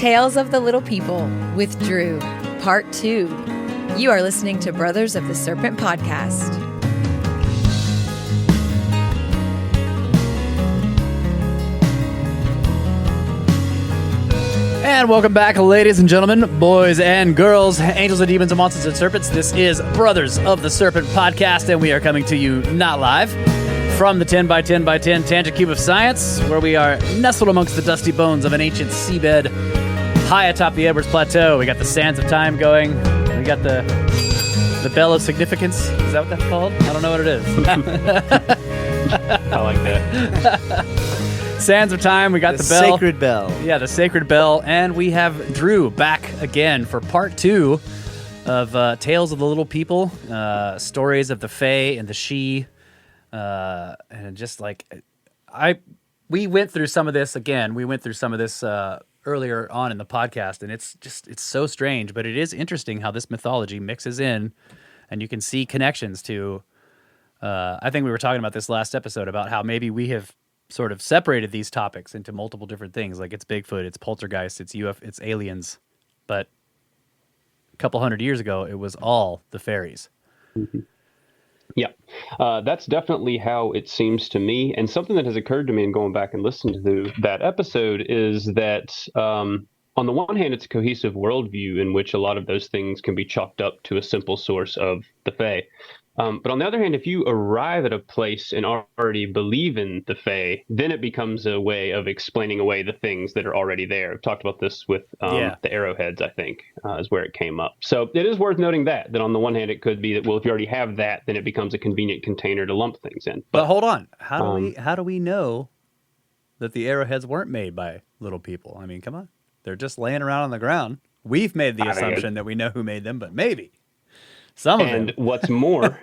Tales of the Little People with Drew, Part 2. You are listening to Brothers of the Serpent podcast. And welcome back, ladies and gentlemen, boys and girls, angels and demons and monsters and serpents. This is Brothers of the Serpent podcast, and we are coming to you not live from the 10 by 10 by 10 Tangent Cube of Science, where we are nestled amongst the dusty bones of an ancient seabed high atop the Edwards Plateau. We got the sands of time going. We got the bell of significance. Is that what that's called? I don't know what it is. I like that. Sands of time. We got the bell. Sacred bell. Yeah, the sacred bell. And we have Drew back again for part 2 of Tales of the Little People, stories of the Fae and the She. And just like, we went through some of this again. We went through some of this earlier on in the podcast, and it's so strange, but it is interesting how this mythology mixes in, and you can see connections to, I think we were talking about this last episode about how maybe we have sort of separated these topics into multiple different things. Like it's Bigfoot, it's poltergeist, it's it's aliens. But a couple hundred years ago, it was all the fairies. Mm-hmm. Yeah, that's definitely how it seems to me. And something that has occurred to me in going back and listening to that episode is that on the one hand, it's a cohesive worldview in which a lot of those things can be chalked up to a simple source of the Fae. But on the other hand, if you arrive at a place and already believe in the Fae, then it becomes a way of explaining away the things that are already there. I've talked about this with the arrowheads, I think, is where it came up. So it is worth noting that on the one hand, it could be that, well, if you already have that, then it becomes a convenient container to lump things in. But hold on. How do we know that the arrowheads weren't made by little people? I mean, come on. They're just laying around on the ground. We've made the assumption that we know who made them, but maybe some of them. And what's more...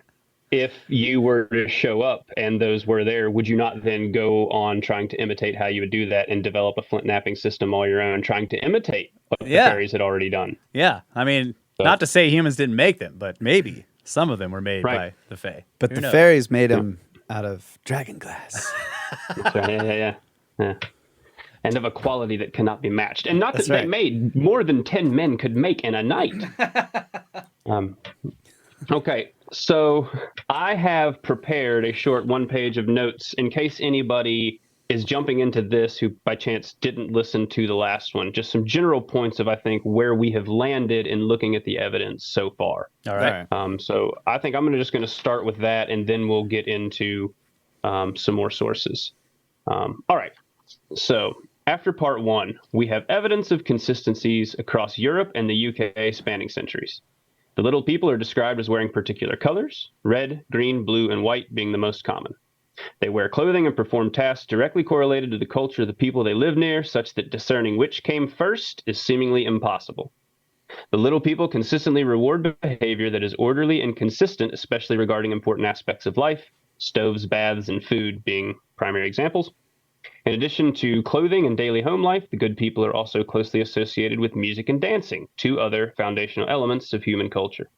If you were to show up and those were there, would you not then go on trying to imitate how you would do that and develop a flint knapping system all your own, trying to imitate what the fairies had already done? Yeah. I mean, not to say humans didn't make them, but maybe some of them were made by the Fae. But the fairies made them out of dragon glass. That's right. Yeah. And of a quality that cannot be matched. And not that they made more than 10 men could make in a night. Okay, so I have prepared a short 1 page of notes in case anybody is jumping into this who by chance didn't listen to the last one. Just some general points of, I think, where we have landed in looking at the evidence so far. All right. So I think I'm just going to start with that, and then we'll get into some more sources. All right. So after part 1, we have evidence of consistencies across Europe and the UK spanning centuries. The little people are described as wearing particular colors, red, green, blue, and white being the most common. They wear clothing and perform tasks directly correlated to the culture of the people they live near, such that discerning which came first is seemingly impossible. The little people consistently reward behavior that is orderly and consistent, especially regarding important aspects of life, stoves, baths, and food being primary examples. In addition to clothing and daily home life, the good people are also closely associated with music and dancing, 2 other foundational elements of human culture.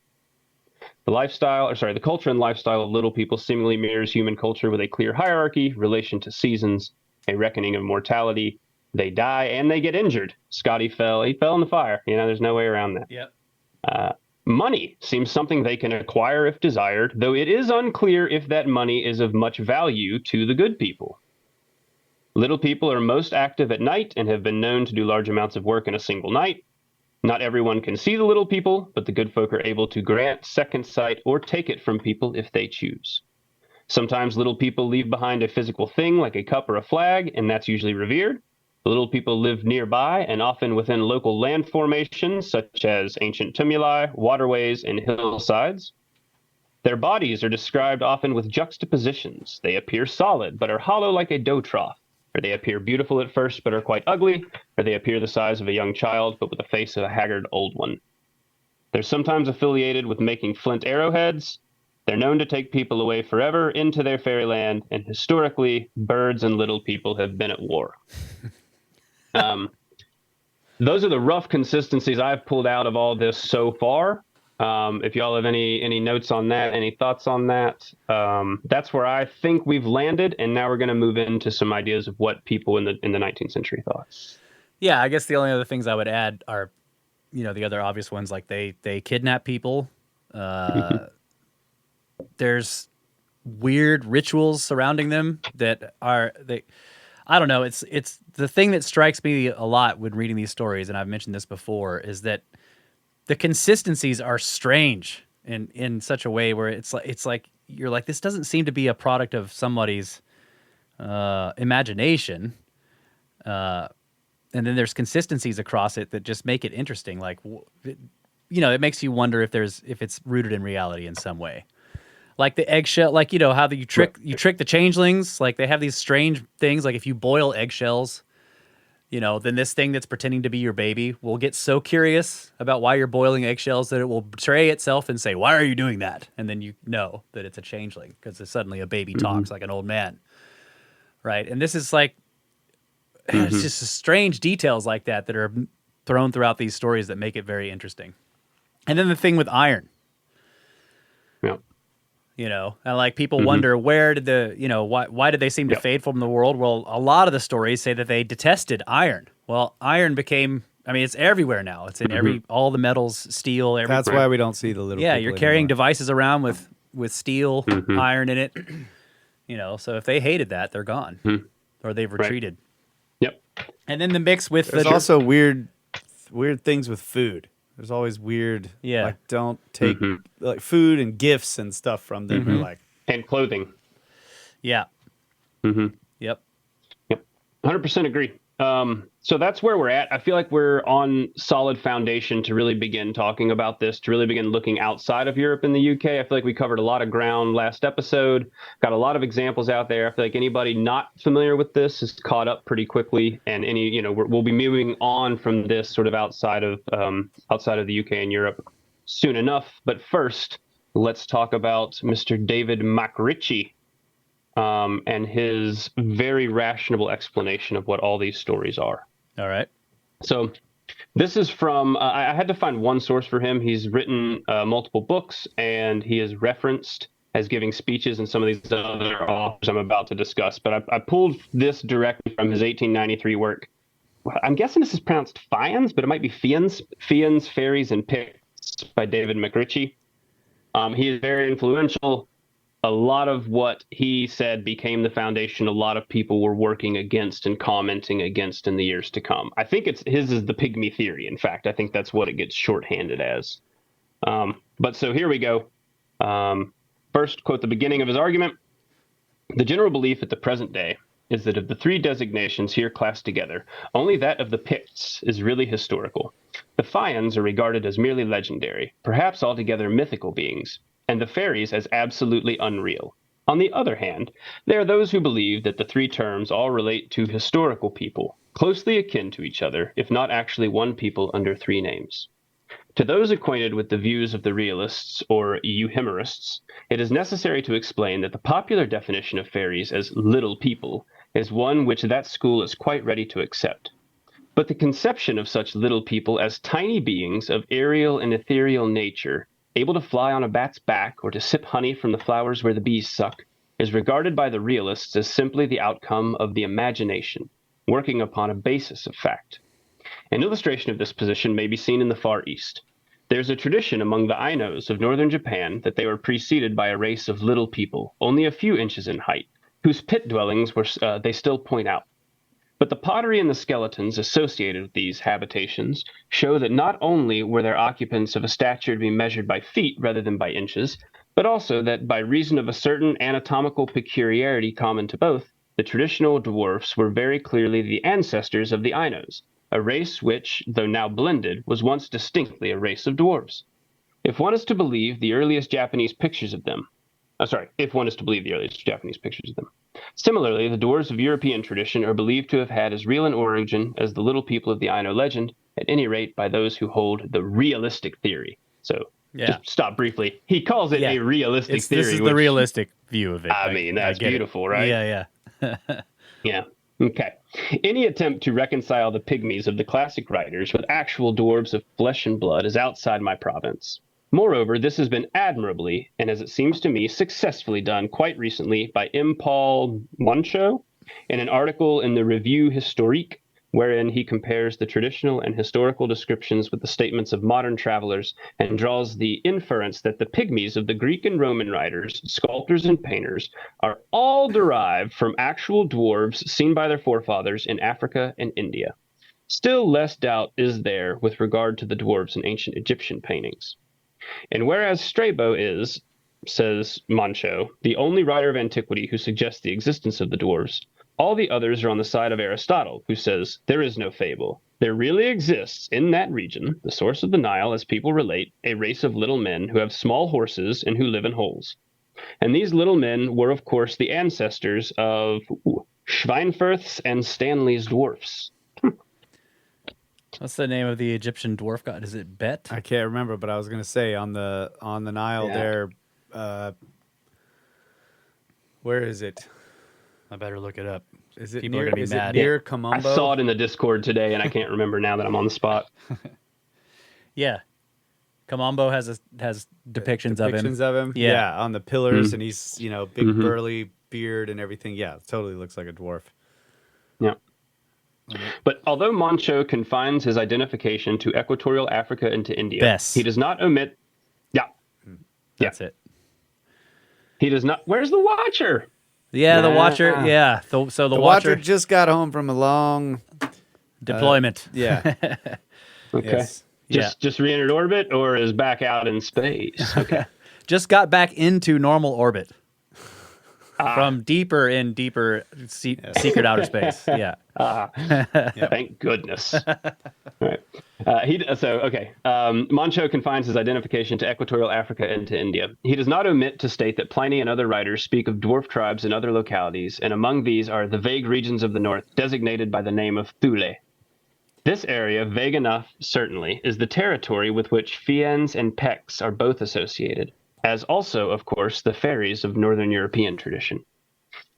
The culture and lifestyle of little people seemingly mirrors human culture with a clear hierarchy, relation to seasons, a reckoning of mortality. They die and they get injured. Scotty fell in the fire. There's no way around that. Yep. Money seems something they can acquire if desired, though it is unclear if that money is of much value to the good people. Little people are most active at night and have been known to do large amounts of work in a single night. Not everyone can see the little people, but the good folk are able to grant second sight or take it from people if they choose. Sometimes little people leave behind a physical thing like a cup or a flag, and that's usually revered. The little people live nearby and often within local land formations such as ancient tumuli, waterways, and hillsides. Their bodies are described often with juxtapositions. They appear solid but are hollow like a dough trough. Or they appear beautiful at first but are quite ugly, or they appear the size of a young child but with the face of a haggard old one. They're sometimes affiliated with making flint arrowheads. They're known to take people away forever into their fairyland, and historically, birds and little people have been at war. Those are the rough consistencies I've pulled out of all this so far. If y'all have any notes on that, any thoughts on that, that's where I think we've landed. And now we're going to move into some ideas of what people in the 19th century thought. Yeah, I guess the only other things I would add are, the other obvious ones, like they kidnap people. There's weird rituals surrounding them that are they. I don't know. It's the thing that strikes me a lot when reading these stories, and I've mentioned this before, is that the consistencies are strange in such a way where it's like you're like, this doesn't seem to be a product of somebody's imagination. And then there's consistencies across it that just make it interesting. Like, it makes you wonder if it's rooted in reality in some way. Like the eggshell, like, how you trick the changelings. Like they have these strange things. Like if you boil eggshells, then this thing that's pretending to be your baby will get so curious about why you're boiling eggshells that it will betray itself and say, "Why are you doing that?" And then you know that it's a changeling because suddenly a baby talks like an old man. Right. And this is like, it's just strange details like that are thrown throughout these stories that make it very interesting. And then the thing with iron, Yeah. and like people wonder where did why did they seem to fade from the world? Well, a lot of the stories say that they detested iron. Well, iron became, it's everywhere now. It's in all the metals, steel, everything. That's why we don't see the little. Yeah, people you're carrying anymore. devices around with steel, iron in it. So if they hated that, they're gone, or they've retreated. Yep. And then the mix with There's also weird things with food. There's always weird. Yeah. Like don't take like food and gifts and stuff from them. Or like And clothing. yeah. Mm-hmm. Yep. 100% agree. So that's where we're at. I feel like we're on solid foundation to really begin talking about this, to really begin looking outside of Europe and the UK. I feel like we covered a lot of ground last episode, got a lot of examples out there. I feel like anybody not familiar with this is caught up pretty quickly. And we'll be moving on from this sort of outside of the UK and Europe soon enough. But first, let's talk about Mr. David McRitchie. And his very rational explanation of what all these stories are. All right. So this is from, I had to find one source for him. He's written multiple books, and he is referenced as giving speeches in some of these other authors I'm about to discuss. But I pulled this directly from his 1893 work. I'm guessing this is pronounced Fians, but it might be Fians. Fians, Fairies, and Picts by David McRitchie. He is very influential. A lot of what he said became the foundation a lot of people were working against and commenting against in the years to come. I think his is the pygmy theory. In fact, I think that's what it gets shorthanded as. But so here we go. First, quote the beginning of his argument. The general belief at the present day is that of the three designations here classed together, only that of the Picts is really historical. The Fians are regarded as merely legendary, perhaps altogether mythical beings, and the fairies as absolutely unreal. On the other hand, there are those who believe that the three terms all relate to historical people, closely akin to each other, if not actually one people under three names. To those acquainted with the views of the realists or euhemerists, it is necessary to explain that the popular definition of fairies as little people is one which that school is quite ready to accept. But the conception of such little people as tiny beings of aerial and ethereal nature, able to fly on a bat's back or to sip honey from the flowers where the bees suck, is regarded by the realists as simply the outcome of the imagination, working upon a basis of fact. An illustration of this position may be seen in the Far East. There's a tradition among the Ainos of northern Japan that they were preceded by a race of little people, only a few inches in height, whose pit dwellings they still point out. But the pottery and the skeletons associated with these habitations show that not only were their occupants of a stature to be measured by feet rather than by inches, but also that by reason of a certain anatomical peculiarity common to both, the traditional dwarfs were very clearly the ancestors of the Ainos, a race which, though now blended, was once distinctly a race of dwarves. If one is to believe the earliest Japanese pictures of them, Similarly, the dwarves of European tradition are believed to have had as real an origin as the little people of the Aino legend, at any rate by those who hold the realistic theory. So, just stop briefly. He calls it a realistic theory. This is the realistic view of it. I mean, that's beautiful, right? Yeah. Yeah. Okay. Any attempt to reconcile the pygmies of the classic writers with actual dwarves of flesh and blood is outside my province. Moreover, this has been admirably, and as it seems to me, successfully done quite recently by M. Paul Moncho in an article in the Revue Historique wherein he compares the traditional and historical descriptions with the statements of modern travelers and draws the inference that the pygmies of the Greek and Roman writers, sculptors, and painters are all derived from actual dwarves seen by their forefathers in Africa and India. Still less doubt is there with regard to the dwarves in ancient Egyptian paintings. And whereas Strabo is, says Moncho, the only writer of antiquity who suggests the existence of the dwarves, all the others are on the side of Aristotle, who says there is no fable. There really exists in that region, the source of the Nile, as people relate, a race of little men who have small horses and who live in holes. And these little men were, of course, the ancestors of Schweinfurth's and Stanley's dwarfs. What's the name of the Egyptian dwarf god? Is it Bet? I can't remember, but I was gonna say on the Nile there. Where is it? I better look it up. Is it People are near? gonna be Is mad. it near I Kamumbo? saw it in the Discord today, and I can't remember now that I'm on the spot. Yeah. Kamambo has depictions of him. Depictions of him. Yeah. Yeah, on the pillars, and he's big burly beard and everything. Yeah, totally looks like a dwarf. Yeah. But although Moncho confines his identification to equatorial Africa and to India, Bess. he does not omit. Yeah. That's it. He does not. Where's the Watcher? Yeah, the Nah. Watcher. Yeah. So the The Watcher Watcher just got home from a long. deployment. Yeah. Okay. Yes. Just re-entered orbit, or is back out in space? Okay. Just got back into normal orbit. From deeper secret outer space. Yeah. Thank goodness. All right. Moncho confines his identification to equatorial Africa and to India. He does not omit to state that Pliny and other writers speak of dwarf tribes in other localities, and among these are the vague regions of the north, designated by the name of Thule. This area, vague enough, certainly, is the territory with which Fiends and Pects are both associated, as also, of course, the fairies of Northern European tradition.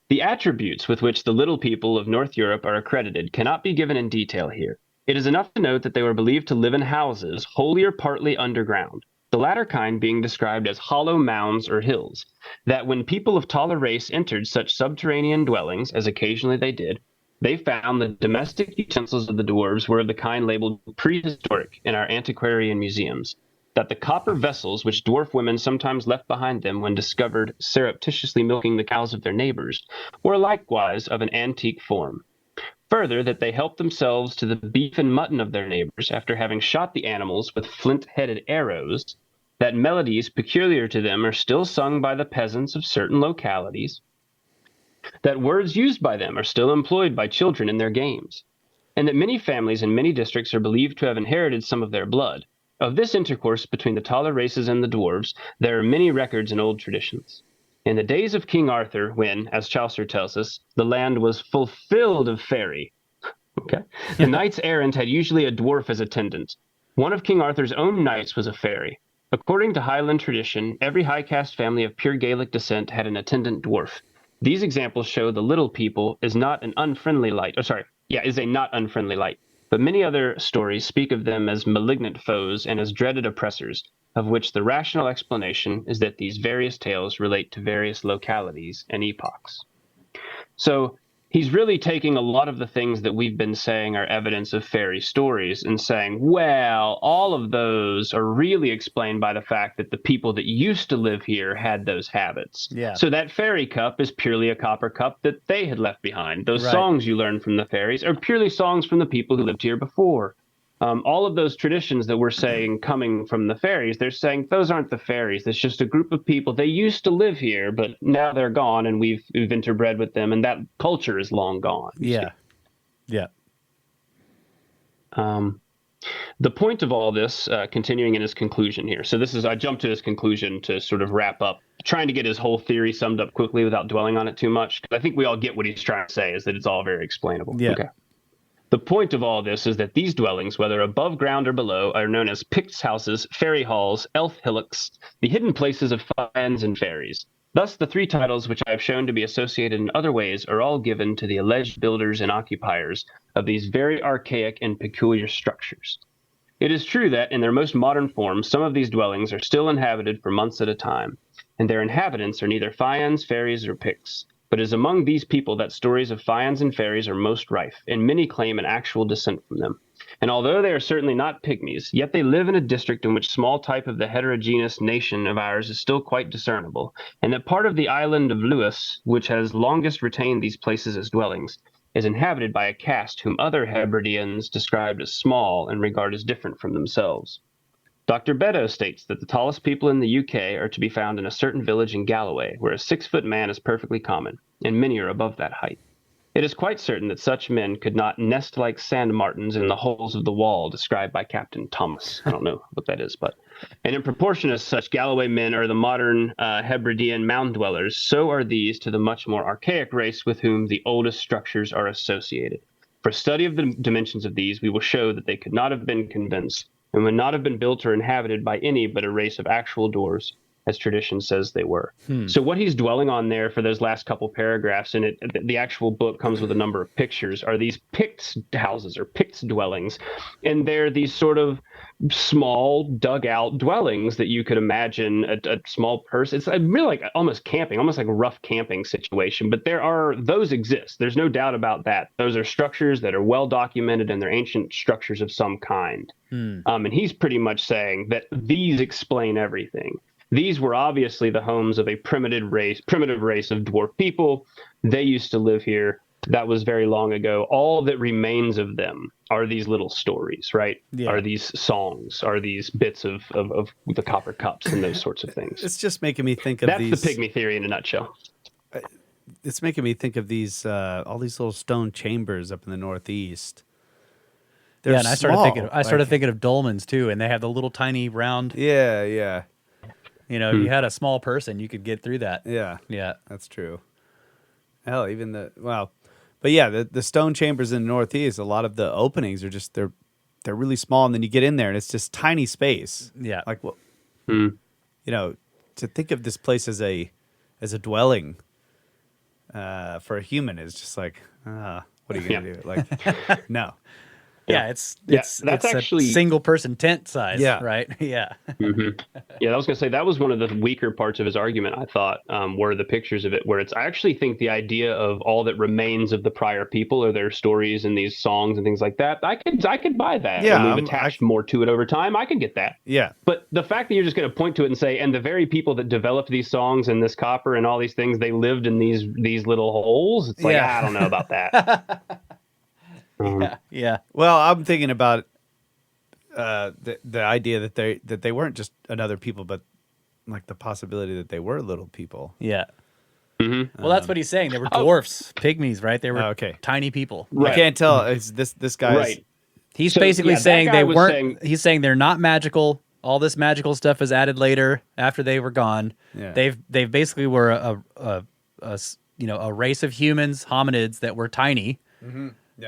The attributes with which the little people of North Europe are accredited cannot be given in detail here. It is enough to note that they were believed to live in houses, wholly or partly underground, the latter kind being described as hollow mounds or hills, that when people of taller race entered such subterranean dwellings, as occasionally they did, they found the domestic utensils of the dwarves were of the kind labeled prehistoric in our antiquarian museums, that the copper vessels which dwarf women sometimes left behind them when discovered surreptitiously milking the cows of their neighbors were likewise of an antique form. Further, that they helped themselves to the beef and mutton of their neighbors after having shot the animals with flint-headed arrows, that melodies peculiar to them are still sung by the peasants of certain localities, that words used by them are still employed by children in their games, and that many families in many districts are believed to have inherited some of their blood. Of this intercourse between the taller races and the dwarves, there are many records in old traditions. In the days of King Arthur, when, as Chaucer tells us, the land was fulfilled of fairy, the knights errant had usually a dwarf as attendant. One of King Arthur's own knights was a fairy. According to Highland tradition, every high caste family of pure Gaelic descent had an attendant dwarf. These examples show the little people is not an unfriendly light. Is a not unfriendly light. But many other stories speak of them as malignant foes and as dreaded oppressors, of which the rational explanation is that these various tales relate to various localities and epochs. So he's really taking a lot of the things that we've been saying are evidence of fairy stories and saying, well, all of those are really explained by the fact that the people that used to live here had those habits. Yeah. So that fairy cup is purely a copper cup that they had left behind. Those Right. songs you learn from the fairies are purely songs from the people who lived here before. All of those traditions that we're saying coming from the fairies, they're saying those aren't the fairies. It's just a group of people. They used to live here, but now they're gone, and we've interbred with them, and that culture is long gone. Yeah. Yeah. The point of all this, continuing in his conclusion here. So I jumped to his conclusion to sort of wrap up, trying to get his whole theory summed up quickly without dwelling on it too much. 'Cause I think we all get what he's trying to say, is that it's all very explainable. Yeah. Okay. The point of all this is that these dwellings, whether above ground or below, are known as Picts' houses, fairy halls, elf hillocks, the hidden places of fiends and fairies. Thus, the three titles which I have shown to be associated in other ways are all given to the alleged builders and occupiers of these very archaic and peculiar structures. It is true that, in their most modern form, some of these dwellings are still inhabited for months at a time, and their inhabitants are neither fiends, fairies, or Picts. But it is among these people that stories of Fians and fairies are most rife, and many claim an actual descent from them. And although they are certainly not pygmies, yet they live in a district in which small type of the heterogeneous nation of ours is still quite discernible, and that part of the island of Lewis, which has longest retained these places as dwellings, is inhabited by a caste whom other Hebrideans described as small and regard as different from themselves. Dr. Beddoe states that the tallest people in the UK are to be found in a certain village in Galloway, where a 6-foot man is perfectly common, and many are above that height. It is quite certain that such men could not nest like sand martins in the holes of the wall described by Captain Thomas. I don't know what that is, but... And in proportion as such Galloway men are the modern Hebridean mound dwellers, so are these to the much more archaic race with whom the oldest structures are associated. For study of the dimensions of these, we will show that they could not have been convinced and would not have been built or inhabited by any but a race of actual dwarves, as tradition says they were. So what he's dwelling on there for those last couple paragraphs, and the actual book comes with a number of pictures, are these Picts houses or Picts dwellings. And they're these sort of small dugout dwellings that you could imagine a small person. It's really like almost camping, almost like a rough camping situation. But those exist. There's no doubt about that. Those are structures that are well documented, and they're ancient structures of some kind. And he's pretty much saying that these explain everything. These were obviously the homes of a primitive race of dwarf people. They used to live here. That was very long ago. All that remains of them are these little stories, right? Yeah. Are these songs? Are these bits of the copper cups and those sorts of things? It's just making me think of That's these. the pygmy theory in a nutshell. It's making me think of these all these little stone chambers up in the Northeast. They're And I started small, thinking of dolmens too, and they have the little tiny round. Yeah. You know, you had a small person, you could get through that. Yeah, Yeah. that's true. Hell, even but yeah, the stone chambers in the Northeast, a lot of the openings are just they're really small, and then you get in there and it's just tiny space. Yeah. Like you know, to think of this place as a dwelling for a human is just like, what are you gonna do? Like, no. Yeah, it's that's it's actually a single person tent size. Yeah. Right. Yeah. Yeah, I was going to say that was one of the weaker parts of his argument, I thought, were the pictures of it, where I actually think the idea of all that remains of the prior people or their stories and these songs and things like that, I could buy that. Yeah, and we've attached more to it over time. I could get that. Yeah. But the fact that you're just going to point to it and say, and the very people that developed these songs and this copper and all these things, they lived in these little holes. It's like, Yeah. I don't know about that. Yeah. Well, I'm thinking about the idea that they weren't just another people, but like the possibility that they were little people. Yeah. Well, that's what he's saying. They were dwarfs, pygmies, right? They were Okay. tiny people. Right. I can't tell. It's this guy's Right. He's So, basically yeah, that saying guy they was weren't. saying- He's saying they're not magical. All this magical stuff is added later after they were gone. Yeah. They basically were a race of humans, hominids that were tiny,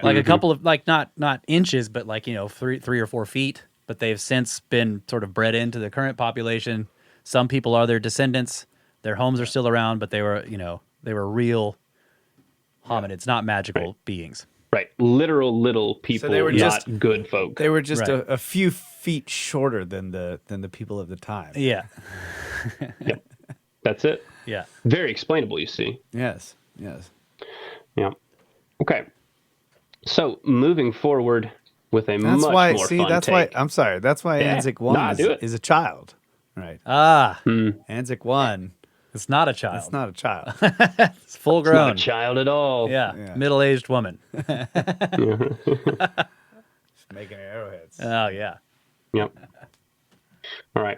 like a couple of not inches, but like 3 or 4 feet. But they've since been sort of bred into the current population. Some people are their descendants. Their homes are still around, but they were real hominids, not magical beings. Right. Literal little people, they were not just- good folk. They were just Right. a few feet shorter than the people of the time. Yeah. That's it. Yeah. Very explainable, you see. Yes. Yeah. Okay. So moving forward with a That's much why. more See, fun that's take. why. I'm sorry. That's why Yeah. Anzac 1 Nah, do it. is a child. Right. Anzac 1. It's not a child. It's not a child. It's full Not a grown. child at all. Yeah. Middle-aged woman. Making arrowheads. Oh yeah. Yep. All right.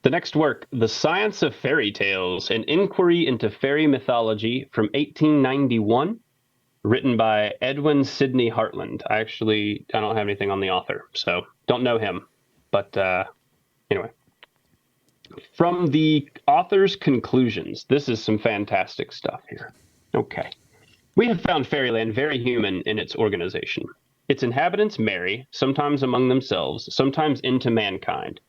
The next work, The Science of Fairy Tales, an inquiry into fairy mythology from 1891, written by Edwin Sidney Hartland. I don't have anything on the author, so don't know him. But anyway. From the author's conclusions, this is some fantastic stuff here. Okay. We have found fairyland very human in its organization. Its inhabitants marry, sometimes among themselves, sometimes into mankind.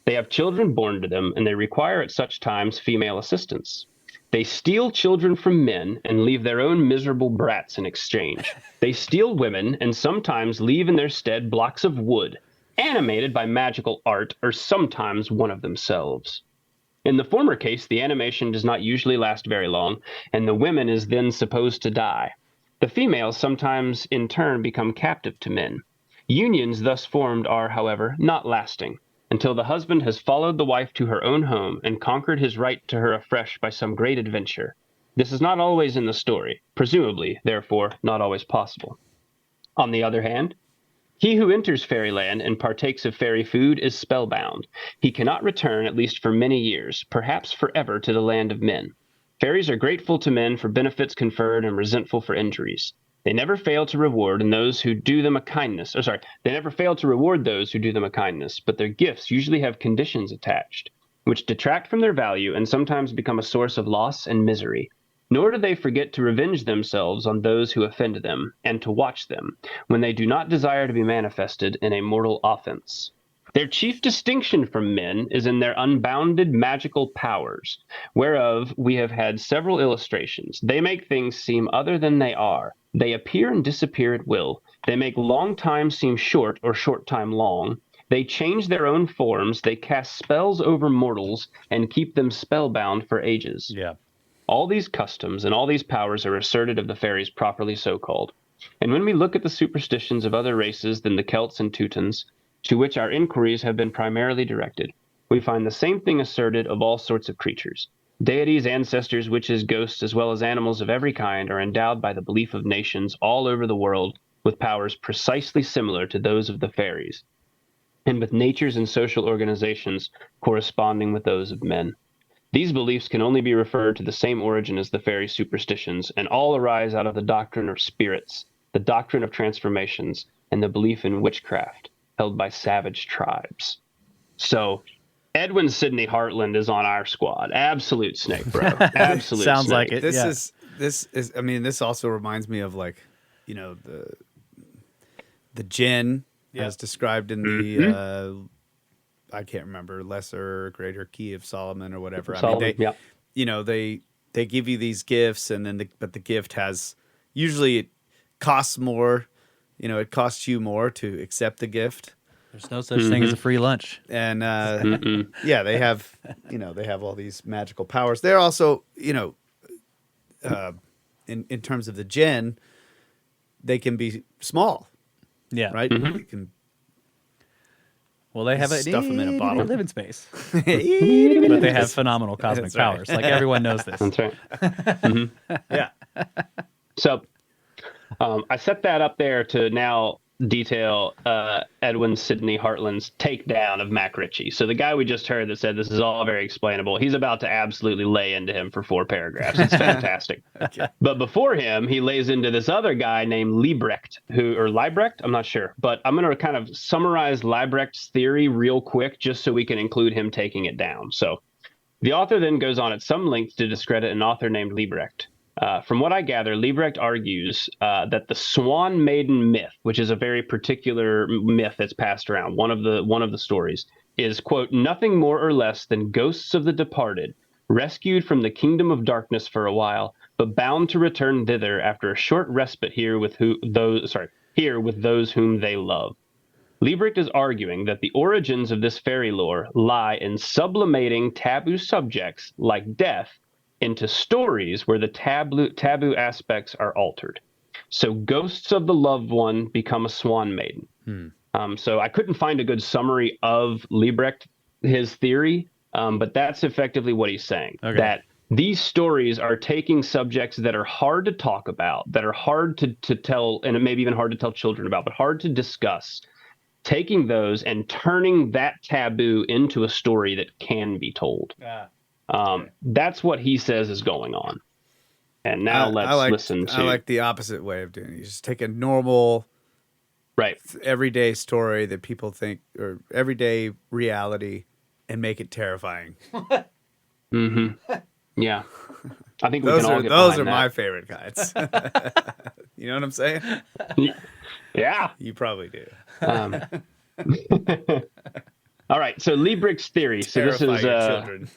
They have children born to them, and they require at such times female assistance. They steal children from men and leave their own miserable brats in exchange. They steal women and sometimes leave in their stead blocks of wood, animated by magical art, or sometimes one of themselves. In the former case, the animation does not usually last very long, and the women is then supposed to die. The females sometimes in turn become captive to men. Unions thus formed are, however, not lasting, until the husband has followed the wife to her own home and conquered his right to her afresh by some great adventure. This is not always in the story, presumably, therefore, not always possible. On the other hand, he who enters fairyland and partakes of fairy food is spellbound. He cannot return, at least for many years, perhaps forever, to the land of men. Fairies are grateful to men for benefits conferred and resentful for injuries. They never fail to reward those who do them a kindness. They never fail to reward those who do them a kindness, but their gifts usually have conditions attached, which detract from their value and sometimes become a source of loss and misery. Nor do they forget to revenge themselves on those who offend them, and to watch them, when they do not desire to be manifested in a mortal offense. Their chief distinction from men is in their unbounded magical powers, whereof we have had several illustrations. They make things seem other than they are. They appear and disappear at will. They make long time seem short, or short time long. They change their own forms. They cast spells over mortals, and keep them spellbound for ages. Yeah. All these customs and all these powers are asserted of the fairies properly so called. And when we look at the superstitions of other races than the Celts and Teutons, to which our inquiries have been primarily directed, we find the same thing asserted of all sorts of creatures. Deities, ancestors, witches, ghosts, as well as animals of every kind are endowed by the belief of nations all over the world with powers precisely similar to those of the fairies, and with natures and social organizations corresponding with those of men. These beliefs can only be referred to the same origin as the fairy superstitions, and all arise out of the doctrine of spirits, the doctrine of transformations, and the belief in witchcraft held by savage tribes. So, Edwin Sidney Hartland is on our squad. Absolute snake, bro. Absolute Sounds snake. like it. This is. I mean, this also reminds me of the jinn as described in the. I can't remember, lesser or greater key of Solomon or whatever. Solomon, I mean, they give you these gifts, and then but the gift has usually it costs more. It costs you more to accept the gift. There's no such thing as a free lunch. And they have they have all these magical powers. They're also in terms of the jinn, they can be small. Yeah. Right. You can. Well, they have Stuff them in a bottle. living space, but they have phenomenal cosmic That's right. powers. Like everyone knows this. That's right. Yeah. So I set that up there to now detail Edwin Sidney Hartland's takedown of Mac Ritchie. So the guy we just heard that said this is all very explainable, he's about to absolutely lay into him for 4 paragraphs. It's fantastic. Okay. But before him, he lays into this other guy named Liebrecht, or Liebrecht, I'm not sure. But I'm going to kind of summarize Liebrecht's theory real quick, just so we can include him taking it down. So the author then goes on at some length to discredit an author named Liebrecht. From what I gather, Liebrecht argues that the Swan Maiden myth, which is a very particular myth that's passed around, one of the stories, is, quote, nothing more or less than ghosts of the departed, rescued from the kingdom of darkness for a while, but bound to return thither after a short respite here with those whom they love. Liebrecht is arguing that the origins of this fairy lore lie in sublimating taboo subjects like death into stories where the taboo aspects are altered. So ghosts of the loved one become a swan maiden. So I couldn't find a good summary of Liebrecht, his theory, but that's effectively what he's saying. Okay. That these stories are taking subjects that are hard to talk about, that are hard to tell, and it may be even hard to tell children about, but hard to discuss, taking those and turning that taboo into a story that can be told. That's what he says is going on. And now let's listen to... I like the opposite way of doing it. You just take a normal, everyday story that people think, or everyday reality, and make it terrifying. Yeah. I think those we can all get those are behind my that. favorite kinds. You know what I'm saying? Yeah. You probably do. All right, so Liebrecht's theory. So this Terrify is your children.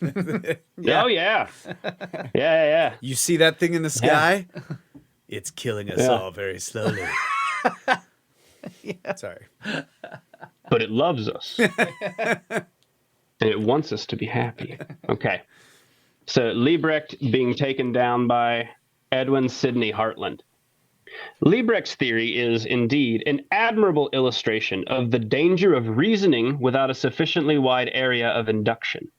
Oh yeah. You see that thing in the sky? It's killing us all very slowly. Sorry. But it loves us. And it wants us to be happy. Okay. So Liebrecht being taken down by Edwin Sidney Hartland. Liebrecht's theory is indeed an admirable illustration of the danger of reasoning without a sufficiently wide area of induction.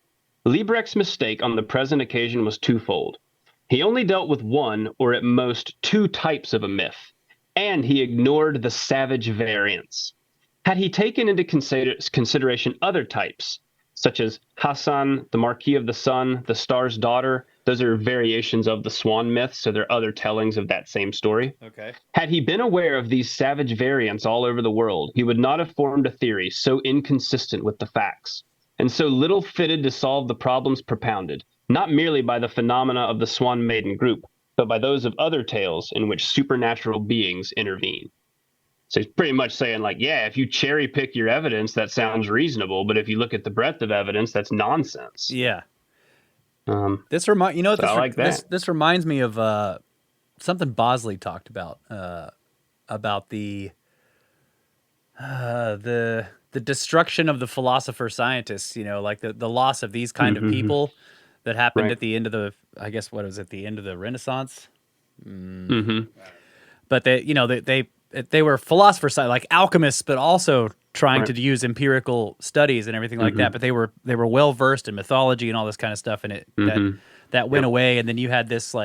Liebrecht's mistake on the present occasion was twofold. He only dealt with one, or at most two types of a myth, and he ignored the savage variants. Had he taken into consideration other types, such as Hassan, the Marquis of the Sun, the Star's Daughter, those are variations of the Swan myth, so they're other tellings of that same story. Okay. Had he been aware of these savage variants all over the world, he would not have formed a theory so inconsistent with the facts, and so little fitted to solve the problems propounded, not merely by the phenomena of the Swan Maiden group, but by those of other tales in which supernatural beings intervene. So he's pretty much saying, like, yeah, if you cherry pick your evidence, that sounds reasonable, but if you look at the breadth of evidence, that's nonsense. Yeah. This this reminds me of something Bosley talked about the destruction of the philosopher scientists, like the loss of these kind of people that happened Right. at the end of the, I guess, what was it, the end of the Renaissance? Mm-hmm. But they were philosophers, like alchemists, but also trying Right. to use empirical studies and everything like that. But they were well versed in mythology and all this kind of stuff, and that went away. And then you had this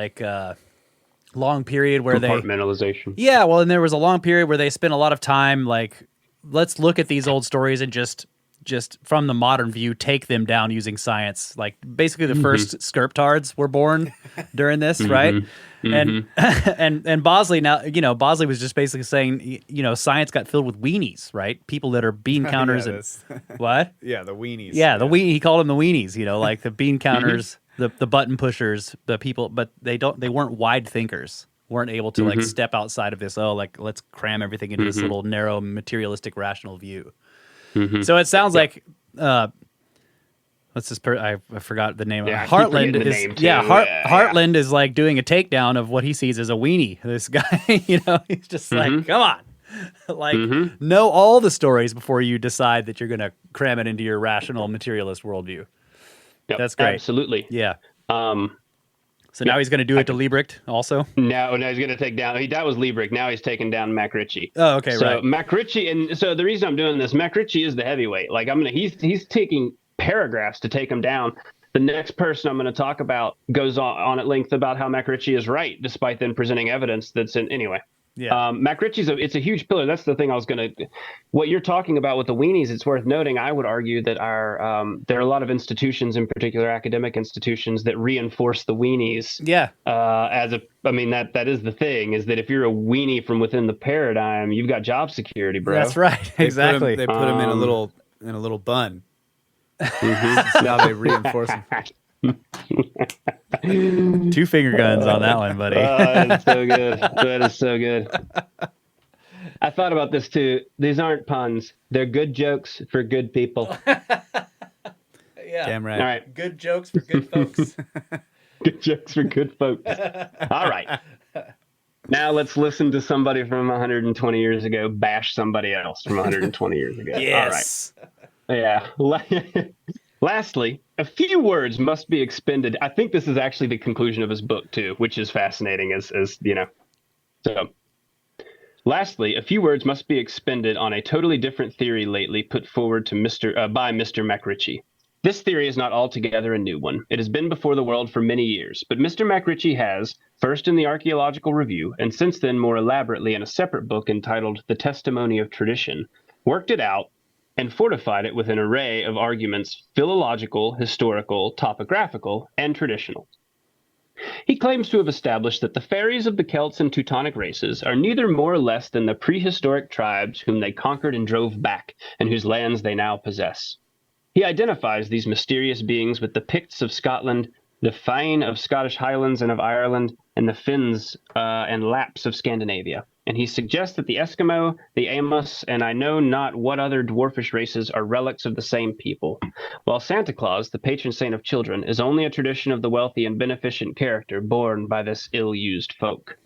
long period where Compartmentalization. and there was a long period where they spent a lot of time like, let's look at these old stories and just from the modern view take them down using science. Like basically the first sculptards were born during this, right? And Bosley Bosley was just basically saying, science got filled with weenies, right? People that are bean counters what? Yeah, the weenies. Yeah, he called them the weenies, like the bean counters, the button pushers, the people, but they weren't wide thinkers, weren't able to like step outside of this, let's cram everything into this little narrow materialistic rational view. So it sounds like I forgot the name of it. Heartland is Heartland is like doing a takedown of what he sees as a weenie. This guy, he's just like, come on. Know all the stories before you decide that you're going to cram it into your rational materialist worldview. Yep, That's great. Absolutely. Yeah. So now he's going to do it to Liebrecht also? Now he's going to take down. That was Liebrecht. Now he's taking down Mac Ritchie. Oh, okay, so right. Mac Ritchie, and so the reason I'm doing this, Mac Ritchie is the heavyweight. Like he's taking paragraphs to take him down. The next person I'm going to talk about goes on at length about how Mac Ritchie is right, despite then presenting evidence that's anyway. Yeah. Mac Ritchie's it's a huge pillar. That's the thing I was going to. What you're talking about with the weenies, it's worth noting. I would argue that there are a lot of institutions, in particular academic institutions, that reinforce the weenies. Yeah. That is the thing, is that if you're a weenie from within the paradigm, you've got job security, bro. That's right. Exactly. They put him in a little bun. Now they reinforce him. 2 finger guns on that one, buddy. That's so good. That is so good. I thought about this too. These aren't puns. They're good jokes for good people. Yeah. Damn right. All right. Good jokes for good folks. Good jokes for good folks. All right. Now let's listen to somebody from 120 years ago bash somebody else from 120 years ago. Yes. All right. Yeah. Lastly, a few words must be expended. I think this is actually the conclusion of his book too, which is fascinating as So, lastly, a few words must be expended on a totally different theory lately put forward to by Mr. Mac Ritchie. This theory is not altogether a new one. It has been before the world for many years, but Mr. Mac Ritchie has, first in the Archaeological Review, and since then more elaborately in a separate book entitled The Testimony of Tradition, worked it out and fortified it with an array of arguments, philological, historical, topographical, and traditional. He claims to have established that the fairies of the Celts and Teutonic races are neither more or less than the prehistoric tribes whom they conquered and drove back, and whose lands they now possess. He identifies these mysterious beings with the Picts of Scotland, the Fine of Scottish Highlands and of Ireland, and the Finns and Lapps of Scandinavia. And he suggests that the Eskimo, the Amos, and I know not what other dwarfish races are relics of the same people, while Santa Claus, the patron saint of children, is only a tradition of the wealthy and beneficent character borne by this ill-used folk.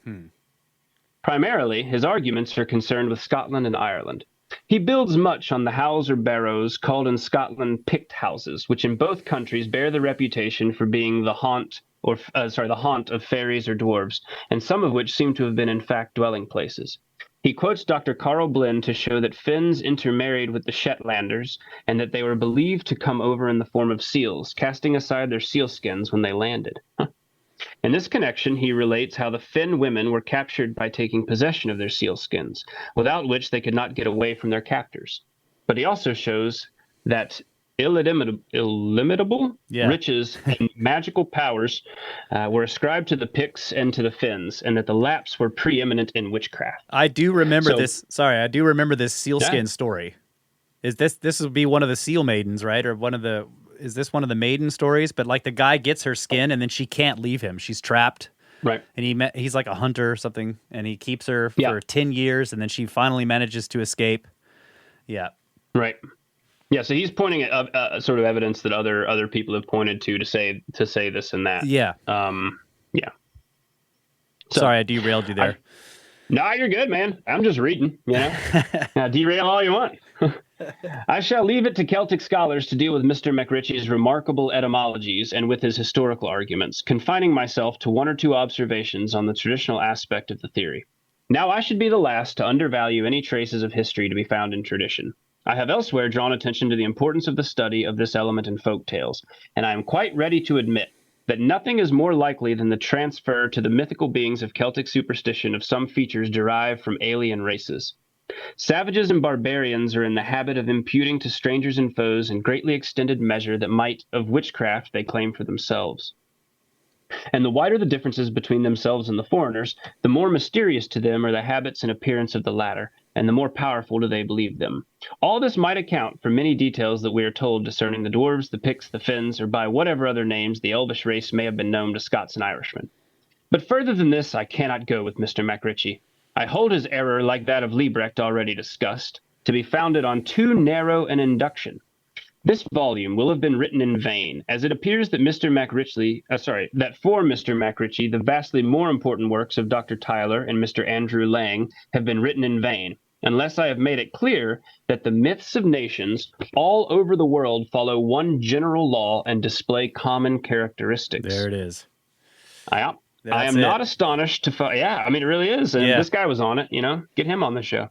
Primarily, his arguments are concerned with Scotland and Ireland. He builds much on the howes or barrows, called in Scotland pict houses, which in both countries bear the reputation for being the haunt the haunt of fairies or dwarves, and some of which seem to have been in fact dwelling places. He quotes Dr. Carl Blinn to show that Finns intermarried with the Shetlanders, and that they were believed to come over in the form of seals, casting aside their sealskins when they landed. In this connection, he relates how the Finn women were captured by taking possession of their sealskins, without which they could not get away from their captors. But he also shows that illimitable riches and magical powers were ascribed to the Picts and to the Finns, and that the Lapps were preeminent in witchcraft. I do remember this. Sorry, I do remember this sealskin story. Is this would be one of the seal maidens, right? Or is this one of the maiden stories? But like the guy gets her skin and then she can't leave him. She's trapped. Right. And he's like a hunter or something, and he keeps her for 10 years, and then she finally manages to escape. Yeah. Right. Yeah, so he's pointing at sort of evidence that other people have pointed to say this and that. Yeah. Yeah. So, sorry, I derailed you there. No, you're good, man. I'm just reading, you know. Derail all you want. I shall leave it to Celtic scholars to deal with Mr. MacRitchie's remarkable etymologies and with his historical arguments, confining myself to one or two observations on the traditional aspect of the theory. Now I should be the last to undervalue any traces of history to be found in tradition. I have elsewhere drawn attention to the importance of the study of this element in folk tales, and I am quite ready to admit that nothing is more likely than the transfer to the mythical beings of Celtic superstition of some features derived from alien races. Savages and barbarians are in the habit of imputing to strangers and foes in greatly extended measure that might of witchcraft they claim for themselves. And the wider the differences between themselves and the foreigners, the more mysterious to them are the habits and appearance of the latter, and the more powerful do they believe them. All this might account for many details that we are told concerning the dwarves, the Picts, the Finns, or by whatever other names the elvish race may have been known to Scots and Irishmen. But further than this I cannot go with Mr. MacRitchie. I hold his error, like that of Liebrecht already discussed, to be founded on too narrow an induction. This volume will have been written in vain, as it appears that that for Mr. MacRitchie, the vastly more important works of Dr. Tyler and Mr. Andrew Lang have been written in vain, unless I have made it clear that the myths of nations all over the world follow one general law and display common characteristics. There it is. I am not astonished to find, it really is. And this guy was on it, get him on the show.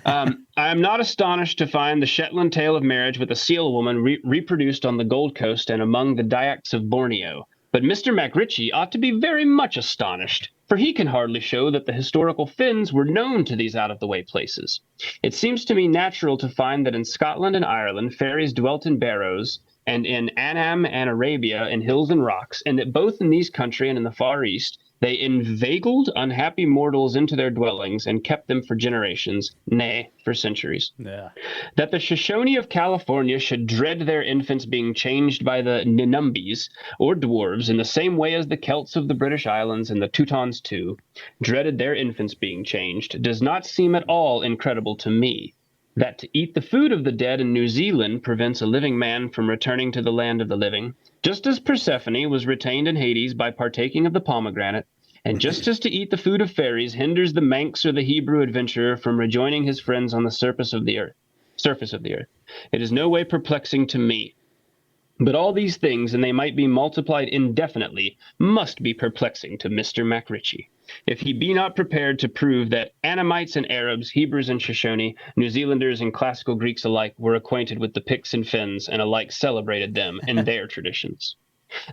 I am not astonished to find the Shetland tale of marriage with a seal woman reproduced on the Gold Coast and among the Dyaks of Borneo. But Mr. MacRitchie ought to be very much astonished, for he can hardly show that the historical Finns were known to these out-of-the-way places. It seems to me natural to find that in Scotland and Ireland fairies dwelt in barrows, and in Annam and Arabia in hills and rocks, and that both in these countries and in the Far East they inveigled unhappy mortals into their dwellings and kept them for generations, nay, for centuries. Yeah. That the Shoshone of California should dread their infants being changed by the Ninumbis, or dwarves, in the same way as the Celts of the British Islands and the Teutons too, dreaded their infants being changed, does not seem at all incredible to me. That to eat the food of the dead in New Zealand prevents a living man from returning to the land of the living, just as Persephone was retained in Hades by partaking of the pomegranate, and just as to eat the food of fairies hinders the Manx or the Hebrew adventurer from rejoining his friends on the surface of the earth. It is no way perplexing to me. But all these things, and they might be multiplied indefinitely, must be perplexing to Mr. MacRitchie, if he be not prepared to prove that Annamites and Arabs, Hebrews and Shoshone, New Zealanders and classical Greeks alike were acquainted with the Picts and Finns, and alike celebrated them in their traditions.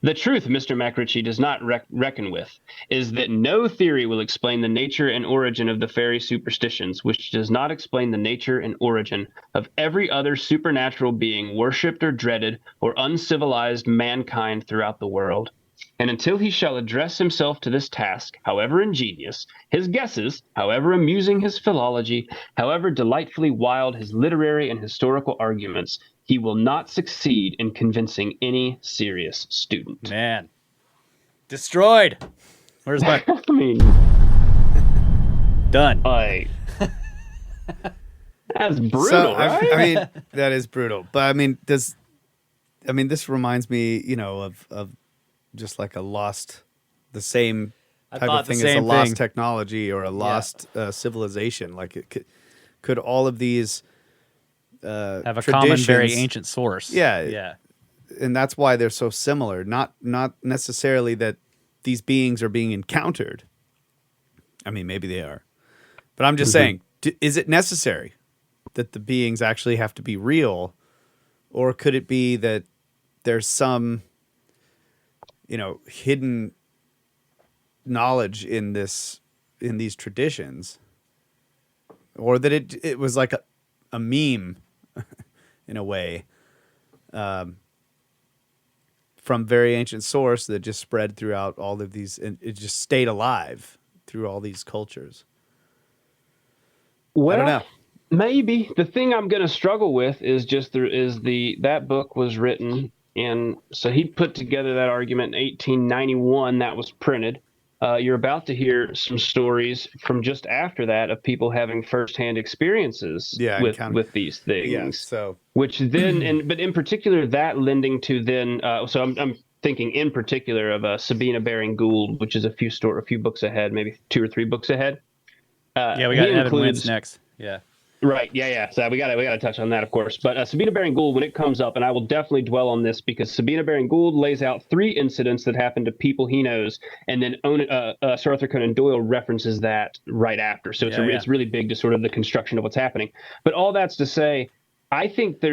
The truth Mr. MacRitchie does not reckon with is that no theory will explain the nature and origin of the fairy superstitions, which does not explain the nature and origin of every other supernatural being worshipped or dreaded or uncivilized mankind throughout the world. And until he shall address himself to this task, however ingenious, his guesses, however amusing his philology, however delightfully wild his literary and historical arguments, he will not succeed in convincing any serious student. Man. Destroyed. Where's my... I mean... Done. That's brutal, right? I mean, that is brutal. But I mean, this reminds me, of just like the same type of thing as a lost technology or a lost civilization. Like, could all of these have a common, very traditions. ancient source. Yeah. Yeah. And that's why they're so similar. Not necessarily that these beings are being encountered. I mean, maybe they are, but I'm just saying, is it necessary that the beings actually have to be real, or could it be that there's some, hidden knowledge in these traditions, or that it was like a meme in a way, from very ancient source that just spread throughout all of these, and it just stayed alive through all these cultures. Well, I don't know. Maybe the thing I'm going to struggle with is just that book was written in, so he put together that argument in 1891. That was printed. You're about to hear some stories from just after that of people having firsthand experiences with these things. Yeah, so which then, but in particular, that lending to then. So I'm thinking in particular of Sabina Baring Gould, which is a few books ahead, maybe 2 or 3 books ahead. Yeah, we got Evan Wentz next. Yeah. Right. Yeah. So we got to touch on that, of course. But Sabina Baring Gould, when it comes up, and I will definitely dwell on this because Sabina Baring Gould lays out 3 incidents that happened to people he knows, and then Sir Arthur Conan Doyle references that right after. So it's really big to sort of the construction of what's happening. But all that's to say, I think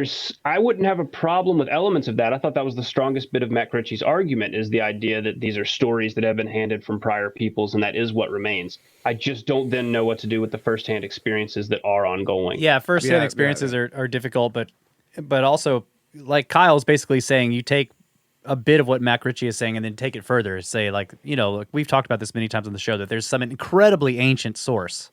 I wouldn't have a problem with elements of that. I thought that was the strongest bit of Matt Ritchie's argument, is the idea that these are stories that have been handed from prior peoples, and that is what remains. I just don't then know what to do with the firsthand experiences that are ongoing. Yeah, firsthand experiences are difficult, but also, like Kyle's basically saying, you take a bit of what Matt Ritchie is saying and then take it further. Say, like, we've talked about this many times on the show, that there's some incredibly ancient source,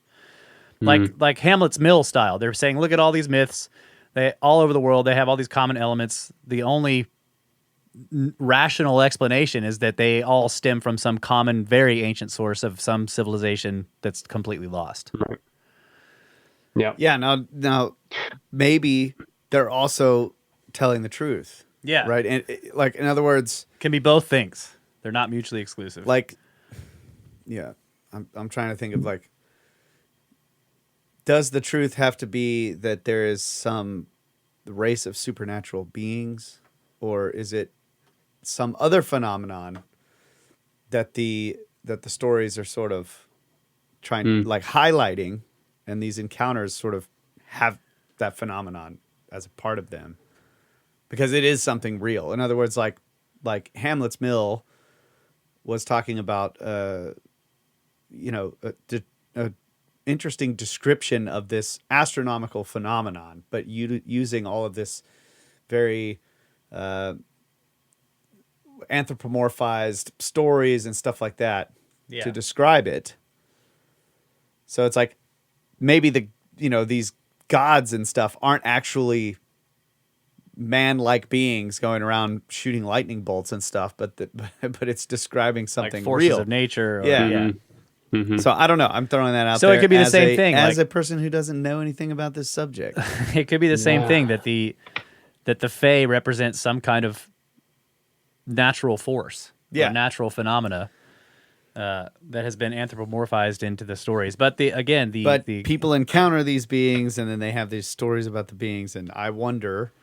like Hamlet's Mill style. They're saying, look at all these myths. They all over the world, they have all these common elements. The only rational explanation is that they all stem from some common, very ancient source of some civilization that's completely lost. Right. Yeah. Yeah. Now, maybe they're also telling the truth. Yeah. Right. And like, in other words, can be both things. They're not mutually exclusive. Like, yeah, I'm trying to think of, like, does the truth have to be that there is some race of supernatural beings, or is it some other phenomenon that the stories are sort of trying like highlighting, and these encounters sort of have that phenomenon as a part of them because it is something real. In other words, like Hamlet's Mill was talking about a interesting description of this astronomical phenomenon, but using all of this very anthropomorphized stories and stuff like that to describe it. So it's like maybe these gods and stuff aren't actually man-like beings going around shooting lightning bolts and stuff, but it's describing something like forces real of nature. Yeah. Mm-hmm. So I don't know. I'm throwing that out there. So it could be the same thing. As a person who doesn't know anything about this subject. It could be the same thing, that the Fae represents some kind of natural force, or natural phenomena that has been anthropomorphized into the stories. But people encounter these beings, and then they have these stories about the beings, and I wonder,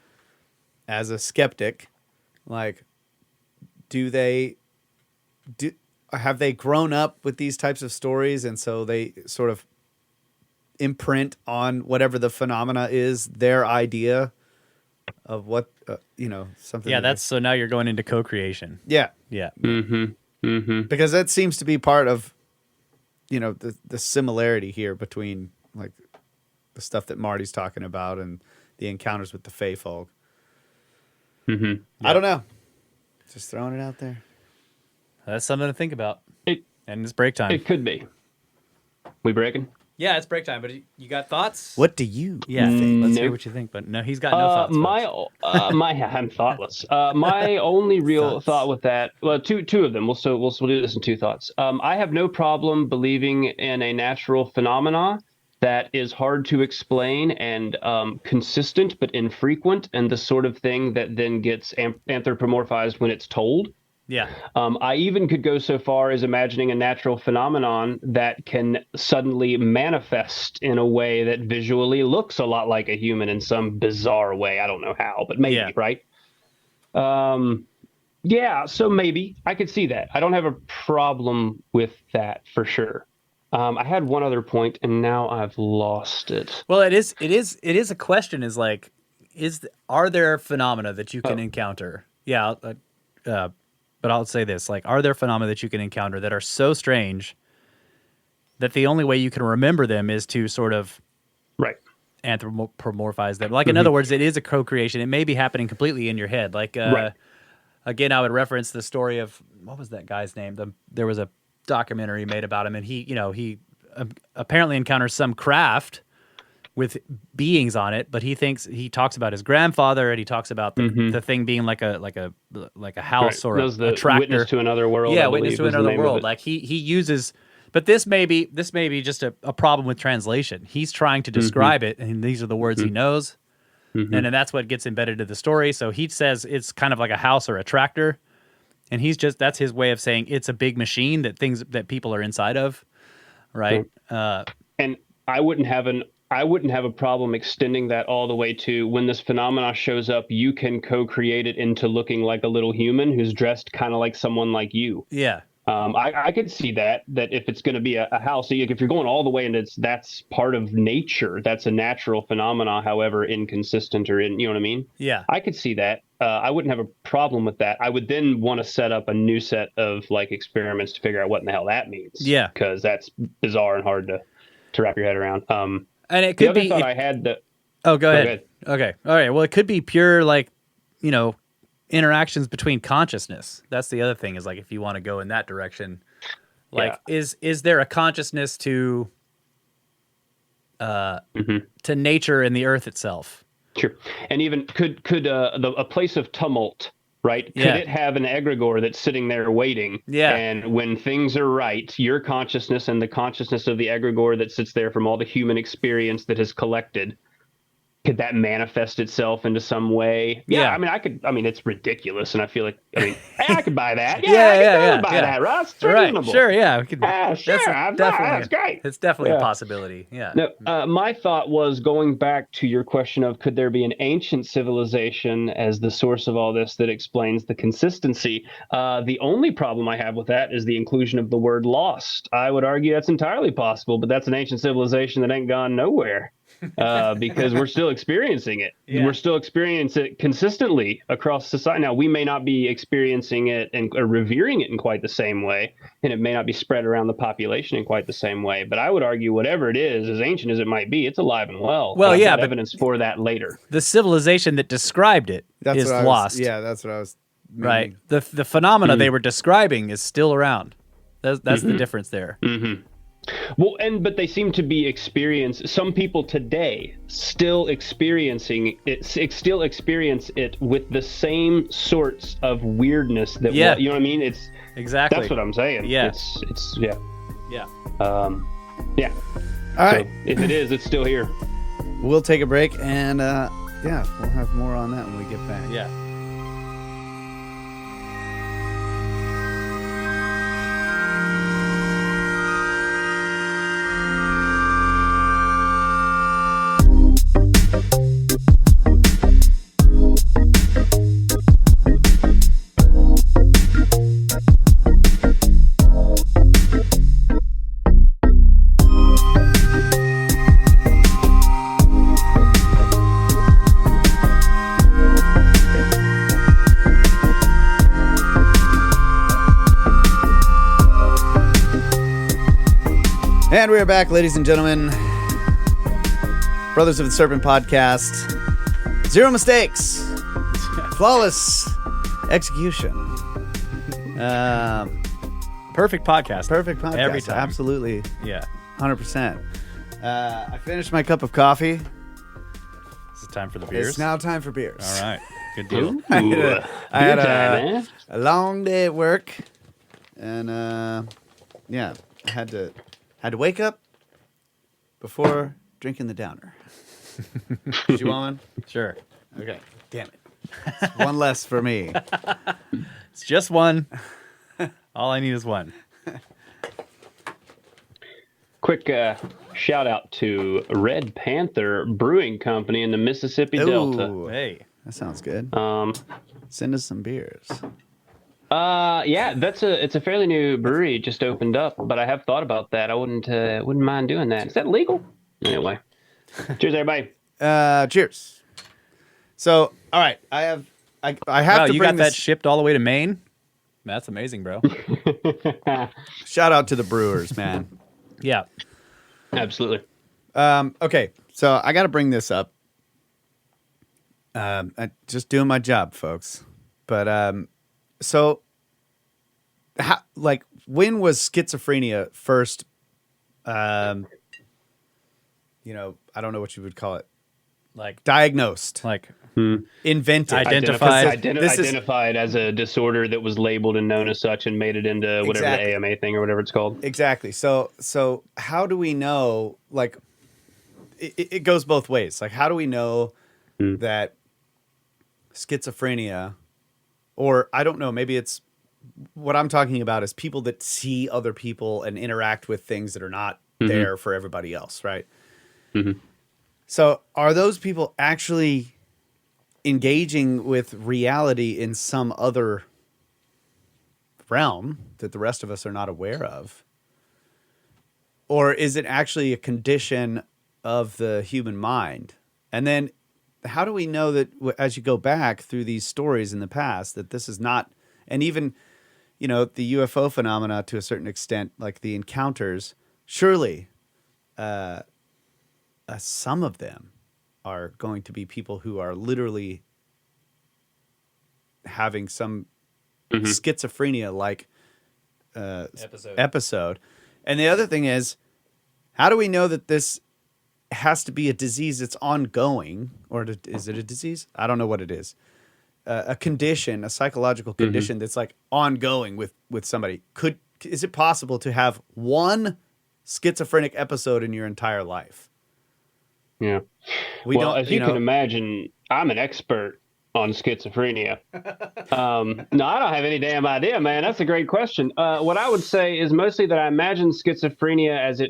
as a skeptic, like, have they grown up with these types of stories, and so they sort of imprint on whatever the phenomena is their idea of what something. Yeah, so now you're going into co-creation. Yeah, yeah, because that seems to be part of the similarity here between, like, the stuff that Marty's talking about and the encounters with the Fae folk. I don't know, just throwing it out there. That's something to think about. And it's break time. It could be. We breaking? Yeah, it's break time. But you got thoughts? What do you think? Let's hear what you think. But no, he's got no thoughts. I'm thoughtless. My only real thought with that, well, two of them. We'll do this in 2 thoughts. I have no problem believing in a natural phenomena that is hard to explain and consistent but infrequent, and the sort of thing that then gets anthropomorphized when it's told. Yeah. I even could go so far as imagining a natural phenomenon that can suddenly manifest in a way that visually looks a lot like a human in some bizarre way. I don't know how, but maybe, Yeah. right? Yeah, so maybe I could see that. I don't have a problem with that for sure. I had one other point, and now I've lost it. Well, it is a question. Is like, are there phenomena that you can encounter? Yeah, but I'll say this: like, are there phenomena that you can encounter that are so strange that the only way you can remember them is to sort of Right. anthropomorphize them? Like, in other words, it is a co-creation. It may be happening completely in your head. Like, Right. again, I would reference the story of, what was that guy's name? There was a documentary made about him, and he apparently encounters some craft with beings on it, but he talks about his grandfather, and he talks about the thing being like a house Right. or That was the a tractor. Witness to Another World. Yeah, I Witness believe to was the Another name of World. it. Like he uses, but this may be just a problem with translation. He's trying to describe it, and these are the words he knows, and then that's what gets embedded to the story. So he says it's kind of like a house or a tractor, and that's his way of saying it's a big machine that people are inside of, right? And I wouldn't have a problem extending that all the way to when this phenomena shows up, you can co-create it into looking like a little human who's dressed kind of like someone like you. Yeah, I could see that if it's going to be a house, if you're going all the way and that's part of nature, that's a natural phenomena, however inconsistent or you know what I mean? yeah. I could see that. I wouldn't have a problem with that. I would then want to set up a new set of like experiments to figure out what in the hell that means. Yeah. Because that's bizarre and hard to wrap your head around. And it The could other be. thought I had that. Oh, go ahead. ahead. Okay. All right. Well, it could be pure, like, interactions between consciousness. That's the other thing, is like, if you want to go in that direction, like, is there a consciousness to nature and the earth itself? Sure. And even could a place of tumult, right? Could Yeah. it have an egregore that's sitting there waiting? Yeah. And when things are right, your consciousness and the consciousness of the egregore that sits there from all the human experience that has collected, could that manifest itself into some way? Yeah. I mean, it's ridiculous, and I feel like, hey, I could buy that. Yeah, I could yeah, totally yeah, buy yeah. that, Russ. It's Right. reasonable. Sure. Yeah. We could, Sure. That's great. It's definitely a Yeah. possibility. Yeah. No, my thought was going back to your question of could there be an ancient civilization as the source of all this that explains the consistency? The only problem I have with that is the inclusion of the word lost. I would argue that's entirely possible, but that's an ancient civilization that ain't gone nowhere. Because we're still experiencing it. Yeah. We're still experiencing it consistently across society. Now, we may not be experiencing it or revering it in quite the same way, and it may not be spread around the population in quite the same way. But I would argue whatever it is, as ancient as it might be, it's alive and well. Well, I've yeah, got but- evidence for that later. The civilization that described it That's is what lost. that's what I was. Right. meaning. The phenomena they were describing is still around. That's the difference there. Well, but they seem to be some people today still experiencing it, still experience it with the same sorts of weirdness that, Yeah. you know what I mean? It's Exactly. That's what I'm saying. Yeah. It's yeah. Yeah. Yeah. All right, So if it is, it's still here. we'll take a break, and we'll have more on that when we get back. Yeah. And we are back, ladies and gentlemen. Brothers of the Serpent podcast. Zero mistakes. Flawless execution. Perfect podcast. Perfect podcast. Every time. Absolutely. Yeah. 100%. I finished my cup of coffee. Is it time for the beers? It's now time for beers. All right. Good deal. Ooh, I had good time, man. a long day at work, and I had to wake up before drinking the downer. Did you want one? Sure. Okay. Damn it. It's one less for me. It's just one. All I need is one. Quick shout out to Red Panther Brewing Company in the Mississippi Delta. Ooh, Hey. that sounds good. Um, Send us some beers. yeah, it's a fairly new brewery. It just opened up, but I have thought about that. I wouldn't mind doing that. Is that legal? Anyway, cheers, everybody. Cheers. So, all right, I have Wow, to you bring got that shipped all the way to Maine? That's amazing, bro. shout out to the brewers, man. Yeah. Absolutely. Okay, so I got to bring this up. I just doing my job, folks. But so, when was schizophrenia first? I don't know what you would call it. Like Diagnosed, invented, Identified. Identified as a disorder that was labeled and known as such, and made it into whatever Exactly. the AMA thing or whatever it's called. Exactly. So how do we know? Like, it goes both ways. Like, how do we know that schizophrenia, or I don't know, maybe it's what I'm talking about is people that see other people and interact with things that are not there for everybody else, right? Mm-hmm. So are those people actually engaging with reality in some other realm that the rest of us are not aware of? Or is it actually a condition of the human mind? And then how do we know that as you go back through these stories in the past that this is not, and even, the UFO phenomena to a certain extent, like the encounters, surely some of them are going to be people who are literally having some schizophrenia-like episode. And the other thing is, how do we know that this has to be a disease that's ongoing, or is it a disease? I don't know what it is. A condition, a psychological condition that's like ongoing with somebody. Is it possible to have one schizophrenic episode in your entire life? Yeah. As you can imagine, I'm an expert on schizophrenia. No, I don't have any damn idea, man. That's a great question. What I would say is mostly that I imagine schizophrenia as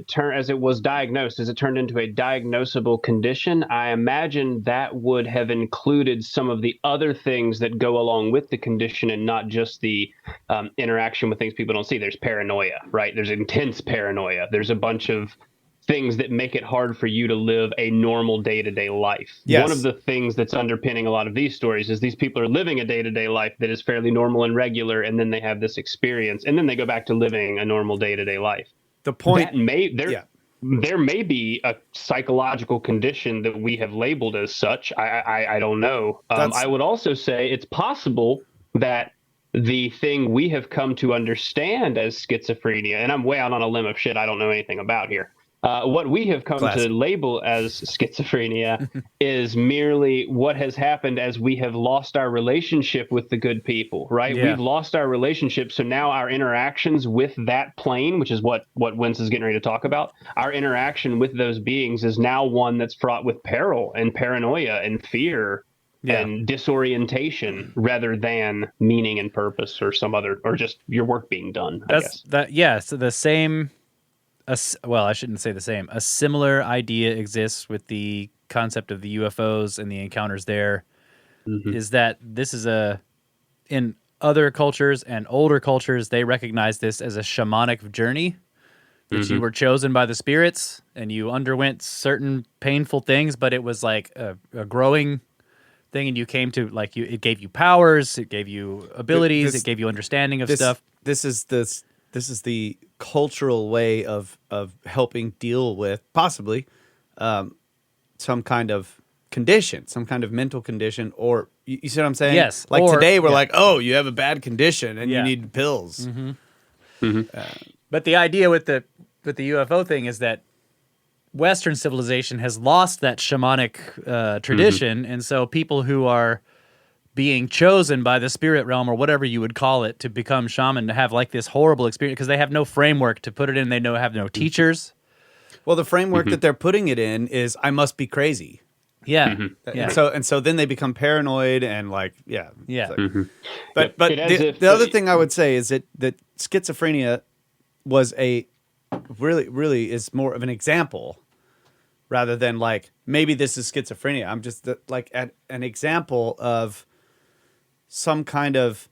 it was diagnosed, as it turned into a diagnosable condition. I imagine that would have included some of the other things that go along with the condition, and not just the interaction with things people don't see. There's paranoia, right? There's intense paranoia. There's a bunch of things that make it hard for you to live a normal day-to-day life. Yes. One of the things that's underpinning a lot of these stories is these people are living a day-to-day life that is fairly normal and regular, and then they have this experience, and then they go back to living a normal day-to-day life. The point, there may be a psychological condition that we have labeled as such. I don't know. I would also say it's possible that the thing we have come to understand as schizophrenia, and I'm way out on a limb of shit I don't know anything about here. What we have come to label as schizophrenia is merely what has happened as we have lost our relationship with the good people, right? Yeah. We've lost our relationship. So now our interactions with that plane, which is what Wentz is getting ready to talk about, our interaction with those beings is now one that's fraught with peril and paranoia and fear and disorientation, rather than meaning and purpose or some other, or just your work being done, I guess. So the same... well, I shouldn't say the same. A similar idea exists with the concept of the UFOs and the encounters there. Is that this is in other cultures and older cultures, they recognize this as a shamanic journey, that you were chosen by the spirits and you underwent certain painful things, but it was like a growing thing, and you came to it gave you powers, it gave you abilities, it gave you understanding of stuff. This is the cultural way of helping deal with possibly some kind of condition, some kind of mental condition, or you see what I'm saying? Yes. Like or, today we're like, oh, you have a bad condition and Yeah. you need pills. But the idea with the UFO thing is that Western civilization has lost that shamanic tradition, and so people who are being chosen by the spirit realm or whatever you would call it to become shaman, to have like this horrible experience because they have no framework to put it in. They have no teachers. Well, the framework that they're putting it in is I must be crazy. Yeah. And so then they become paranoid and like, yeah. Yeah. It's like- But It as if- the other thing I would say is that schizophrenia was really is more of an example rather than like, maybe this is schizophrenia. I'm just like at an example of some kind of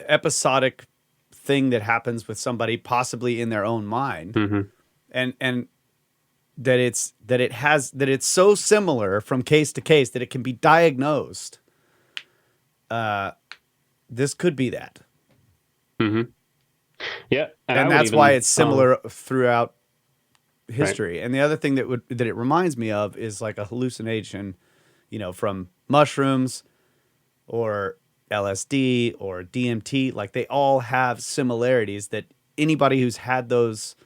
episodic thing that happens with somebody possibly in their own mind. And that it's so similar from case to case that it can be diagnosed. This could be that. Yeah, And I would that's even, why it's similar throughout history. And the other thing that it reminds me of is like a hallucination, from mushrooms or LSD or DMT. Like they all have similarities that anybody who's had those,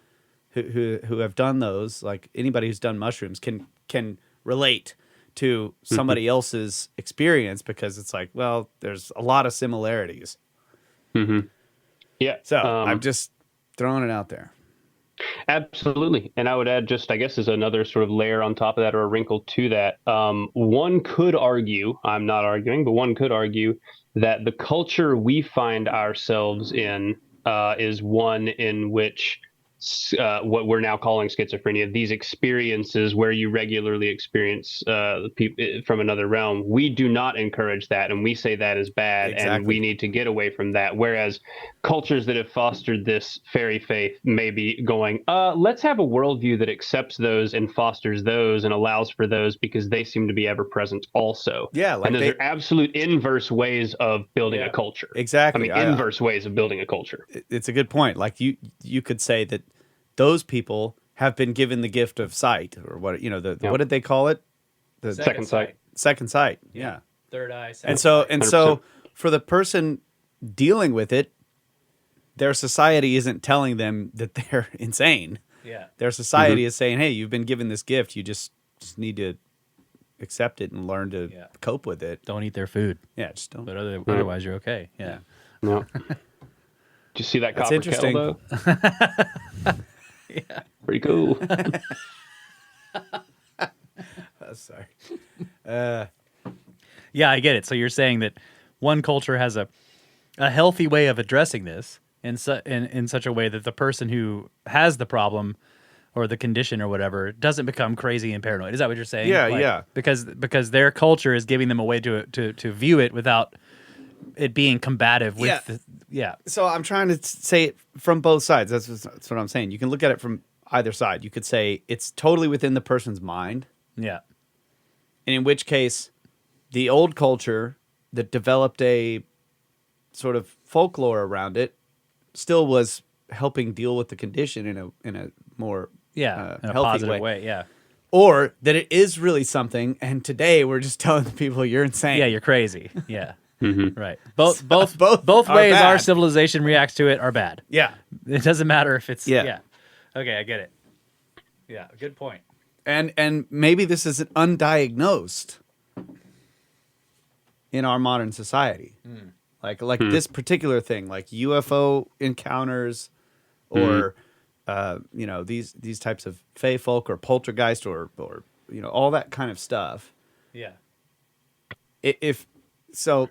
who have done those, like anybody who's done mushrooms can relate to somebody else's experience, because it's like, well, there's a lot of similarities. Yeah. So I'm just throwing it out there. Absolutely. And I would add, just, I guess, as another sort of layer on top of that, or a wrinkle to that, one could argue, I'm not arguing, but one could argue that the culture we find ourselves in is one in which what we're now calling schizophrenia, these experiences where you regularly experience people from another realm, we do not encourage that, and we say that is bad, and we need to get away from that. Whereas cultures that have fostered this fairy faith may be going, let's have a worldview that accepts those and fosters those and allows for those, because they seem to be ever present also. Yeah, like and those are absolute inverse ways of building a culture. Exactly. I mean, inverse ways of building a culture. It's a good point. Like you could say that those people have been given the gift of sight, or what what did they call it? The Second sight. Second sight. Yeah. Third eye. And so 100%. for the person dealing with it, their society isn't telling them that they're insane. Yeah. Their society is saying, "Hey, you've been given this gift. You just need to accept it and learn to cope with it." Don't eat their food, Yeah, just don't. but otherwise you're okay. Yeah. No. Did you see that That's copper interesting. kettle, though? Yeah. Pretty cool. Sorry. Yeah, I get it. So you're saying that one culture has a healthy way of addressing this in such a way that the person who has the problem or the condition or whatever doesn't become crazy and paranoid. Is that what you're saying? Yeah, yeah. Because their culture is giving them a way to view it without it being combative with So I'm trying to say it from both sides. That's what I'm saying. You can look at it from either side. You could say it's totally within the person's mind, Yeah. and in which case, the old culture that developed a sort of folklore around it still was helping deal with the condition in a more In a healthy positive way. Yeah. or that it is really something. And today we're just telling the people you're insane. Yeah, you're crazy. Yeah. Mm-hmm. Right. Both Both are ways our bad. civilization reacts to it are bad. Yeah. It doesn't matter if it's Yeah. Okay, I get it. Yeah, good point. And maybe this is undiagnosed in our modern society. Like this particular thing, like UFO encounters, or these types of fae folk or poltergeist or all that kind of stuff. Yeah. If so,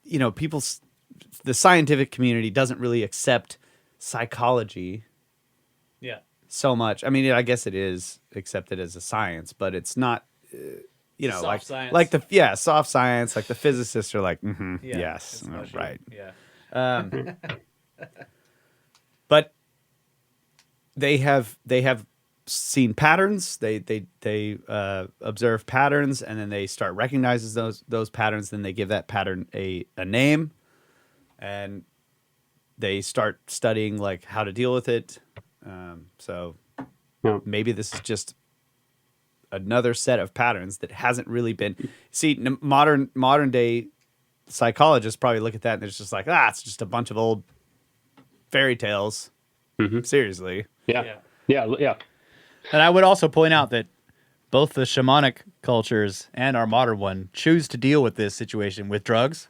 the scientific community doesn't really accept psychology Yeah. so much. I mean, I guess it is accepted as a science, but it's not, Soft like science. like the soft science. Like the physicists are like, Yeah, yes, it's mushy. right. Yeah. But they have seen patterns. They observe patterns, and then they start recognizing those patterns. Then they give that pattern a name, and they start studying like how to deal with it. So Yeah. maybe this is just another set of patterns that hasn't really been. See, modern day psychologists probably look at that and it's just like, it's just a bunch of old fairy tales. Seriously. Yeah. And I would also point out that both the shamanic cultures and our modern one choose to deal with this situation with drugs.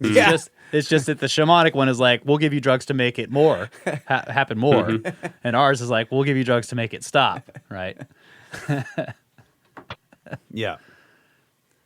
Yeah. It's just that the shamanic one is like, we'll give you drugs to make it more happen more, and ours is like, we'll give you drugs to make it stop. Right? Yeah.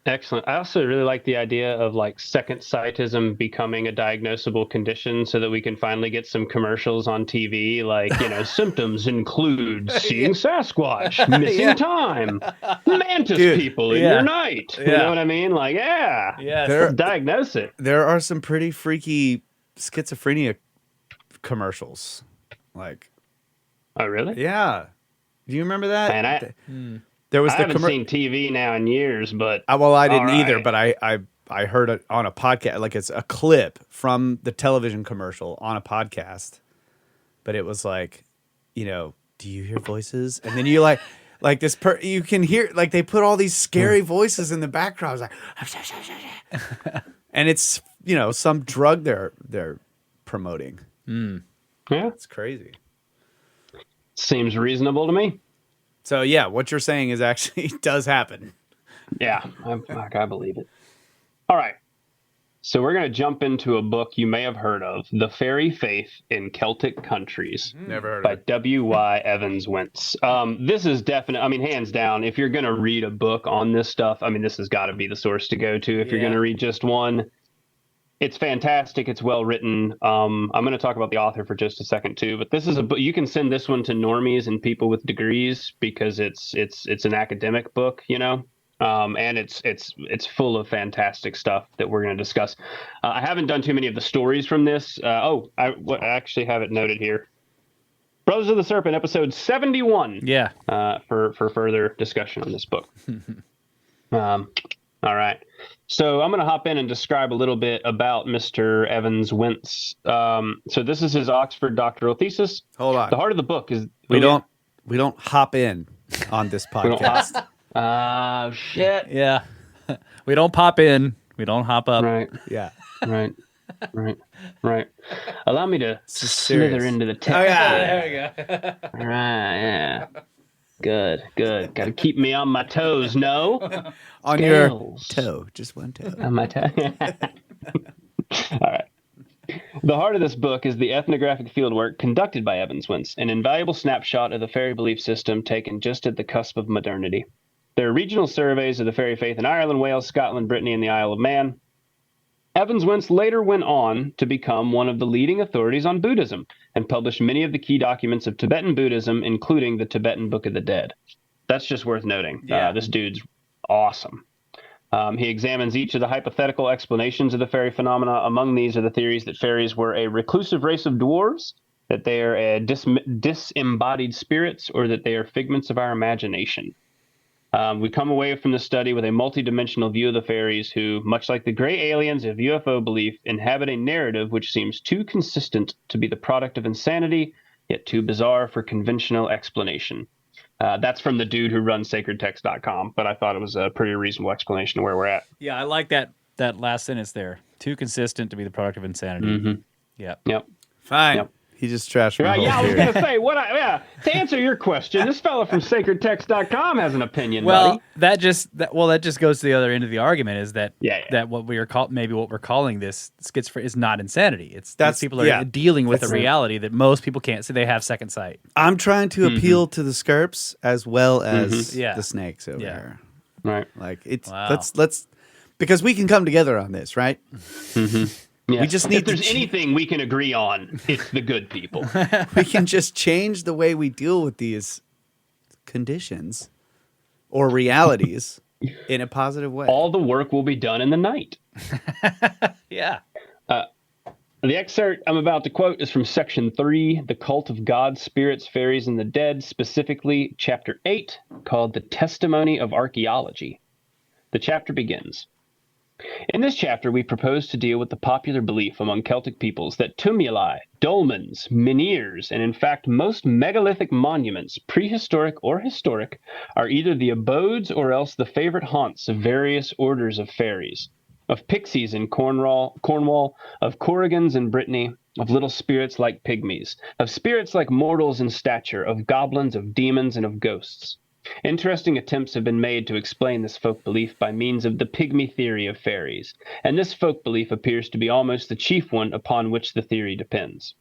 Excellent. I also really like the idea of like second sightism becoming a diagnosable condition so that we can finally get some commercials on TV. Like, symptoms include seeing Sasquatch, missing time, mantis Dude, people in yeah. your night. You Yeah. know what I mean? Like, yeah. Yes. There- Let's diagnose it. There are some pretty freaky schizophrenia commercials. Like, Oh, really? yeah. Do you remember that? Man, there was I the haven't seen TV now in years, but well, I didn't all either, right. but I heard it on a podcast. Like, it's a clip from the television commercial on a podcast. But it was like, do you hear voices? And then you like this you can hear, like, they put all these scary voices in the background. It's like, and it's, some drug they're promoting. yeah, It's crazy. seems reasonable to me. So yeah, what you're saying is actually does happen. Yeah, I believe it. All right. So we're going to jump into a book you may have heard of, The Fairy Faith in Celtic Countries. Never heard By of it. W.Y. Evans Wentz. This is definitely, hands down, if you're going to read a book on this stuff, this has got to be the source to go to. If you're Yeah. going to read just one, it's fantastic. It's well written. I'm going to talk about the author for just a second too, but this is a book. You can send this one to normies and people with degrees because it's an academic book, and it's full of fantastic stuff that we're going to discuss. I haven't done too many of the stories from this. I actually have it noted here. Brothers of the Serpent, episode 71. Yeah. For further discussion on this book. All right. So I'm going to hop in and describe a little bit about Mr. Evans Wentz. So this is his Oxford doctoral thesis. Hold on. The heart of the book is We don't hop in on this We don't podcast. hop. Shit. Yeah. We don't pop in. We don't hop up. Right. Yeah. Right. Right. Allow me to is slither serious. into the text. Oh, yeah. There we go. All right. Yeah. Good. Got to keep me on my toes. No. On your Scales. toe, just one toe. On my toe. All right. The heart of this book is the ethnographic fieldwork conducted by Evans Wentz, an invaluable snapshot of the fairy belief system taken just at the cusp of modernity. There are regional surveys of the fairy faith in Ireland, Wales, Scotland, Brittany, and the Isle of Man. Evans Wentz later went on to become one of the leading authorities on Buddhism and published many of the key documents of Tibetan Buddhism, including the Tibetan Book of the Dead. That's just worth noting. Yeah. This dude's awesome. He examines each of the hypothetical explanations of the fairy phenomena. Among these are the theories that fairies were a reclusive race of dwarves, that they are disembodied spirits, or that they are figments of our imagination. We come away from the study with a multidimensional view of the fairies who, much like the gray aliens of UFO belief, inhabit a narrative which seems too consistent to be the product of insanity, yet too bizarre for conventional explanation. That's from the dude who runs sacredtext.com, but I thought it was a pretty reasonable explanation of where we're at. Yeah, I like that last sentence there. Too consistent to be the product of insanity. Mm-hmm. Yeah. Yep. Fine. Yep. He just trashed my Right, whole yeah, I was theory. going to say, to answer your question, this fella from sacredtext.com has an opinion, Well, buddy. that just goes to the other end of the argument is that Yeah. that what we are maybe what we're calling this schizophrenia is not insanity. It's That's- these people are yeah. dealing with a That's- reality that most people can't see. They have second sight. I'm trying to appeal to the Skirps as well as Yeah. the snakes over Yeah. here. Right. Like it's Wow. let's because we can come together on this, right? Yeah. We just need if to there's anything we can agree on, it's the good people. We can just change the way we deal with these conditions or realities in a positive way. All the work will be done in the night. Yeah. The excerpt I'm about to quote is from Section 3, The Cult of Gods, Spirits, Fairies, and the Dead, specifically Chapter 8, called The Testimony of Archaeology. The chapter begins. In this chapter, we propose to deal with the popular belief among Celtic peoples that tumuli, dolmens, menhirs, and in fact most megalithic monuments, prehistoric or historic, are either the abodes or else the favorite haunts of various orders of fairies, of pixies in Cornwall, of corrigans in Brittany, of little spirits like pygmies, of spirits like mortals in stature, of goblins, of demons, and of ghosts. Interesting attempts have been made to explain this folk belief by means of the pygmy theory of fairies, and this folk belief appears to be almost the chief one upon which the theory depends.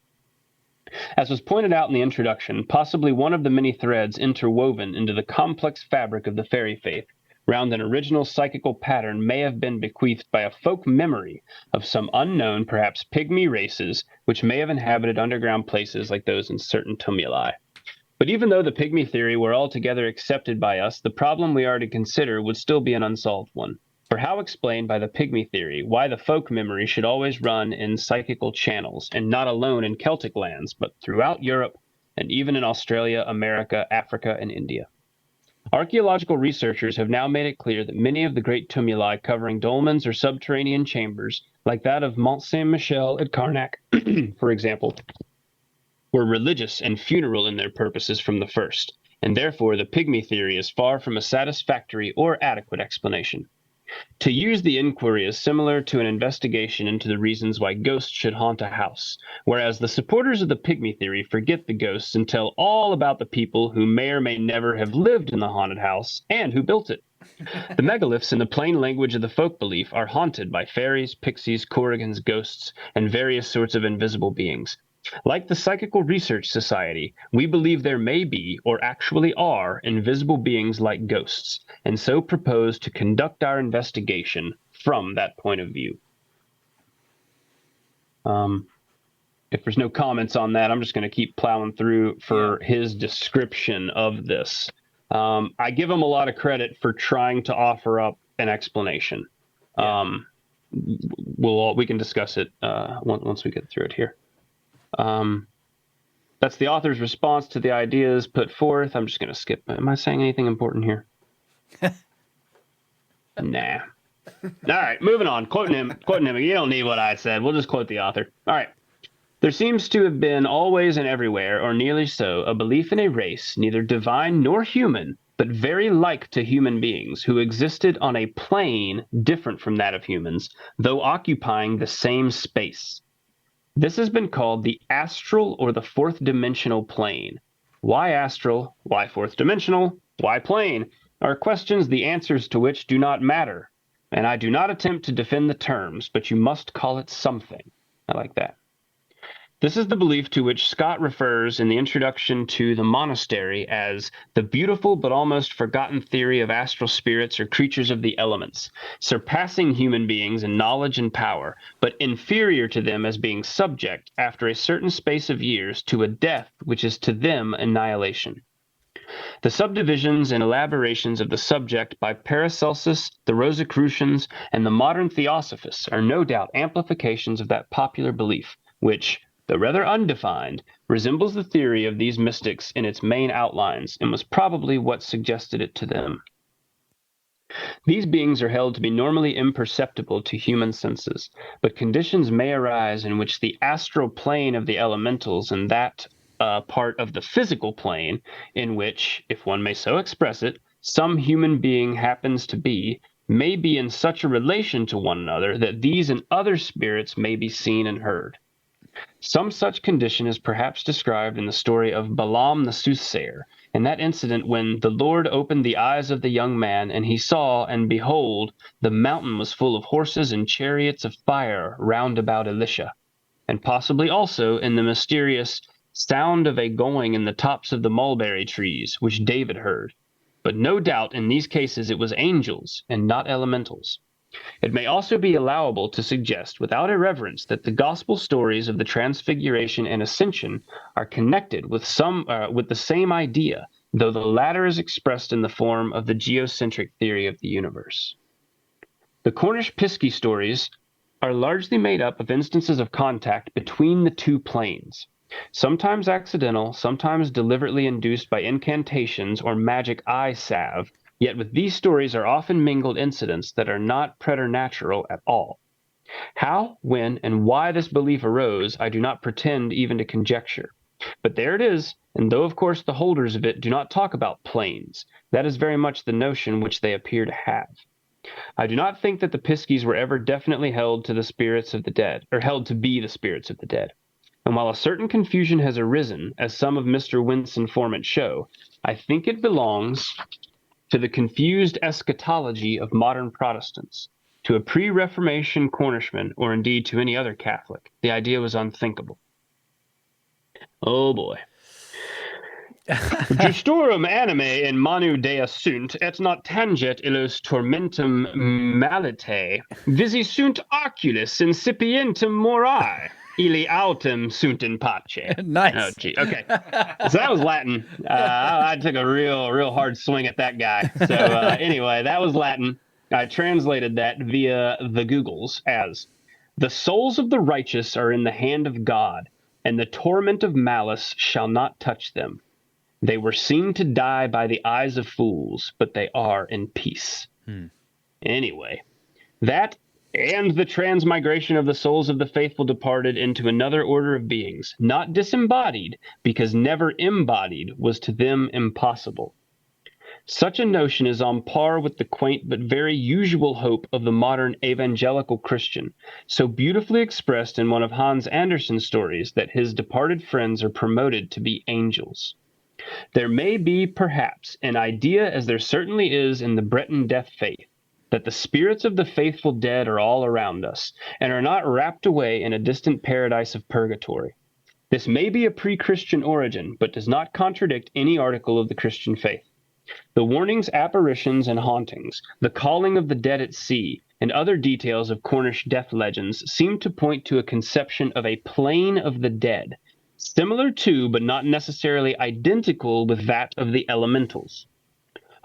As was pointed out in the introduction, possibly one of the many threads interwoven into the complex fabric of the fairy faith round an original psychical pattern may have been bequeathed by a folk memory of some unknown, perhaps pygmy races, which may have inhabited underground places like those in certain tumuli. But even though the pygmy theory were altogether accepted by us, the problem we are to consider would still be an unsolved one. For how explain by the pygmy theory why the folk memory should always run in psychical channels, and not alone in Celtic lands, but throughout Europe, and even in Australia, America, Africa, and India? Archaeological researchers have now made it clear that many of the great tumuli covering dolmens or subterranean chambers, like that of Mont Saint-Michel at Karnak, for example, were religious and funeral in their purposes from the first, and therefore the pygmy theory is far from a satisfactory or adequate explanation. To use the inquiry is similar to an investigation into the reasons why ghosts should haunt a house, whereas the supporters of the pygmy theory forget the ghosts and tell all about the people who may or may never have lived in the haunted house and who built it. The megaliths, in the plain language of the folk belief, are haunted by fairies, pixies, korrigans, ghosts, and various sorts of invisible beings. Like the Psychical Research Society, we believe there may be, or actually are, invisible beings like ghosts, and so propose to conduct our investigation from that point of view. If there's no comments on that, I'm just going to keep plowing through for his description of this. I give him a lot of credit for trying to offer up an explanation. We can discuss it once we get through it here. That's the author's response to the ideas put forth. I'm just going to skip. Am I saying anything important here? Nah. All right, moving on. Quoting him. You don't need what I said. We'll just quote the author. All right. There seems to have been always and everywhere, or nearly so, a belief in a race, neither divine nor human, but very like to human beings, who existed on a plane different from that of humans, though occupying the same space. This has been called the astral or the fourth dimensional plane. Why astral? Why fourth dimensional? Why plane? Are questions the answers to which do not matter. And I do not attempt to defend the terms, but you must call it something. I like that. This is the belief to which Scott refers in the introduction to The Monastery as the beautiful but almost forgotten theory of astral spirits or creatures of the elements, surpassing human beings in knowledge and power, but inferior to them as being subject, after a certain space of years, to a death which is to them annihilation. The subdivisions and elaborations of the subject by Paracelsus, the Rosicrucians, and the modern Theosophists are no doubt amplifications of that popular belief, which, though rather undefined, resembles the theory of these mystics in its main outlines, and was probably what suggested it to them. These beings are held to be normally imperceptible to human senses, but conditions may arise in which the astral plane of the elementals and that part of the physical plane in which, if one may so express it, some human being happens to be, may be in such a relation to one another that these and other spirits may be seen and heard. Some such condition is perhaps described in the story of Balaam the soothsayer, in that incident when the Lord opened the eyes of the young man, and he saw, and behold, the mountain was full of horses and chariots of fire round about Elisha, and possibly also in the mysterious sound of a going in the tops of the mulberry trees, which David heard. But no doubt in these cases it was angels and not elementals. It may also be allowable to suggest without irreverence that the gospel stories of the Transfiguration and Ascension are connected with the same idea, though the latter is expressed in the form of the geocentric theory of the universe. The Cornish Pisky stories are largely made up of instances of contact between the two planes, sometimes accidental, sometimes deliberately induced by incantations or magic eye salve. Yet with these stories are often mingled incidents that are not preternatural at all. How, when, and why this belief arose, I do not pretend even to conjecture. But there it is, and though of course the holders of it do not talk about planes, that is very much the notion which they appear to have. I do not think that the Piskies were ever definitely held to the spirits of the dead, or held to be the spirits of the dead. And while a certain confusion has arisen, as some of Mr. Wynne's informant show, I think it belongs to the confused eschatology of modern Protestants. To a pre-Reformation Cornishman, or indeed to any other Catholic, the idea was unthinkable. Oh boy. Justorum anime in manu dea sunt, et not tanget illus tormentum malite, visi sunt oculis incipientem morai, ili autem sunt in pace. Nice. Oh, gee. Okay. So that was Latin. I took a real hard swing at that guy. So anyway, that was Latin. I translated that via the Googles as, the souls of the righteous are in the hand of God, and the torment of malice shall not touch them. They were seen to die by the eyes of fools, but they are in peace. Anyway, that and the transmigration of the souls of the faithful departed into another order of beings, not disembodied, because never embodied was to them impossible. Such a notion is on par with the quaint but very usual hope of the modern evangelical Christian, so beautifully expressed in one of Hans Andersen's stories that his departed friends are promoted to be angels. There may be, perhaps, an idea, as there certainly is in the Breton death faith, that the spirits of the faithful dead are all around us, and are not wrapped away in a distant paradise of purgatory. This may be a pre-Christian origin, but does not contradict any article of the Christian faith. The warnings, apparitions, and hauntings, the calling of the dead at sea, and other details of Cornish death legends seem to point to a conception of a plane of the dead, similar to, but not necessarily identical with that of the elementals.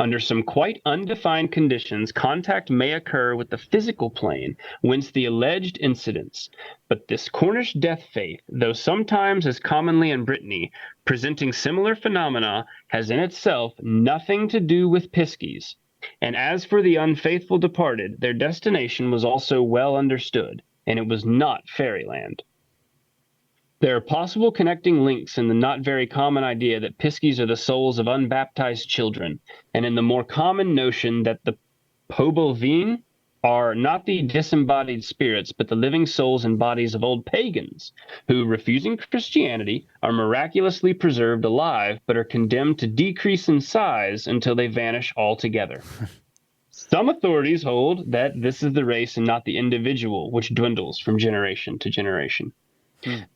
Under some quite undefined conditions, contact may occur with the physical plane, whence the alleged incidents. But this Cornish death faith, though sometimes, as commonly in Brittany, presenting similar phenomena, has in itself nothing to do with piskies. And as for the unfaithful departed, their destination was also well understood, and it was not fairyland. There are possible connecting links in the not very common idea that piskies are the souls of unbaptized children, and in the more common notion that the Pobelveen are not the disembodied spirits, but the living souls and bodies of old pagans, who, refusing Christianity, are miraculously preserved alive, but are condemned to decrease in size until they vanish altogether. Some authorities hold that this is the race and not the individual, which dwindles from generation to generation.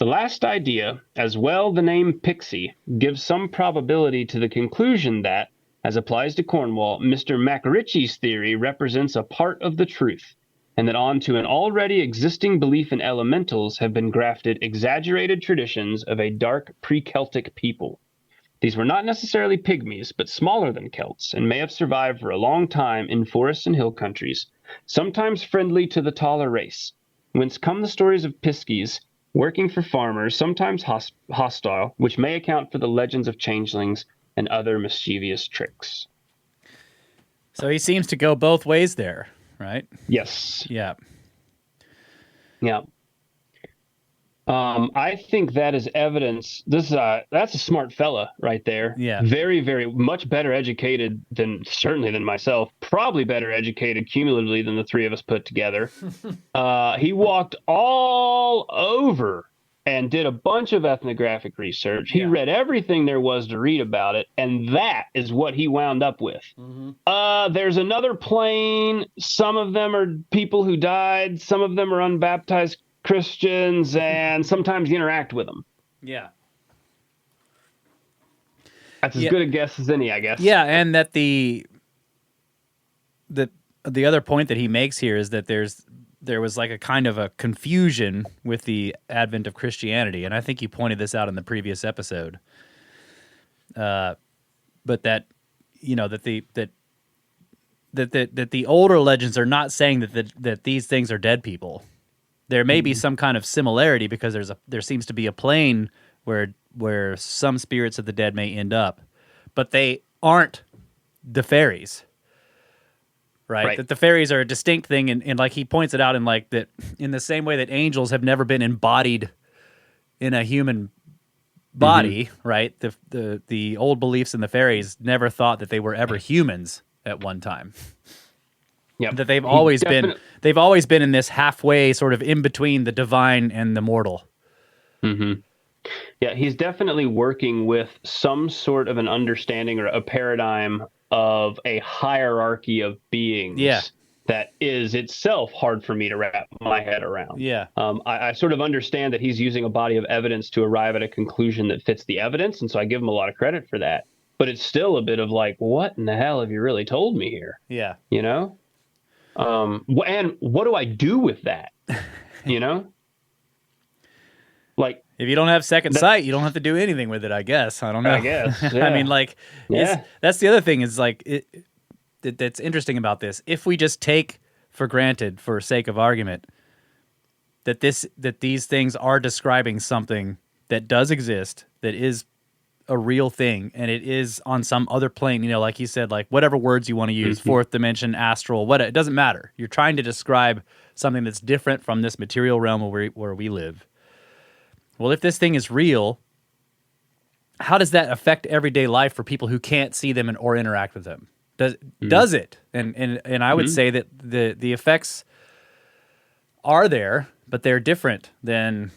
The last idea, as well the name pixie, gives some probability to the conclusion that, as applies to Cornwall, Mr. Macritchie's theory represents a part of the truth, and that onto an already existing belief in elementals have been grafted exaggerated traditions of a dark pre-Celtic people. These were not necessarily pygmies, but smaller than Celts, and may have survived for a long time in forests and hill countries, sometimes friendly to the taller race, whence come the stories of piskies, working for farmers, sometimes hostile, which may account for the legends of changelings and other mischievous tricks. So he seems to go both ways there, right? Yes. Yeah. Yeah. I think that is evidence. That's a smart fella right there. Yeah. Very, very much better educated than myself. Probably better educated cumulatively than the three of us put together. He walked all over and did a bunch of ethnographic research. He read everything there was to read about it, and that is what he wound up with. There's another plane. Some of them are people who died. Some of them are unbaptized Christians, and sometimes you interact with them. Yeah. That's as good a guess as any, I guess. Yeah, and that the other point that he makes here is that there was like a kind of a confusion with the advent of Christianity, and I think you pointed this out in the previous episode. But that that the older legends are not saying that these things are dead people. There may be some kind of similarity because there seems to be a plane where some spirits of the dead may end up, but they aren't the fairies, right? That the fairies are a distinct thing, and like he points it out in like that in the same way that angels have never been embodied in a human body, right? The old beliefs in the fairies never thought that they were ever humans at one time. Yep. That they've always been in this halfway sort of in between the divine and the mortal. Mm-hmm. Yeah, he's definitely working with some sort of an understanding or a paradigm of a hierarchy of beings. Yeah. that is itself hard for me to wrap my head around. Yeah. I sort of understand that he's using a body of evidence to arrive at a conclusion that fits the evidence, and so I give him a lot of credit for that. But it's still a bit of like, what in the hell have you really told me here? Yeah. You know? And what do I do with that? You know? Like, if you don't have second sight, you don't have to do anything with it, I guess. I don't know. I guess. Yeah. I mean, like, that's the other thing is like, that's interesting about this. If we just take for granted, for sake of argument, that these things are describing something that does exist, that is a real thing, and it is on some other plane, like you said, like whatever words you want to use, fourth dimension, astral, it doesn't matter. You're trying to describe something that's different from this material realm where we live. Well, if this thing is real, how does that affect everyday life for people who can't see them or interact with them? Does it? And I would say that the effects are there, but they're different than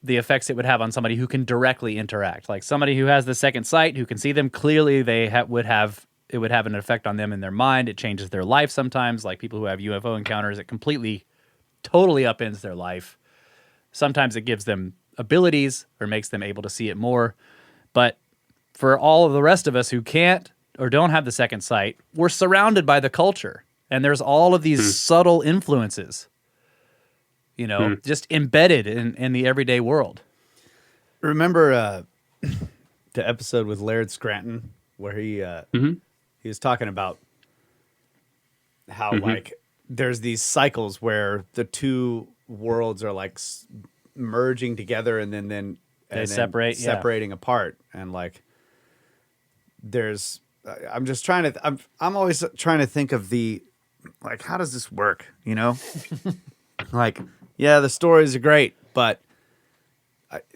the effects it would have on somebody who can directly interact. Like somebody who has the second sight, who can see them clearly, it would have an effect on them in their mind. It changes their life sometimes. Like people who have UFO encounters, it totally upends their life. Sometimes it gives them abilities or makes them able to see it more. But for all of the rest of us who can't or don't have the second sight, we're surrounded by the culture. And there's all of these subtle influences, just embedded in the everyday world. Remember the episode with Laird Scranton where he was talking about how like there's these cycles where the two worlds are like merging together and then separating apart, and like I'm just trying to I'm always trying to think of like how does this work, like yeah, the stories are great, but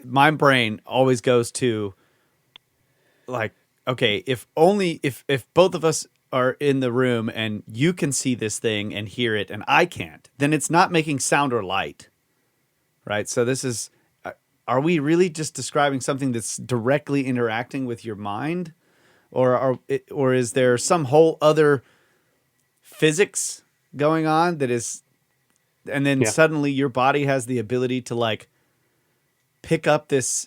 my brain always goes to like, okay, if both of us are in the room and you can see this thing and hear it and I can't, then it's not making sound or light, right? So this is, are we really just describing something that's directly interacting with your mind, or is there some whole other physics going on that is, and then suddenly your body has the ability to like pick up this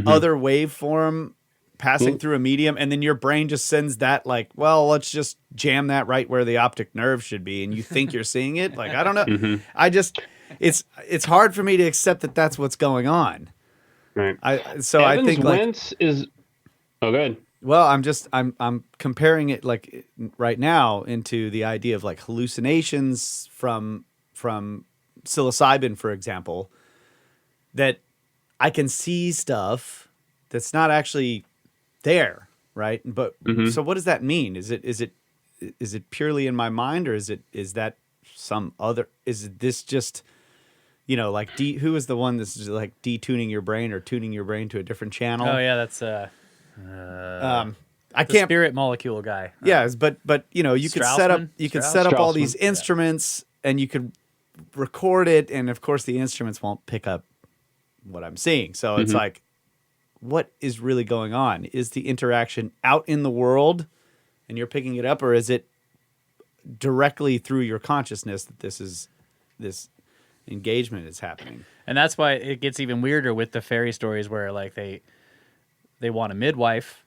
other waveform passing through a medium, and then your brain just sends that like, well, let's just jam that right where the optic nerve should be, and you think you're seeing it. Like, I don't know. I just, it's hard for me to accept that that's what's going on. Right. I Evans think like, Wentz is, oh, good. well, I'm comparing it like right now into the idea of like hallucinations from psilocybin, for example, that I can see stuff that's not actually there, right? But so what does that mean? Is it purely in my mind, or is that some other? Is this just like who is the one that's just like detuning your brain or tuning your brain to a different channel? Oh yeah, that's I can't. Spirit molecule guy. Yeah, but you could set up all these Straussman. instruments and you could record it, and of course the instruments won't pick up what I'm seeing. So it's like, what is really going on? Is the interaction out in the world and you're picking it up, or is it directly through your consciousness that this engagement is happening? And that's why it gets even weirder with the fairy stories where like they want a midwife,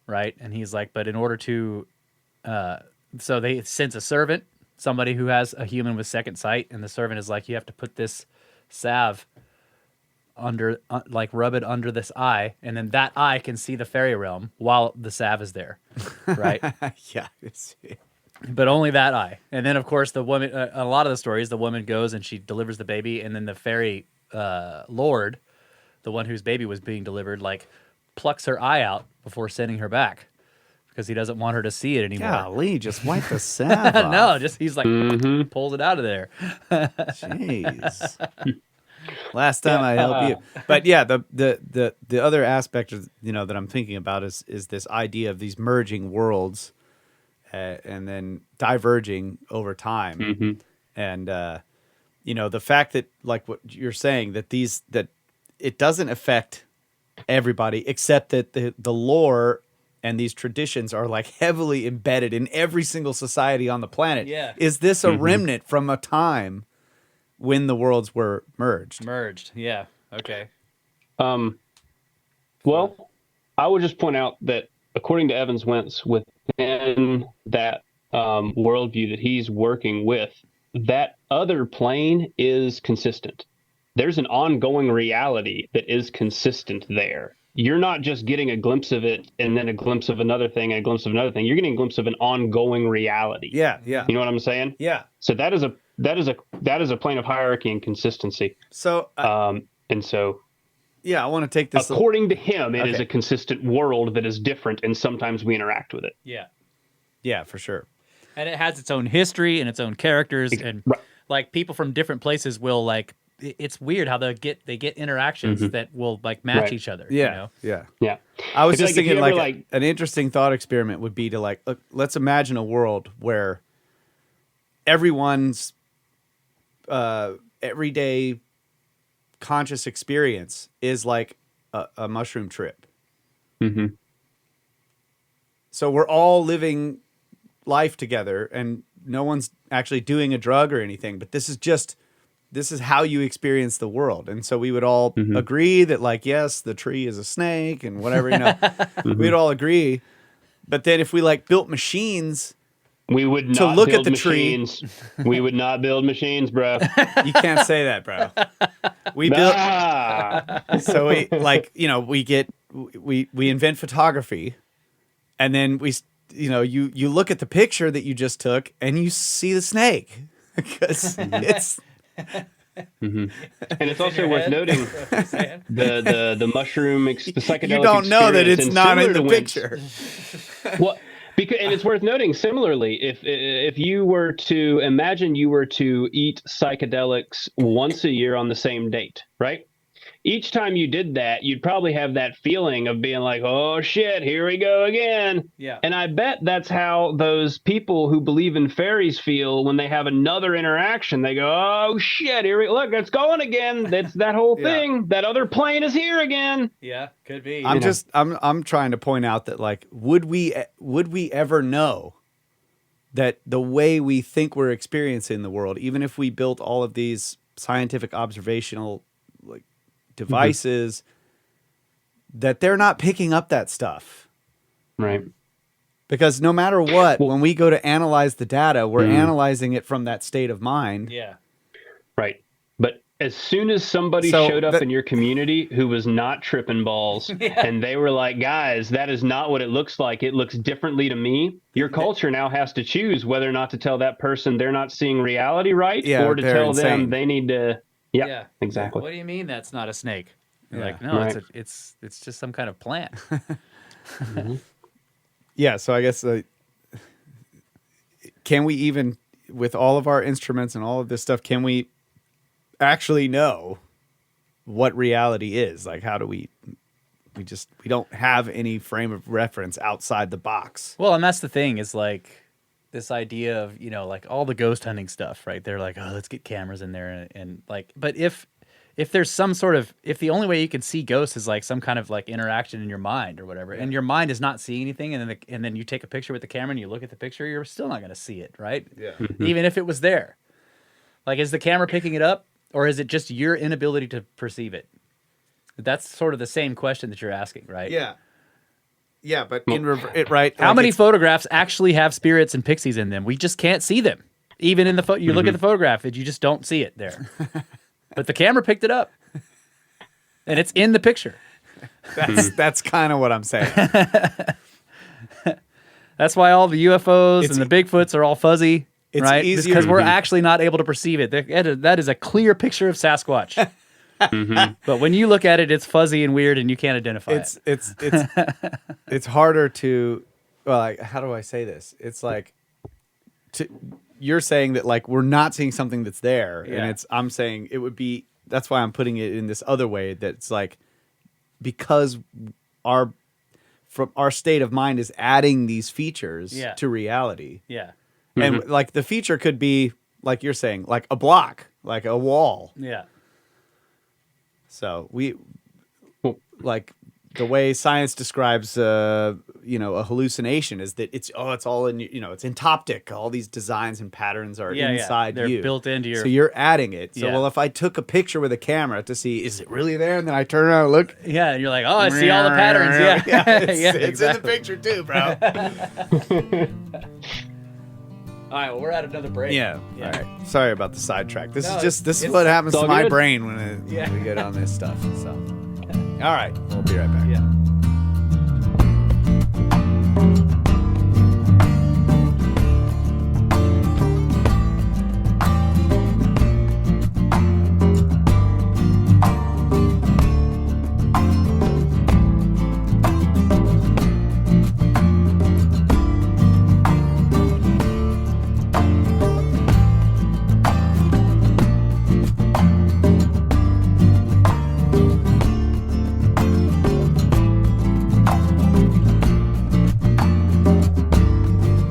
right? And he's like, but in order to, so they sense a servant, somebody who has a human with second sight, and the servant is like, you have to put this salve under, like rub it under this eye, and then that eye can see the fairy realm while the salve is there, right? Yeah. But only that eye. And then, of course, the woman, a lot of the stories, the woman goes and she delivers the baby, and then the fairy lord, the one whose baby was being delivered, like plucks her eye out before sending her back because he doesn't want her to see it anymore. Golly, just wipe the salve off. No, just he's like pulls it out of there. Jeez. Last time I helped you. But yeah, the other aspect of, that I'm thinking about is this idea of these merging worlds and then diverging over time. And the fact that, like what you're saying, that it doesn't affect everybody, except that the lore and these traditions are like heavily embedded in every single society on the planet. Yeah. Is this a remnant from a time when the worlds were merged? Merged. Yeah. Okay. Well, I would just point out that according to Evans Wentz, within that worldview that he's working with, that other plane is consistent. There's an ongoing reality that is consistent there. You're not just getting a glimpse of it and then a glimpse of another thing and a glimpse of another thing. You're getting a glimpse of an ongoing reality. Yeah. You know what I'm saying? Yeah. So that is a plane of hierarchy and consistency. So, And so yeah, I want to take this. according to him, it is Okay. a consistent world that is different, and sometimes we interact with it. Yeah. Yeah, for sure. And it has its own history and its own characters, and Right. like people from different places will like. It's weird how they get interactions that will like match Right. each other. Yeah. You know? Yeah. Yeah. I was I feel just like if thinking you like, ever, like- an interesting thought experiment would be to like, look, let's imagine a world where everyone's everyday conscious experience is like a mushroom trip. Mm-hmm. So we're all living life together and no one's actually doing a drug or anything, but this is how you experience the world. And so we would all agree that like, yes, the tree is a snake and whatever, you know, we'd all agree. But then if we like built machines, We would not To look at build the tree. machines. We would not build machines, bro. you can't say that, bro. We built, Ah! so we like, you know, we invent photography and then you look at the picture that you just took and you see the snake because it's, And it's also worth noting the mushroom, the psychedelic. you don't know that experience, it's and not in similar the to Wentz- picture. Well, because, and it's worth noting. Similarly, if you were to imagine you were to eat psychedelics once a year on the same date, right? Each time you did that, you'd probably have that feeling of being like, "Oh shit, here we go again." Yeah. And I bet that's how those people who believe in fairies feel when they have another interaction. They go, "Oh shit, here we look, it's going again. That's that whole Yeah. thing. That other plane is here again." Yeah. Could be. I'm trying to point out that like, would we ever know that the way we think we're experiencing the world, even if we built all of these scientific observational like devices, that they're not picking up that stuff? Right. Because no matter what, when we go to analyze the data, we're analyzing it from that state of mind. Yeah. Right. But as soon as somebody So showed up that- in your community who was not tripping balls and they were like, "Guys, that is not what it looks like. It looks differently to me." Your culture now has to choose whether or not to tell that person they're not seeing reality right, Yeah, or to they're tell insane. them they need to. Yeah, Yeah. exactly. What do you mean that's not a snake? You're Yeah. like, no, Right. it's just some kind of plant. Yeah, so I guess can we even, with all of our instruments and all of this stuff, can we actually know what reality is? Like, how do we don't have any frame of reference outside the box. Well, and that's the thing is like this idea of, you know, like all the ghost hunting stuff, right? They're like, oh, let's get cameras in there and like, but if there's some sort of, if the only way you can see ghosts is like some kind of like interaction in your mind or whatever, and your mind is not seeing anything, and then you take a picture with the camera and you look at the picture, you're still not going to see it, right? Yeah. Even if it was there. Like, is the camera picking it up, or is it just your inability to perceive it? That's sort of the same question that you're asking, right? Yeah. Yeah, but right. How like many it's- photographs actually have spirits and pixies in them? We just can't see them. Even in the you look at the photograph, you just don't see it there. But the camera picked it up, and it's in the picture. That's kind of what I'm saying. That's why all the UFOs It's- and the Bigfoots are all fuzzy, it's right? easier- Because we're actually not able to perceive it. That is a clear picture of Sasquatch. But when you look at it, it's fuzzy and weird, and you can't identify it. It's harder to, well, like, how do I say this? It's like you're saying that like we're not seeing something that's there, Yeah. and I'm saying it would be. That's why I'm putting it in this other way. That it's like because our state of mind is adding these features Yeah. to reality, Yeah, and like the feature could be like you're saying, like a block, like a wall. yeah. So we like the way science describes, a hallucination is that it's all in, it's entoptic. All these designs and patterns are inside They're you. built into your. So you're adding it. So, Yeah. if I took a picture with a camera to see, is it really there? And then I turn around and look. Yeah, and you're like, oh, I see all the patterns. Yeah, It's in the picture too, bro. All right, well, we're at another break. Yeah. All right. Sorry about the sidetrack. This is it's what happens to all my good. brain when we get on this stuff. So, all right, we'll be right back. Yeah.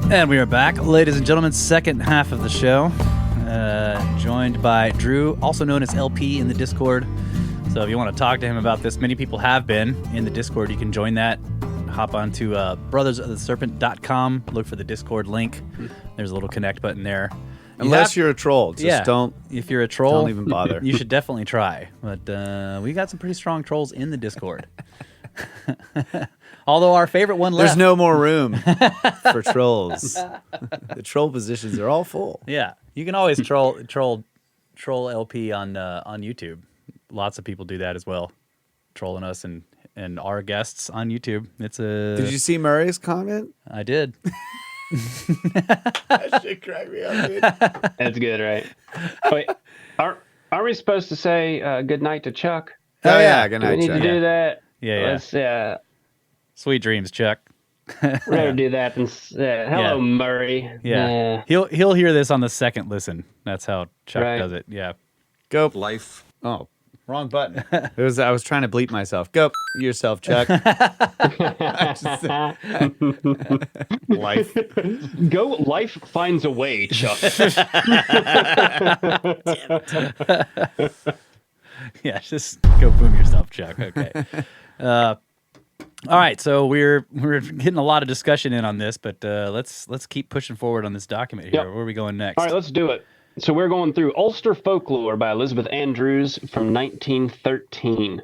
And we are back, ladies and gentlemen, second half of the show, joined by Drew, also known as LP in the Discord. So if you want to talk to him about this, many people have been in the Discord. You can join that. Hop on to brothersoftheserpent.com, look for the Discord link. There's a little connect button there. Unless you're a troll, just don't. If you're a troll, don't even bother. You should definitely try. But we got some pretty strong trolls in the Discord. Although our favorite one left. There's no more room for trolls. The troll positions are all full. Yeah, you can always troll LP on YouTube. Lots of people do that as well, trolling us and our guests on YouTube. It's a. Did you see Murray's comment? I did. That shit cracked me up, dude. That's good, right? Wait, are we supposed to say good night to Chuck? Oh yeah, good Do we night, need Chuck. to do that? Yeah. Let's Sweet dreams, Chuck. we're gonna do that. And hello, Yeah. Murray. Yeah. He'll hear this on the second listen. That's how Chuck Right. does it. Yeah. Go. Life. Oh, wrong button. I was trying to bleep myself. Go yourself, Chuck. Life. Go. Life finds a way, Chuck. Yeah, just go boom yourself, Chuck. Okay. All right, so we're getting a lot of discussion in on this, but let's keep pushing forward on this document here. Yep. Where are we going next? All right, let's do it. So we're going through Ulster Folklore by Elizabeth Andrews from 1913.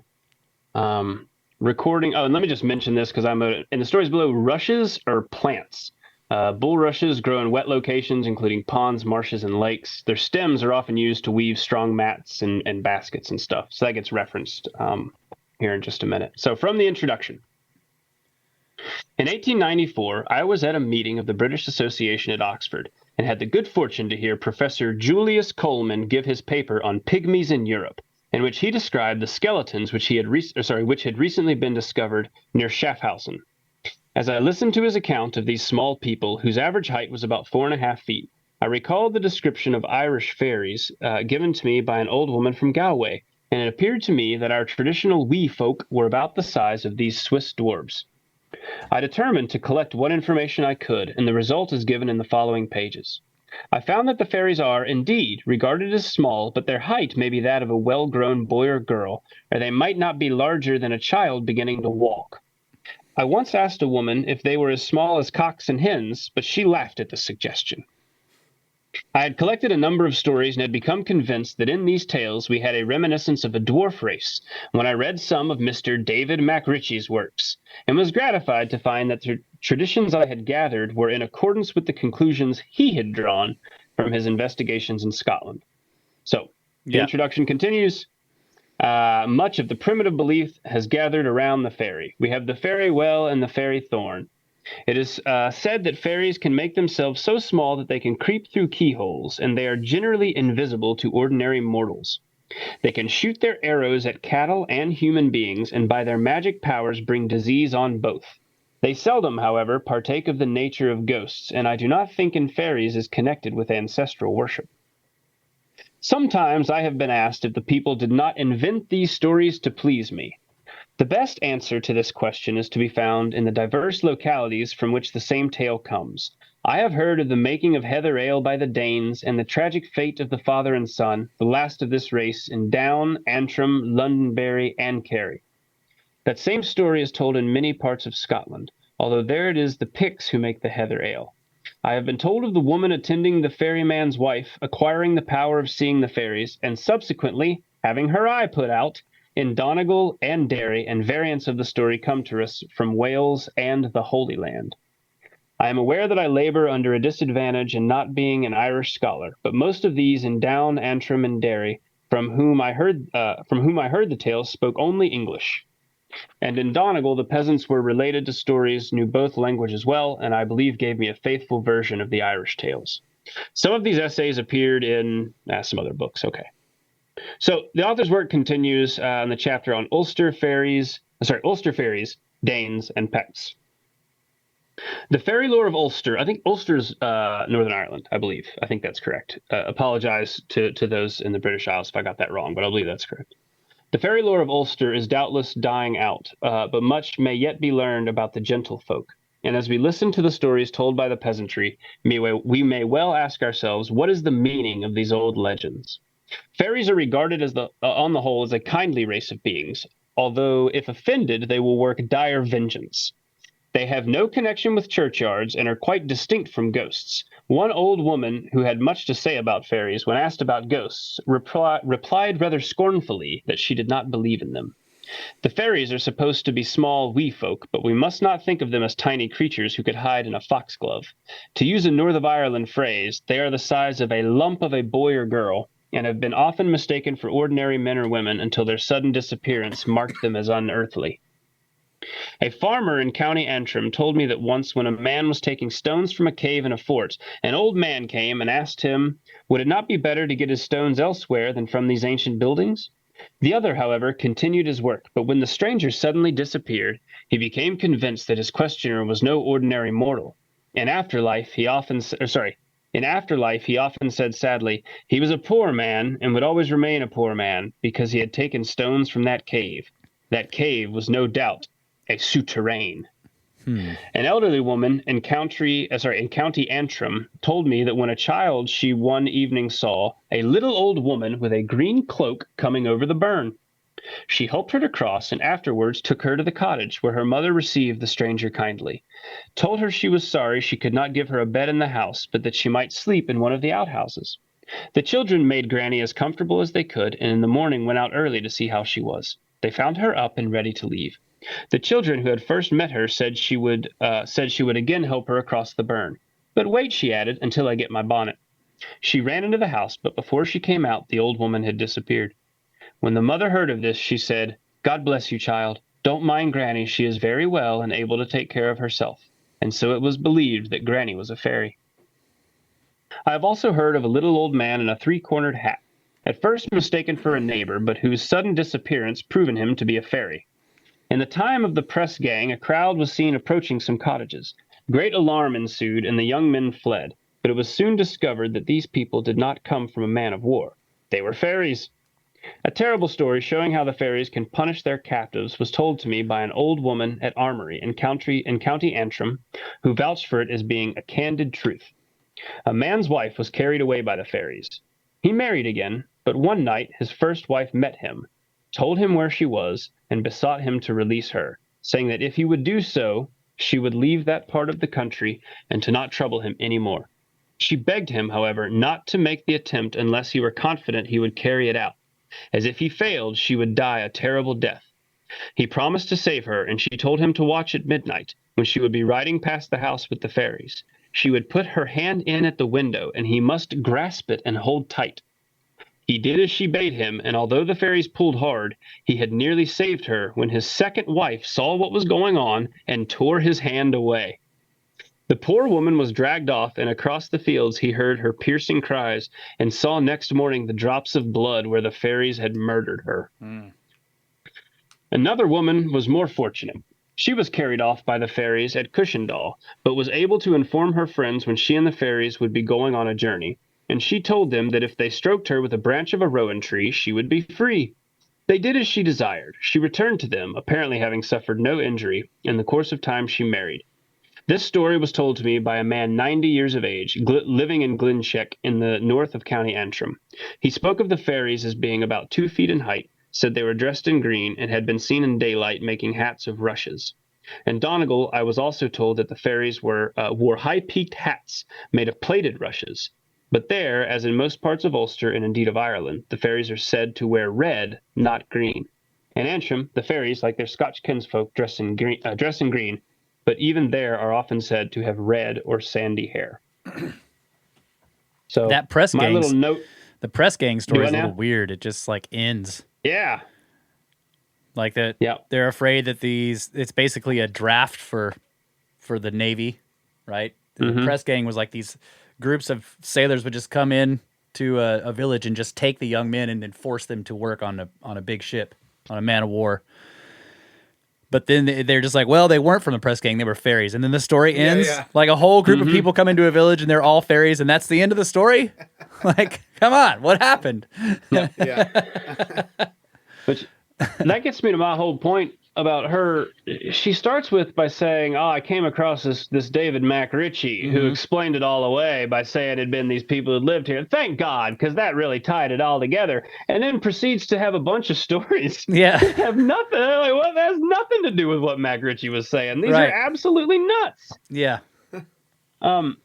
Recording. Oh, and let me just mention this because in the stories below. Rushes are plants. Bulrushes grow in wet locations, including ponds, marshes, and lakes. Their stems are often used to weave strong mats and baskets and stuff. So that gets referenced here in just a minute. So from the introduction. In 1894, I was at a meeting of the British Association at Oxford and had the good fortune to hear Professor Julius Coleman give his paper on pygmies in Europe, in which he described the skeletons which had recently been discovered near Schaffhausen. As I listened to his account of these small people, whose average height was about 4.5 feet, I recalled the description of Irish fairies given to me by an old woman from Galway, and it appeared to me that our traditional wee folk were about the size of these Swiss dwarves. I determined to collect what information I could, and the result is given in the following pages. I found that the fairies are, indeed, regarded as small, but their height may be that of a well-grown boy or girl, or they might not be larger than a child beginning to walk. I once asked a woman if they were as small as cocks and hens, but she laughed at the suggestion. I had collected a number of stories and had become convinced that in these tales we had a reminiscence of a dwarf race when I read some of Mr. David MacRitchie's works, and was gratified to find that the traditions I had gathered were in accordance with the conclusions he had drawn from his investigations in Scotland. So, the introduction continues. Much of the primitive belief has gathered around the fairy. We have the fairy well and the fairy thorn. It is said that fairies can make themselves so small that they can creep through keyholes, and they are generally invisible to ordinary mortals. They can shoot their arrows at cattle and human beings, and by their magic powers bring disease on both. They seldom, however, partake of the nature of ghosts, and I do not think in fairies is connected with ancestral worship. Sometimes I have been asked if the people did not invent these stories to please me. The best answer to this question is to be found in the diverse localities from which the same tale comes. I have heard of the making of heather ale by the Danes and the tragic fate of the father and son, the last of this race, in Down, Antrim, Londonderry, and Kerry. That same story is told in many parts of Scotland, although there it is the Picts who make the heather ale. I have been told of the woman attending the ferryman's wife, acquiring the power of seeing the fairies, and subsequently having her eye put out. In Donegal and Derry, and variants of the story come to us from Wales and the Holy Land. I am aware that I labor under a disadvantage in not being an Irish scholar, but most of these in Down, Antrim, and Derry, from whom I heard the tales, spoke only English. And in Donegal, the peasants were related to stories, knew both languages well, and I believe gave me a faithful version of the Irish tales. Some of these essays appeared in some other books. Okay. So the author's work continues in the chapter on Ulster fairies, Danes, and Pects. The fairy lore of Ulster, I think Ulster's Northern Ireland, I believe. I think that's correct. Apologize to those in the British Isles if I got that wrong, but I believe that's correct. The fairy lore of Ulster is doubtless dying out, but much may yet be learned about the gentlefolk. And as we listen to the stories told by the peasantry, we may well ask ourselves, what is the meaning of these old legends? Fairies are regarded as on the whole as a kindly race of beings, although if offended, they will work dire vengeance. They have no connection with churchyards and are quite distinct from ghosts. One old woman who had much to say about fairies, when asked about ghosts, replied rather scornfully that she did not believe in them. The fairies are supposed to be small, wee folk, but we must not think of them as tiny creatures who could hide in a foxglove. To use a North of Ireland phrase, they are the size of a lump of a boy or girl, and have been often mistaken for ordinary men or women until their sudden disappearance marked them as unearthly. A farmer in County Antrim told me that once when a man was taking stones from a cave in a fort, an old man came and asked him, would it not be better to get his stones elsewhere than from these ancient buildings? The other, however, continued his work, but when the stranger suddenly disappeared, he became convinced that his questioner was no ordinary mortal. In afterlife, he often said sadly, he was a poor man and would always remain a poor man because he had taken stones from that cave. That cave was no doubt a souterrain. An elderly woman in County Antrim told me that when a child she one evening saw a little old woman with a green cloak coming over the burn. She helped her to cross and afterwards took her to the cottage where her mother received the stranger kindly, told her she was sorry she could not give her a bed in the house, but that she might sleep in one of the outhouses. The children made Granny as comfortable as they could, and in the morning went out early to see how she was. They found her up and ready to leave. The children who had first met her said she would again help her across the burn. But wait, she added, until I get my bonnet. She ran into the house, but before she came out, the old woman had disappeared. When the mother heard of this, she said, God bless you, child. Don't mind Granny. She is very well and able to take care of herself. And so it was believed that Granny was a fairy. I have also heard of a little old man in a three-cornered hat, at first mistaken for a neighbor, but whose sudden disappearance proven him to be a fairy. In the time of the press gang, a crowd was seen approaching some cottages. Great alarm ensued, and the young men fled, but it was soon discovered that these people did not come from a man of war. They were fairies. A terrible story showing how the fairies can punish their captives was told to me by an old woman at Armory in County Antrim, who vouched for it as being a candid truth. A man's wife was carried away by the fairies. He married again, but one night his first wife met him, told him where she was, and besought him to release her, saying that if he would do so, she would leave that part of the country and to not trouble him any more. She begged him, however, not to make the attempt unless he were confident he would carry it out, as if he failed, she would die a terrible death. He promised to save her, and she told him to watch at midnight, when she would be riding past the house with the fairies. She would put her hand in at the window, and he must grasp it and hold tight. He did as she bade him, and although the fairies pulled hard, he had nearly saved her when his second wife saw what was going on and tore his hand away. The poor woman was dragged off, and across the fields he heard her piercing cries and saw next morning the drops of blood where the fairies had murdered her. Another woman was more fortunate. She was carried off by the fairies at Cushendall, but was able to inform her friends when she and the fairies would be going on a journey, and she told them that if they stroked her with a branch of a rowan tree, she would be free. They did as she desired. She returned to them, apparently having suffered no injury. In the course of time, she married. This story was told to me by a man 90 years of age, living in Glenshek in the north of County Antrim. He spoke of the fairies as being about 2 feet in height, said they were dressed in green and had been seen in daylight making hats of rushes. In Donegal, I was also told that the fairies wore high-peaked hats made of plaited rushes. But there, as in most parts of Ulster and indeed of Ireland, the fairies are said to wear red, not green. In Antrim, the fairies, like their Scotch kinsfolk, dress in green, but even there are often said to have red or sandy hair. So That press my gangs, little note. the press gang story is a now? little weird. It just like ends. Yeah. Like that, Yeah. they're afraid that it's basically a draft for the Navy, right? The press gang was like these groups of sailors would just come in to a village and just take the young men and then force them to work on a big ship, on a man of war. But then they're just like, well, they weren't from the press gang; they were fairies. And then the story ends like a whole group of people come into a village and they're all fairies, and that's the end of the story. Like, come on, what happened? Yeah. Which that gets me to my whole point about her. She starts by saying, "Oh, I came across this David MacRitchie who explained it all away by saying it'd been these people who lived here. Thank God, because that really tied it all together." And then proceeds to have a bunch of stories Yeah. that have nothing. Like, well, that has nothing to do with what MacRitchie was saying. These Right. are absolutely nuts. Yeah.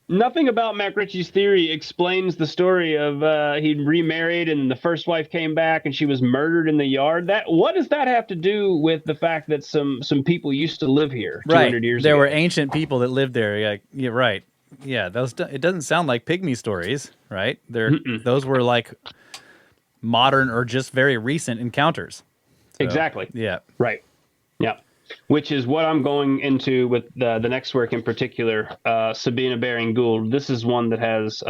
Nothing about MacRitchie's theory explains the story of he'd remarried and the first wife came back and she was murdered in the yard. What does that have to do with the fact that some people used to live here 200 years There ago? were ancient people that lived there. Yeah, you're right. Yeah, it doesn't sound like pygmy stories, right? Those were like modern or just very recent encounters. So, Exactly. Yeah. Right. Yeah. Which is what I'm going into with the next work in particular, Sabina Baring Gould. This is one that has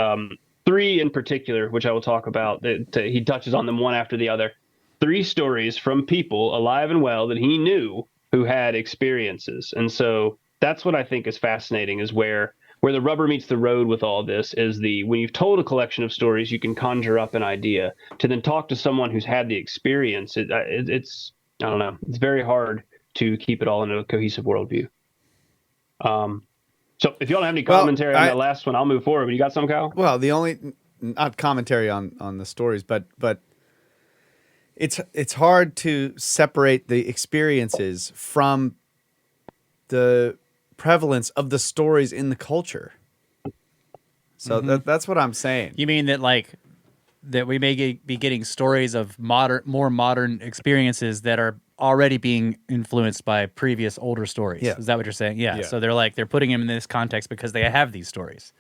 three in particular, which I will talk about. He touches on them one after the other. 3 stories from people alive and well that he knew who had experiences. And so that's what I think is fascinating, is where the rubber meets the road with all this is when you've told a collection of stories, you can conjure up an idea. To then talk to someone who's had the experience, it's I don't know, it's very hard to keep it all in a cohesive worldview. So if y'all have any commentary on that last one, I'll move forward. But you got some, Kyle? Well, the only not commentary on the stories, but it's hard to separate the experiences from the prevalence of the stories in the culture. So that's what I'm saying. You mean that we may be getting stories of more modern experiences that are already being influenced by previous older stories. Yeah. Is that what you're saying? Yeah. Yeah. So they're putting them in this context because they have these stories.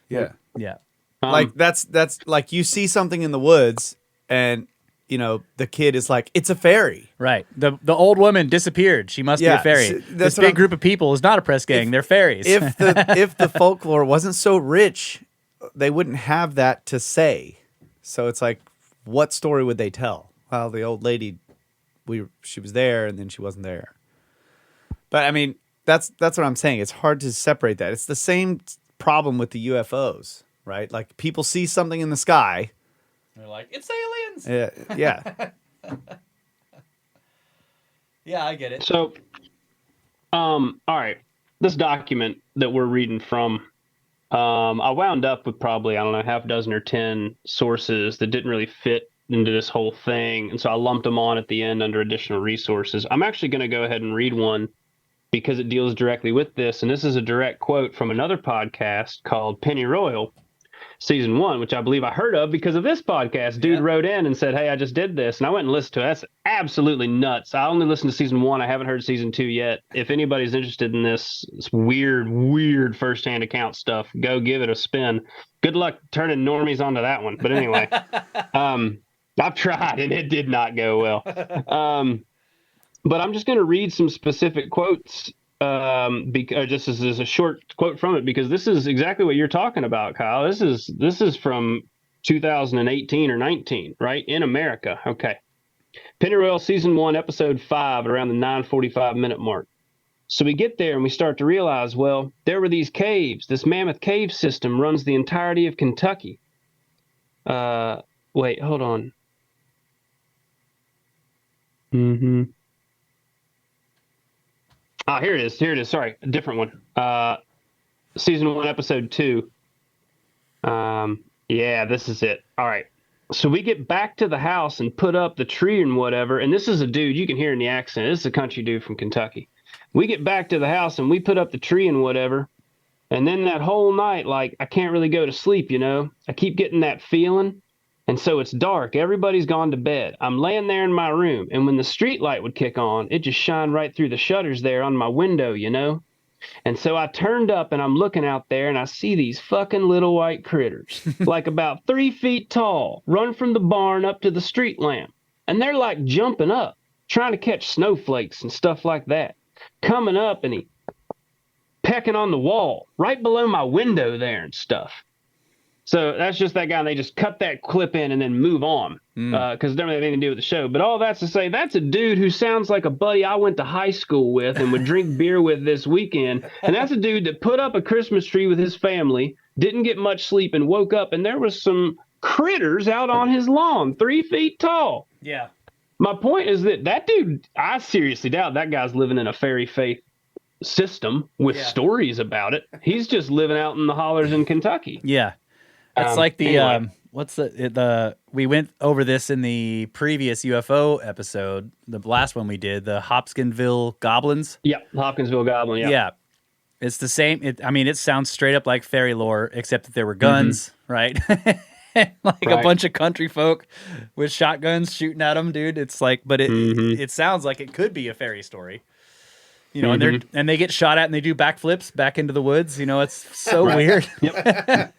Yeah. Yeah. Like that's like you see something in the woods and the kid is like, it's a fairy. Right. The old woman disappeared. She must be a fairy. So This big group of people is not a press gang. They're fairies. If the folklore wasn't so rich, they wouldn't have that to say. So it's like, what story would they tell? Well, the old lady, she was there and then she wasn't there. But I mean, that's what I'm saying. It's hard to separate that. It's the same problem with the UFOs, right? Like people see something in the sky. They're like, it's aliens. Yeah. Yeah, I get it. So, all right, this document that we're reading from, I wound up with probably, I don't know, half a dozen or 10 sources that didn't really fit into this whole thing. And so I lumped them on at the end under additional resources. I'm actually going to go ahead and read one because it deals directly with this. And this is a direct quote from another podcast called Penny Royal, Season 1, which I believe I heard of because of this podcast. Dude wrote in and said, hey, I just did this. And I went and listened to it. That's absolutely nuts. I only listened to Season 1. I haven't heard Season 2 yet. If anybody's interested in this weird firsthand account stuff, go give it a spin. Good luck turning normies onto that one. But anyway, I've tried and it did not go well. But I'm just going to read some specific quotes because just as a short quote from it, because this is exactly what you're talking about, Kyle. This is from 2018 or 19, right? In America. Okay. Pennyroyal Season 1, Episode 5, around the 9:45-minute mark. So we get there and we start to realize, well, there were these caves. This mammoth cave system runs the entirety of Kentucky. Wait, hold on. Here it is. Sorry, a different one. Season 1, Episode 2. Yeah, this is it. All right. So we get back to the house and put up the tree and whatever. And this is a dude, you can hear in the accent. This is a country dude from Kentucky. We get back to the house and we put up the tree and whatever. And then that whole night, like, I can't really go to sleep, you know? I keep getting that feeling. And so it's dark. Everybody's gone to bed. I'm laying there in my room. And when the street light would kick on, it just shined right through the shutters there on my window, you know? And so I turned up and I'm looking out there and I see these fucking little white critters, like about 3 feet tall, run from the barn up to the street lamp. And they're like jumping up, trying to catch snowflakes and stuff like that. Coming up and he pecking on the wall right below my window there and stuff. So that's just that guy, and they just cut that clip in and then move on because it doesn't have anything to do with the show. But all that's to say, that's a dude who sounds like a buddy I went to high school with and would drink beer with this weekend. And that's a dude that put up a Christmas tree with his family, didn't get much sleep, and woke up, and there was some critters out on his lawn, 3 feet tall. Yeah. My point is that dude, I seriously doubt that guy's living in a fairy faith system with stories about it. He's just living out in the hollers in Kentucky. Yeah. It's like the anyway. what's the we went over this in the previous UFO episode, the last one we did, the Hopkinsville Goblins. Yeah, Hopkinsville Goblin. Yeah. Yeah. It's the same. It sounds straight up like fairy lore, except that there were guns, right? Like a Right. bunch of country folk with shotguns shooting at them, dude. It's like, but it sounds like it could be a fairy story. You know, and they get shot at and they do backflips back into the woods. You know, it's so weird. Yep.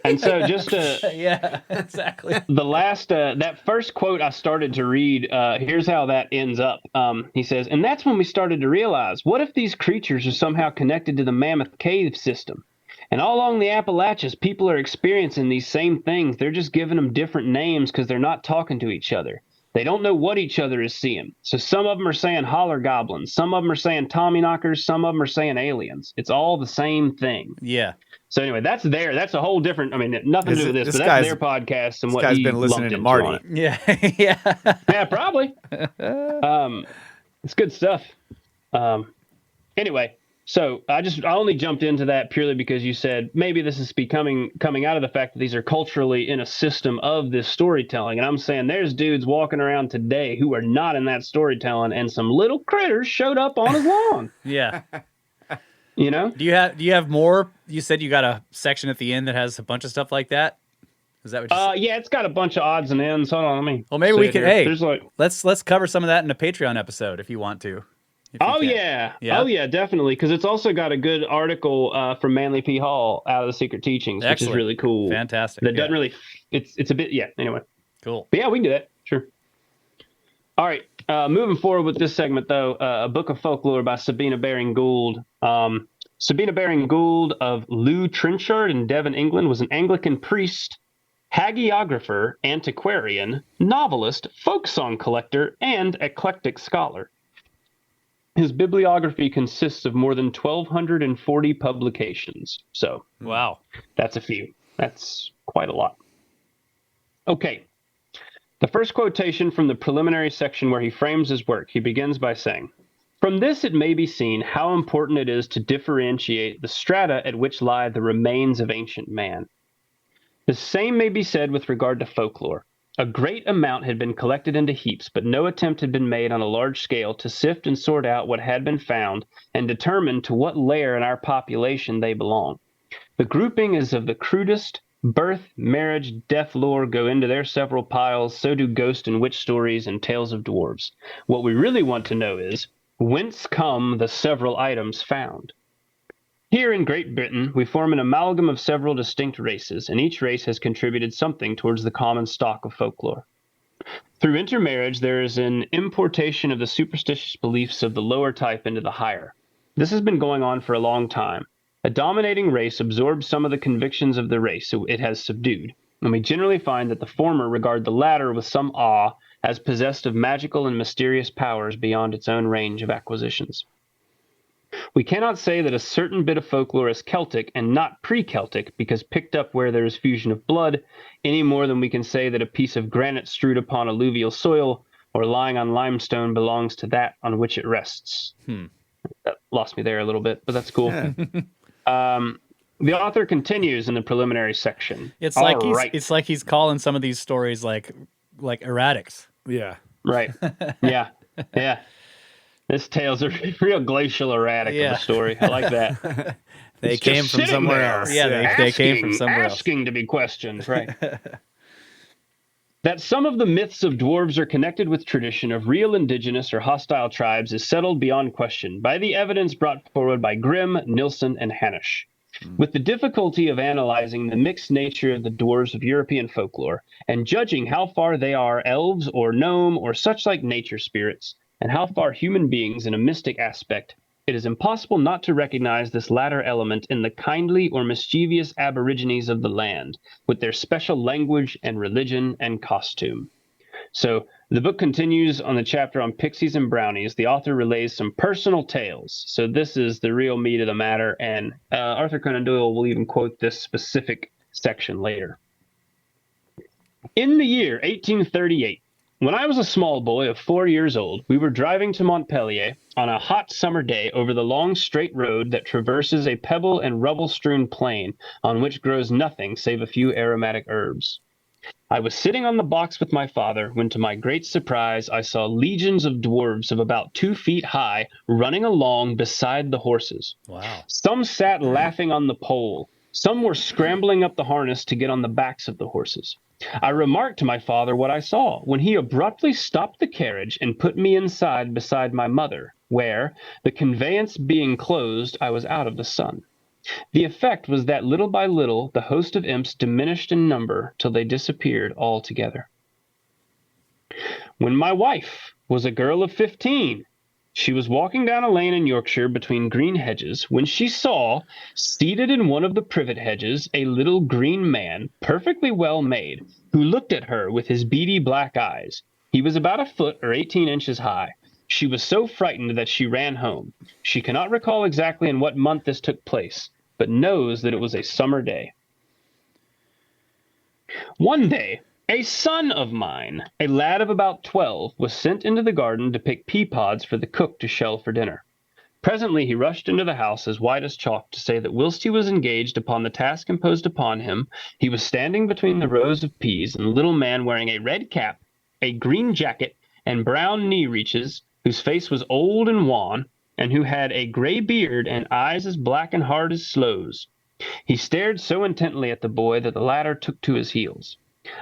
And so just Yeah, exactly. the last, that first quote I started to read, here's how that ends up. He says, and that's when we started to realize, what if these creatures are somehow connected to the Mammoth Cave system? And all along the Appalachians, people are experiencing these same things. They're just giving them different names because they're not talking to each other. They don't know what each other is seeing. So some of them are saying holler goblins. Some of them are saying Tommyknockers. Some of them are saying aliens. It's all the same thing. Yeah. So anyway, that's a whole different, I mean, nothing to do with this, but that's their podcast and This what guy's he been listening lumped to into Marty. on it. Yeah. Yeah. Yeah, probably. It's good stuff. Anyway, so I only jumped into that purely because you said maybe this is coming out of the fact that these are culturally in a system of this storytelling. And I'm saying there's dudes walking around today who are not in that storytelling, and some little critters showed up on his lawn. Yeah. You know? Do you have more? You said you got a section at the end that has a bunch of stuff like that. Is that what you said? Yeah, it's got a bunch of odds and ends. Hold on, let me. Well, maybe see we it could. here. Hey, There's like. let's cover some of that in a Patreon episode if you want to. If you Oh can. yeah. Yeah. Oh yeah, definitely. Because it's also got a good article from Manly P. Hall out of the Secret Teachings, Excellent. which is really cool. Fantastic. That Yeah. doesn't really. It's a bit. Yeah. Anyway. Cool. But yeah, we can do that. Sure. All right. Moving forward with this segment, though, a book of folklore by Sabina Baring Gould. Sabina Baring Gould of Lew Trenchard in Devon, England, was an Anglican priest, hagiographer, antiquarian, novelist, folk song collector, and eclectic scholar. His bibliography consists of more than 1,240 publications. So Wow. that's a few. That's quite a lot. Okay. The first quotation from the preliminary section where he frames his work, he begins by saying, from this it may be seen how important it is to differentiate the strata at which lie the remains of ancient man. The same may be said with regard to folklore. A great amount had been collected into heaps, but no attempt had been made on a large scale to sift and sort out what had been found and determine to what layer in our population they belong. The grouping is of the crudest. Birth, marriage, death lore go into their several piles, so do ghost and witch stories and tales of dwarves. What we really want to know is, whence come the several items found? Here in Great Britain, we form an amalgam of several distinct races, and each race has contributed something towards the common stock of folklore. Through intermarriage, there is an importation of the superstitious beliefs of the lower type into the higher. This has been going on for a long time. A dominating race absorbs some of the convictions of the race it has subdued, and we generally find that the former regard the latter with some awe as possessed of magical and mysterious powers beyond its own range of acquisitions. We cannot say that a certain bit of folklore is Celtic and not pre-Celtic because picked up where there is fusion of blood, any more than we can say that a piece of granite strewed upon alluvial soil or lying on limestone belongs to that on which it rests. That lost me there a little bit, but that's cool. Yeah. The author continues in the preliminary section. It's All like right. it's like he's calling some of these stories like erratics. Yeah. Right. Yeah. Yeah. This tale's a real glacial erratic of Yeah. a story. I like that. They It's came just from sitting somewhere there. else. Yeah, they came from somewhere else. Asking to be questioned, right? That some of the myths of dwarves are connected with tradition of real indigenous or hostile tribes is settled beyond question by the evidence brought forward by Grimm, Nilsson, and Hanisch. With the difficulty of analyzing the mixed nature of the dwarves of European folklore and judging how far they are elves or gnome or such like nature spirits, and how far human beings in a mystic aspect, it is impossible not to recognize this latter element in the kindly or mischievous aborigines of the land, with their special language and religion and costume. So the book continues on the chapter on pixies and brownies. The author relays some personal tales. So this is the real meat of the matter, and Arthur Conan Doyle will even quote this specific section later. In the year 1838, when I was a small boy of 4 years old, we were driving to Montpellier on a hot summer day over the long straight road that traverses a pebble and rubble-strewn plain on which grows nothing save a few aromatic herbs. I was sitting on the box with my father when, to my great surprise, I saw legions of dwarves of about 2 feet high running along beside the horses. Wow. Some sat laughing on the pole. Some were scrambling up the harness to get on the backs of the horses. I remarked to my father what I saw, when he abruptly stopped the carriage and put me inside beside my mother, where, the conveyance being closed, I was out of the sun. The effect was that little by little the host of imps diminished in number till they disappeared altogether. When my wife was a girl of 15, she was walking down a lane in Yorkshire between green hedges, when she saw, seated in one of the privet hedges, a little green man, perfectly well made, who looked at her with his beady black eyes. He was about a foot or 18 inches high. She was so frightened that she ran home. She cannot recall exactly in what month this took place, but knows that it was a summer day. One day, a son of mine, a lad of about 12, was sent into the garden to pick pea pods for the cook to shell for dinner. Presently he rushed into the house as white as chalk to say that whilst he was engaged upon the task imposed upon him, he was standing between the rows of peas, and a little man wearing a red cap, a green jacket, and brown knee-reeches, whose face was old and wan, and who had a gray beard and eyes as black and hard as sloes. He stared so intently at the boy that the latter took to his heels.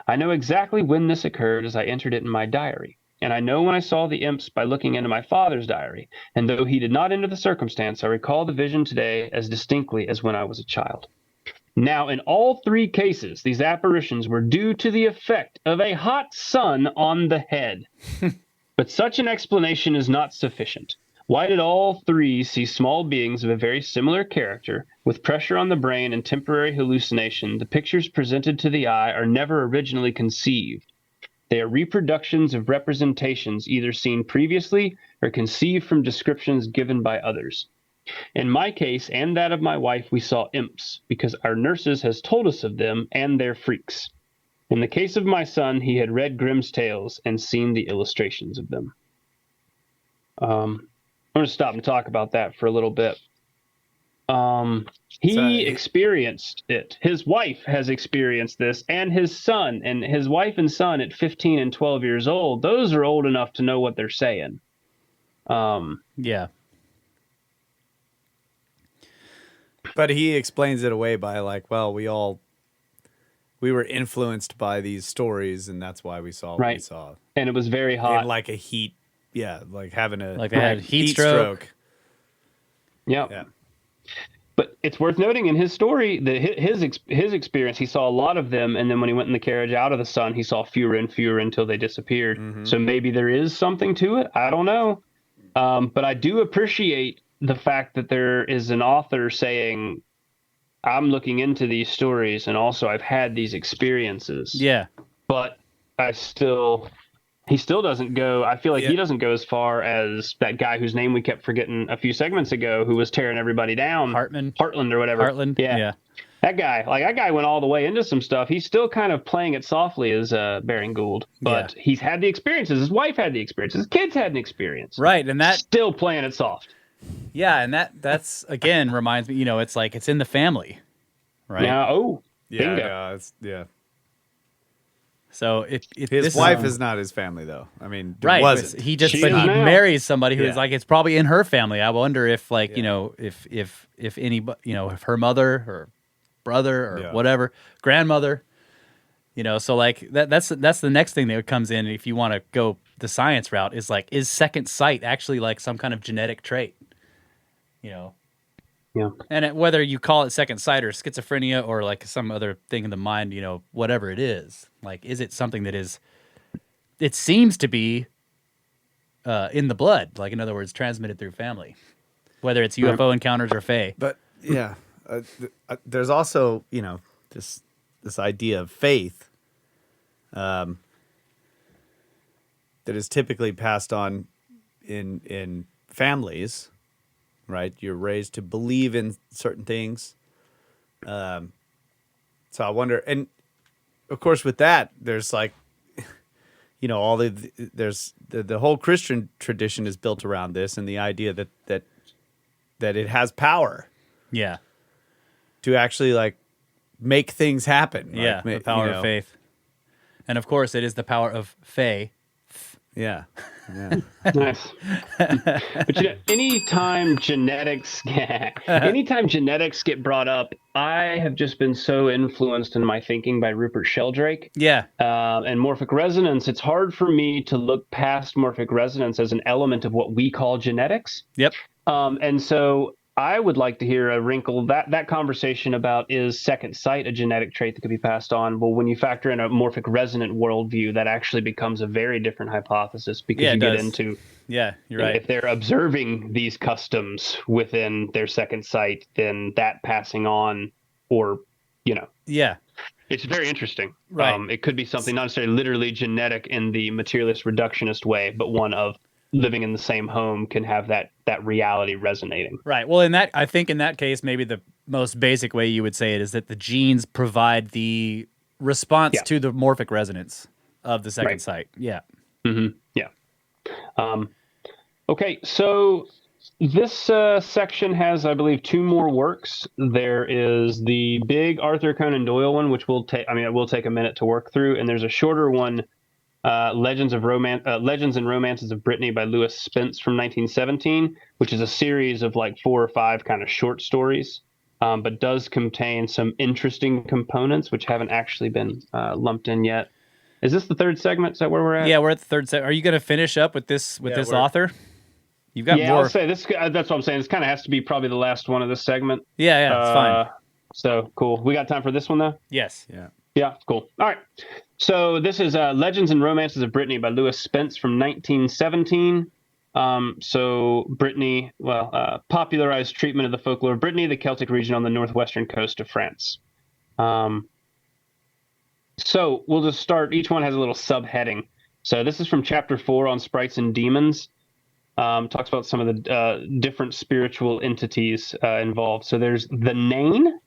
I know exactly when this occurred, as I entered it in my diary, and I know when I saw the imps by looking into my father's diary, and though he did not enter the circumstance, I recall the vision today as distinctly as when I was a child. Now, in all 3 cases, these apparitions were due to the effect of a hot sun on the head. But such an explanation is not sufficient. Why did all 3 see small beings of a very similar character, with pressure on the brain and temporary hallucination? The pictures presented to the eye are never originally conceived. They are reproductions of representations either seen previously or conceived from descriptions given by others. In my case and that of my wife, we saw imps, because our nurses has told us of them and their freaks. In the case of my son, he had read Grimm's tales and seen the illustrations of them. I'm going to stop and talk about that for a little bit. He experienced it. His wife has experienced this, and his son, and his wife and son at 15 and 12 years old, those are old enough to know what they're saying. Yeah. But he explains it away by like, well, we were influenced by these stories, and that's why we saw what we saw. And it was very hot. In like a heat, like having a Like they had heat stroke. Yep. Yeah. But it's worth noting in his story that his experience, he saw a lot of them, and then when he went in the carriage out of the sun, he saw fewer and fewer until they disappeared. Mm-hmm. So maybe there is something to it. I don't know. But I do appreciate the fact that there is an author saying, I'm looking into these stories, and also I've had these experiences. Yeah. But he still doesn't go, I feel like he doesn't go as far as that guy whose name we kept forgetting a few segments ago, who was tearing everybody down. Heartland or whatever. Heartland. Yeah. That guy went all the way into some stuff. He's still kind of playing it softly as Baring Gould, but he's had the experiences. His wife had the experiences. His kids had an experience. Right. And that still playing it soft. Yeah. And that's again reminds me, it's like, it's in the family. right? Yeah. Oh, Yeah, bingo. yeah. So His wife is not his family, though. I mean, right. wasn't. He just She but is he now. marries somebody who's Yeah. like it's probably in her family. I wonder if like Yeah. you know if anybody if her mother or brother or Yeah. whatever grandmother, so like that's the next thing that comes in if you want to go the science route is like is second sight actually like some kind of genetic trait, Yeah. and whether you call it second sight or schizophrenia or like some other thing in the mind, whatever it is, like, is it something that is, it seems to be in the blood, like in other words, transmitted through family, whether it's UFO encounters or fae. But yeah, there's also this idea of faith that is typically passed on in families, right? You're raised to believe in certain things. So I wonder, and of course with that, there's like, there's the whole Christian tradition is built around this and the idea that it has power Yeah, to actually like make things happen. yeah, Like, the power of faith, and of course, it is the power of fae. Yeah. Yeah. Nice. But anytime genetics get brought up, I have just been so influenced in my thinking by Rupert Sheldrake. Yeah, And morphic resonance, it's hard for me to look past morphic resonance as an element of what we call genetics. yep, And so I would like to hear a wrinkle that conversation about is second sight a genetic trait that could be passed on? Well, when you factor in a morphic resonant worldview, that actually becomes a very different hypothesis because Yeah, it you get does. into yeah, you're right. if they're observing these customs within their second sight, then that passing on, or Yeah, it's very interesting. Right. It could be something not necessarily literally genetic in the materialist reductionist way, but one of living in the same home can have that reality resonating. right. Well, I think in that case, maybe the most basic way you would say it is that the genes provide the response Yeah. to the morphic resonance of the second Right. sight. Yeah. Yeah. Okay, so this section has, I believe, 2 more works. There is the big Arthur Conan Doyle one, which it will take a minute to work through, and there's a shorter one, Legends and Romances of Brittany by Lewis Spence from 1917, which is a series of like 4 or 5 kind of short stories, but does contain some interesting components which haven't actually been lumped in yet. Is this the third segment? Is that where we're at? Yeah, we're at the third set. Are you going to finish up with this we're- author? You've got Yeah, more. I'll say this. That's what I'm saying. This kind of has to be probably the last one of this segment. Yeah, it's fine. So cool. We got time for this one though. Yes. Yeah. Yeah, cool. All right. So this is Legends and Romances of Brittany by Lewis Spence from 1917. So Brittany, popularized treatment of the folklore of Brittany, the Celtic region on the northwestern coast of France. So we'll just start. Each one has a little subheading. So this is from chapter 4 on sprites and demons. Talks about some of the different spiritual entities involved. So there's the Nane.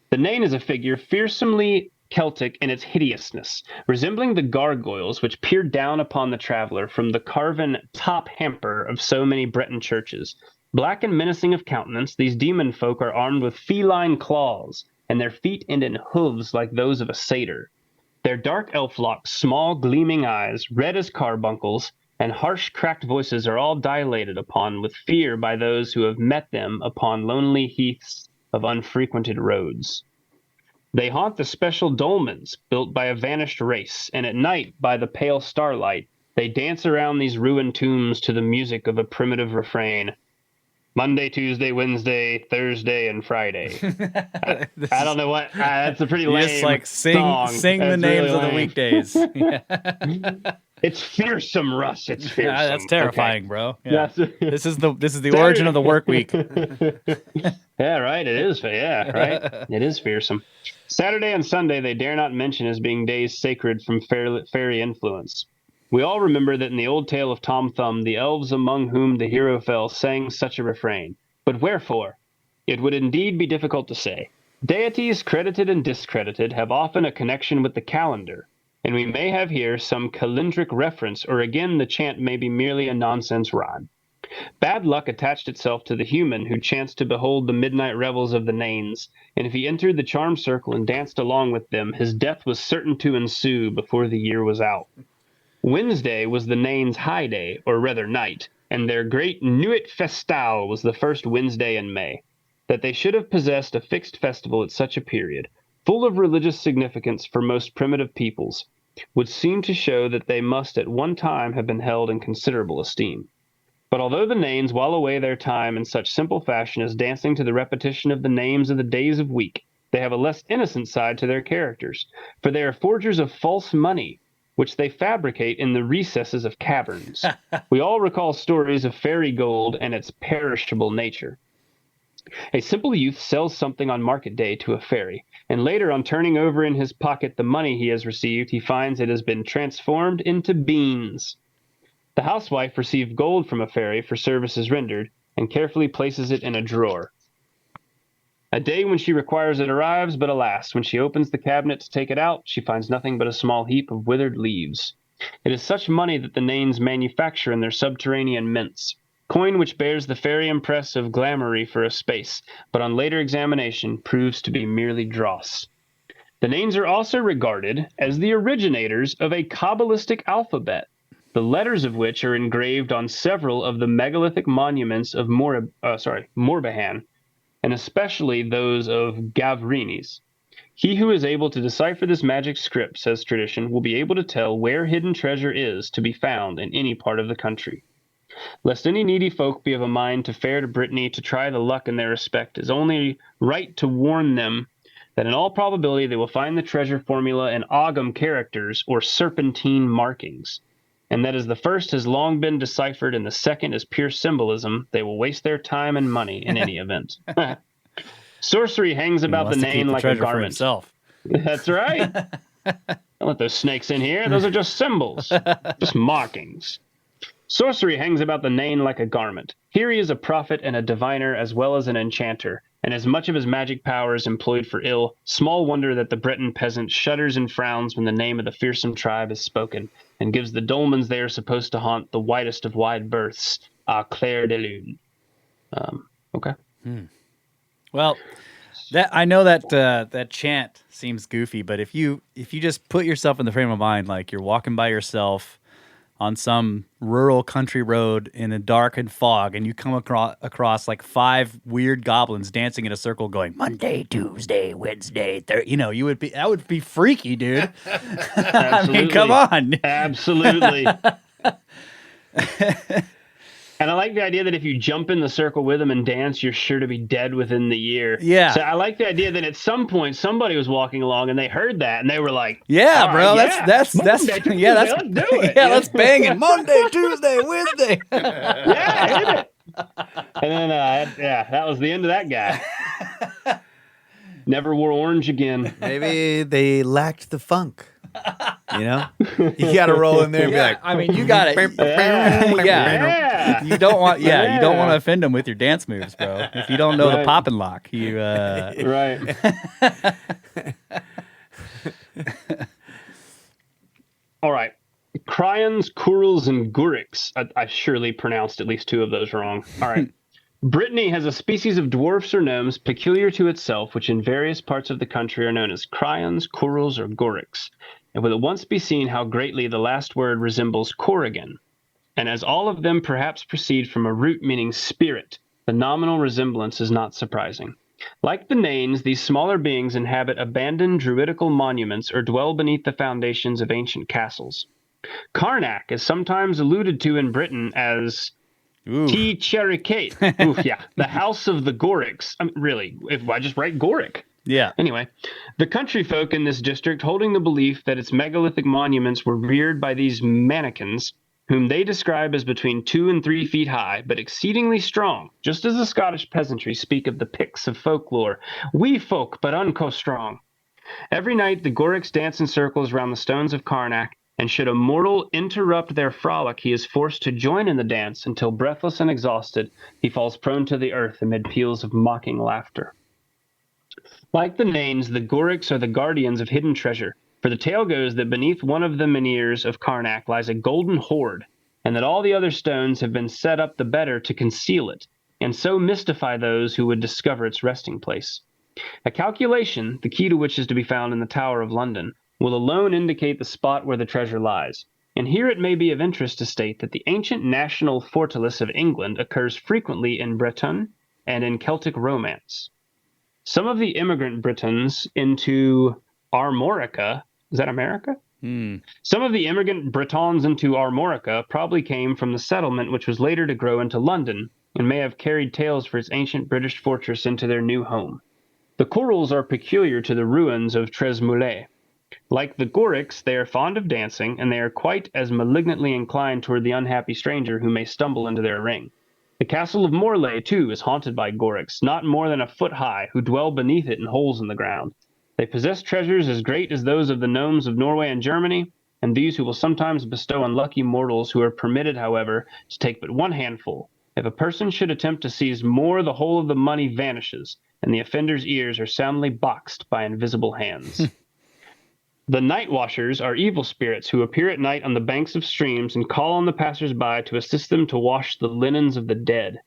The Nane is a figure fearsomely Celtic in its hideousness, resembling the gargoyles which peered down upon the traveler from the carven top hamper of so many Breton churches. Black and menacing of countenance, these demon folk are armed with feline claws, and their feet end in hooves like those of a satyr. Their dark elf locks, small gleaming eyes, red as carbuncles, and harsh cracked voices are all dilated upon with fear by those who have met them upon lonely heaths of unfrequented roads. They haunt the special dolmens built by a vanished race, and at night, by the pale starlight, they dance around these ruined tombs to the music of a primitive refrain. Monday, Tuesday, Wednesday, Thursday, and Friday. I don't know what. That's a pretty You lame just like song. sing the That's names really of the lame. weekdays. Yeah. It's fearsome, Russ. It's fearsome. That's terrifying, bro. Yeah. Okay. This is the origin of the work week. Yeah, right. It is. Yeah, right. It is fearsome. Saturday and Sunday they dare not mention as being days sacred from fairy influence. We all remember that in the old tale of Tom Thumb, the elves among whom the hero fell sang such a refrain. But wherefore? It would indeed be difficult to say. Deities, credited and discredited, have often a connection with the calendar, and we may have here some calendric reference, or again the chant may be merely a nonsense rhyme. Bad luck attached itself to the human who chanced to behold the midnight revels of the Nains, and if he entered the charmed circle and danced along with them, his death was certain to ensue before the year was out. Wednesday was the Nains' high day, or rather night, and their great Nuit Festal was the first Wednesday in May. That they should have possessed a fixed festival at such a period, full of religious significance for most primitive peoples, would seem to show that they must at one time have been held in considerable esteem. But although the Nains while away their time in such simple fashion as dancing to the repetition of the names of the days of week, they have a less innocent side to their characters, for they are forgers of false money, which they fabricate in the recesses of caverns. We all recall stories of fairy gold and its perishable nature. A simple youth sells something on market day to a fairy, and later on turning over in his pocket the money he has received, he finds it has been transformed into beans. The housewife received gold from a fairy for services rendered, and carefully places it in a drawer. A day when she requires it arrives, but alas, when she opens the cabinet to take it out, she finds nothing but a small heap of withered leaves. It is such money that the Nains manufacture in their subterranean mints, coin which bears the fairy impress of glamoury for a space, but on later examination proves to be merely dross. The Nains are also regarded as the originators of a Kabbalistic alphabet, the letters of which are engraved on several of the megalithic monuments of Morbihan, and especially those of Gavrinis. He who is able to decipher this magic script, says tradition, will be able to tell where hidden treasure is to be found in any part of the country. Lest any needy folk be of a mind to fare to Brittany to try the luck in their respect, it is only right to warn them that in all probability they will find the treasure formula in Ogham characters or serpentine markings, and that as the first has long been deciphered and the second is pure symbolism, they will waste their time and money in any event. Sorcery hangs about the name like a garment. Himself. That's right. Don't let those snakes in here. Those are just symbols, just markings. Sorcery hangs about the name like a garment. Here he is a prophet and a diviner as well as an enchanter, and as much of his magic power is employed for ill, small wonder that the Breton peasant shudders and frowns when the name of the fearsome tribe is spoken, and gives the dolmens they are supposed to haunt the widest of wide berths, à clair de lune. Okay. Well, that I know that that chant seems goofy, but if you just put yourself in the frame of mind, like you're walking by yourself on some rural country road in a dark and fog, and you come across like 5 weird goblins dancing in a circle, going Monday, Tuesday, Wednesday, you would be that would be freaky, dude. I mean, come on, absolutely. And I like the idea that if you jump in the circle with them and dance, you're sure to be dead within the year. Yeah. So I like the idea that at some point somebody was walking along and they heard that and they were like, "Yeah, bro, right, that's Monday, Tuesday, yeah, let's do it. Yeah, let's bang it Monday, Tuesday, Wednesday." Yeah, hit it. And then that was the end of that guy. Never wore orange again. Maybe they lacked the funk. You know, you got to roll in there and be like, I mean, you got it. Yeah. You don't want, you don't want to offend them with your dance moves, bro. If you don't know the pop and lock, you right. All right. Cryans, Kurils, and Guriks. I surely pronounced at least 2 of those wrong. All right. Brittany has a species of dwarfs or gnomes peculiar to itself, which in various parts of the country are known as Cryans, Kurils, or Guriks. And will at once be seen how greatly the last word resembles Corrigan. And as all of them perhaps proceed from a root meaning spirit, the nominal resemblance is not surprising. Like the Nains, these smaller beings inhabit abandoned druidical monuments or dwell beneath the foundations of ancient castles. Karnak is sometimes alluded to in Britain as T. Cherikate. The House of the Gorics. Really, if I just write Goric. Yeah. Anyway, the country folk in this district holding the belief that its megalithic monuments were reared by these mannequins, whom they describe as between 2 and 3 feet high, but exceedingly strong, just as the Scottish peasantry speak of the Picts of folklore, wee folk but unco strong. Every night the Gorics dance in circles round the stones of Karnak, and should a mortal interrupt their frolic, he is forced to join in the dance until, breathless and exhausted, he falls prone to the earth amid peals of mocking laughter. Like the Nains, the Gorics are the guardians of hidden treasure, for the tale goes that beneath one of the menhirs of Karnak lies a golden hoard, and that all the other stones have been set up the better to conceal it, and so mystify those who would discover its resting place. A calculation, the key to which is to be found in the Tower of London, will alone indicate the spot where the treasure lies. And here it may be of interest to state that the ancient national fortalice of England occurs frequently in Breton and in Celtic romance. Some of the immigrant Britons into Armorica, is that America? Some of the immigrant Britons into Armorica probably came from the settlement which was later to grow into London, and may have carried tales for its ancient British fortress into their new home. The corals are peculiar to the ruins of Tresmoulet. Like the Gorics, they are fond of dancing, and they are quite as malignantly inclined toward the unhappy stranger who may stumble into their ring. The castle of Morlaix, too, is haunted by Gorics, not more than a foot high, who dwell beneath it in holes in the ground. They possess treasures as great as those of the gnomes of Norway and Germany, and these who will sometimes bestow on lucky mortals who are permitted, however, to take but one handful. If a person should attempt to seize more, the whole of the money vanishes, and the offender's ears are soundly boxed by invisible hands. The night washers are evil spirits who appear at night on the banks of streams and call on the passers-by to assist them to wash the linens of the dead.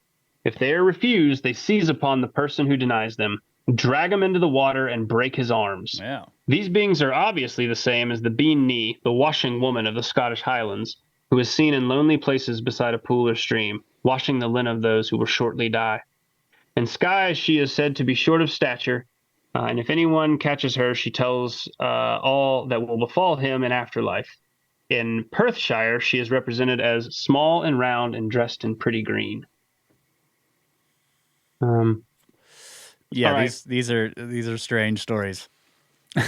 If they are refused, they seize upon the person who denies them, drag him into the water, and break his arms. Yeah. These beings are obviously the same as the Bean Knee, the washing woman of the Scottish Highlands, who is seen in lonely places beside a pool or stream, washing the linen of those who will shortly die. In skies she is said to be short of stature, and if anyone catches her, she tells all that will befall him in afterlife. In Perthshire, she is represented as small and round and dressed in pretty green. Yeah, All right. these are strange stories.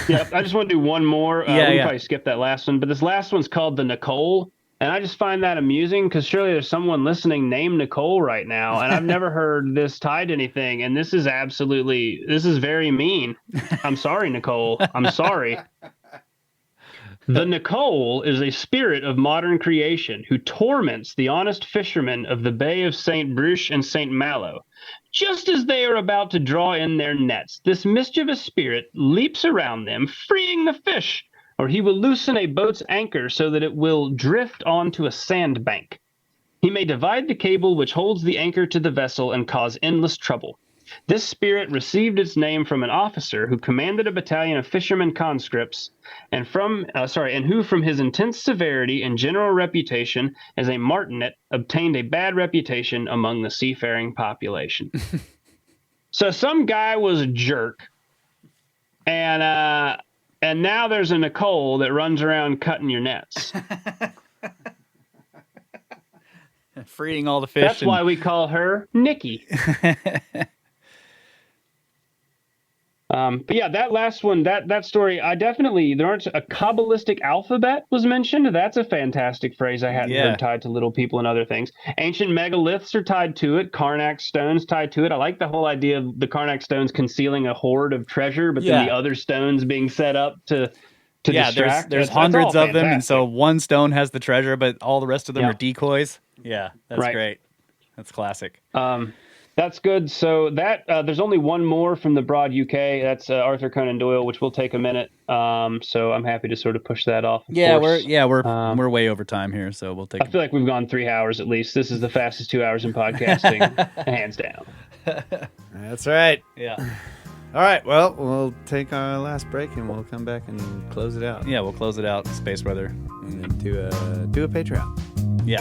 Yeah, I just want to do one more. We Yeah. can probably skip that last one, but this last one's called the Nicole, and I just find that amusing because surely there's someone listening named Nicole right now, and I've never heard this tied to anything, and this is very mean. I'm sorry, Nicole. I'm sorry. The Nicole is a spirit of modern creation who torments the honest fishermen of the Bay of St. Bruche and St. Malo. Just as they are about to draw in their nets, this mischievous spirit leaps around them, freeing the fish, or he will loosen a boat's anchor so that it will drift onto a sandbank. He may divide the cable which holds the anchor to the vessel and cause endless trouble. This spirit received its name from an officer who commanded a battalion of fishermen conscripts, and who, from his intense severity and general reputation as a martinet, obtained a bad reputation among the seafaring population. So some guy was a jerk, and now there's a Nicole that runs around cutting your nets. Freeing all the fish. That's why we call her Nikki. But yeah, that last one, that story, there aren't a Kabbalistic alphabet was mentioned. That's a fantastic phrase I hadn't heard tied to little people and other things. Ancient megaliths are tied to it. Karnak stones tied to it. I like the whole idea of the Karnak stones concealing a hoard of treasure, but then the other stones being set up to distract. There's hundreds of them, and so one stone has the treasure, but all the rest of them are decoys. Yeah, that's great. That's classic. That's good. So there's only one more from the Broad UK. That's Arthur Conan Doyle, which will take a minute. So I'm happy to sort of push that off. We're way over time here, so we'll take. I feel like we've gone 3 hours at least. This is the fastest 2 hours in podcasting, hands down. That's right. Yeah. All right. Well, we'll take our last break and we'll come back and close it out. Yeah, we'll close it out. Space Brother. And then do a Patreon. Yeah.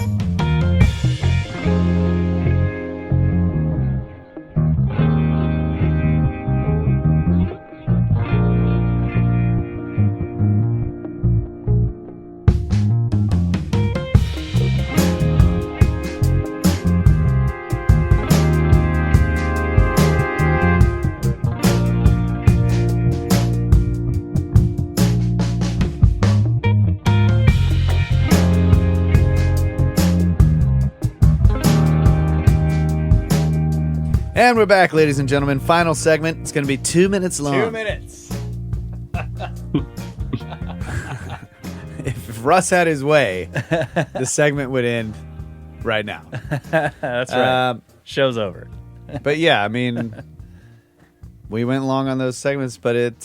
And we're back, ladies and gentlemen. Final segment. It's going to be 2 minutes long. 2 minutes. If Russ had his way, the segment would end right now. That's right. Show's over. But yeah, I mean, we went long on those segments, but it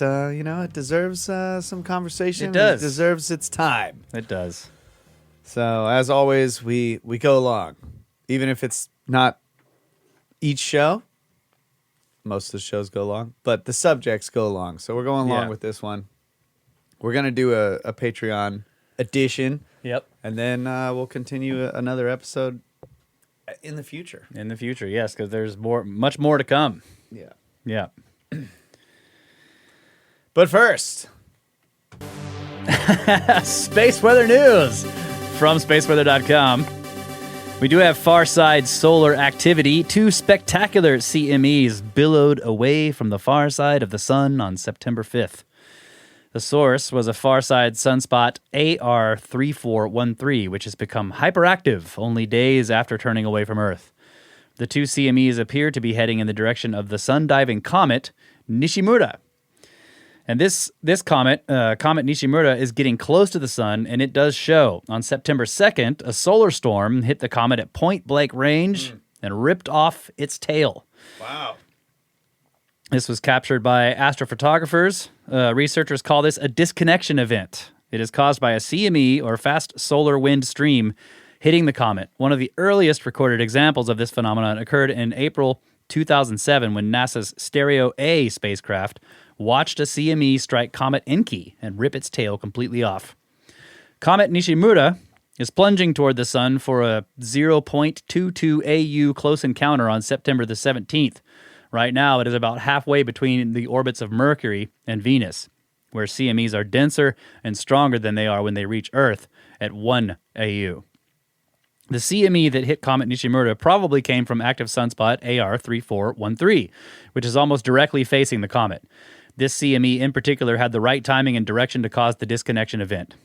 deserves some conversation. It does. It deserves its time. It does. So as always, we go along, even if it's not each show. Most of the shows go along, but the subjects go along. So we're going along Yeah. with this one. We're gonna do a Patreon edition, Yep. and then we'll continue another episode in the future. In the future, yes, because there's much more to come. Yeah. Yeah. But first, Space weather news from spaceweather.com. We do have far-side solar activity. 2 spectacular CMEs billowed away from the far side of the sun on September 5th. The source was a far-side sunspot AR3413, which has become hyperactive only days after turning away from Earth. The 2 CMEs appear to be heading in the direction of the sun-diving comet Nishimura. And this comet, Comet Nishimura, is getting close to the sun, and it does show. On September 2nd, a solar storm hit the comet at point-blank range and ripped off its tail. wow, This was captured by astrophotographers. Researchers call this a disconnection event. It is caused by a CME, or fast solar wind stream, hitting the comet. One of the earliest recorded examples of this phenomenon occurred in April 2007 when NASA's Stereo A spacecraft watched a CME strike Comet Enki and rip its tail completely off. Comet Nishimura is plunging toward the sun for a 0.22 AU close encounter on September the 17th. Right now, it is about halfway between the orbits of Mercury and Venus, where CMEs are denser and stronger than they are when they reach Earth at 1 AU. The CME that hit Comet Nishimura probably came from active sunspot AR3413, which is almost directly facing the comet. This CME in particular had the right timing and direction to cause the disconnection event.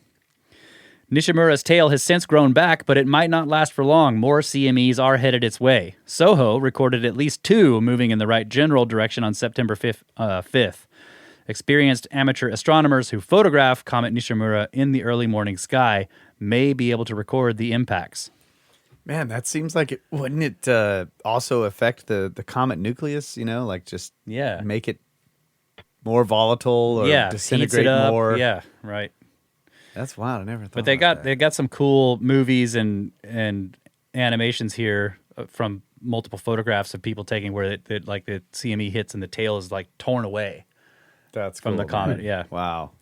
Nishimura's tail has since grown back, but it might not last for long. More CMEs are headed its way. SOHO recorded at least 2 moving in the right general direction on September 5th. Experienced amateur astronomers who photograph Comet Nishimura in the early morning sky may be able to record the impacts. man, that seems like it. Wouldn't it also affect the comet nucleus? You know, like just Yeah. make it more volatile or Yeah, disintegrate heats it up. more. Yeah, right. That's wild. I never thought. But they about got some cool movies and animations here from multiple photographs of people taking where like the CME hits and the tail is like torn away that's from the cool, comet. man. Yeah. Wow.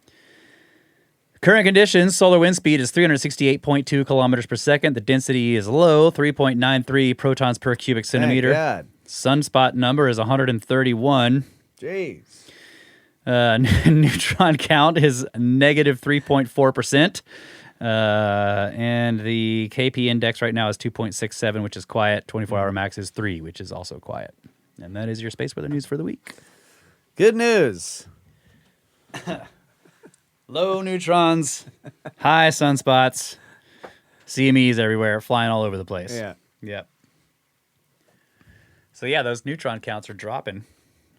Current conditions: solar wind speed is 368.2 kilometers per second. The density is low, 3.93 protons per cubic centimeter. Thank God. Sunspot number is 131. Jeez. Neutron count is negative 3.4%. And the KP index right now is 2.67, which is quiet. 24-hour max is 3, which is also quiet. And that is your space weather news for the week. Good news. Low neutrons, high sunspots, CMEs everywhere, flying all over the place. Yeah. Yep. So yeah, those neutron counts are dropping,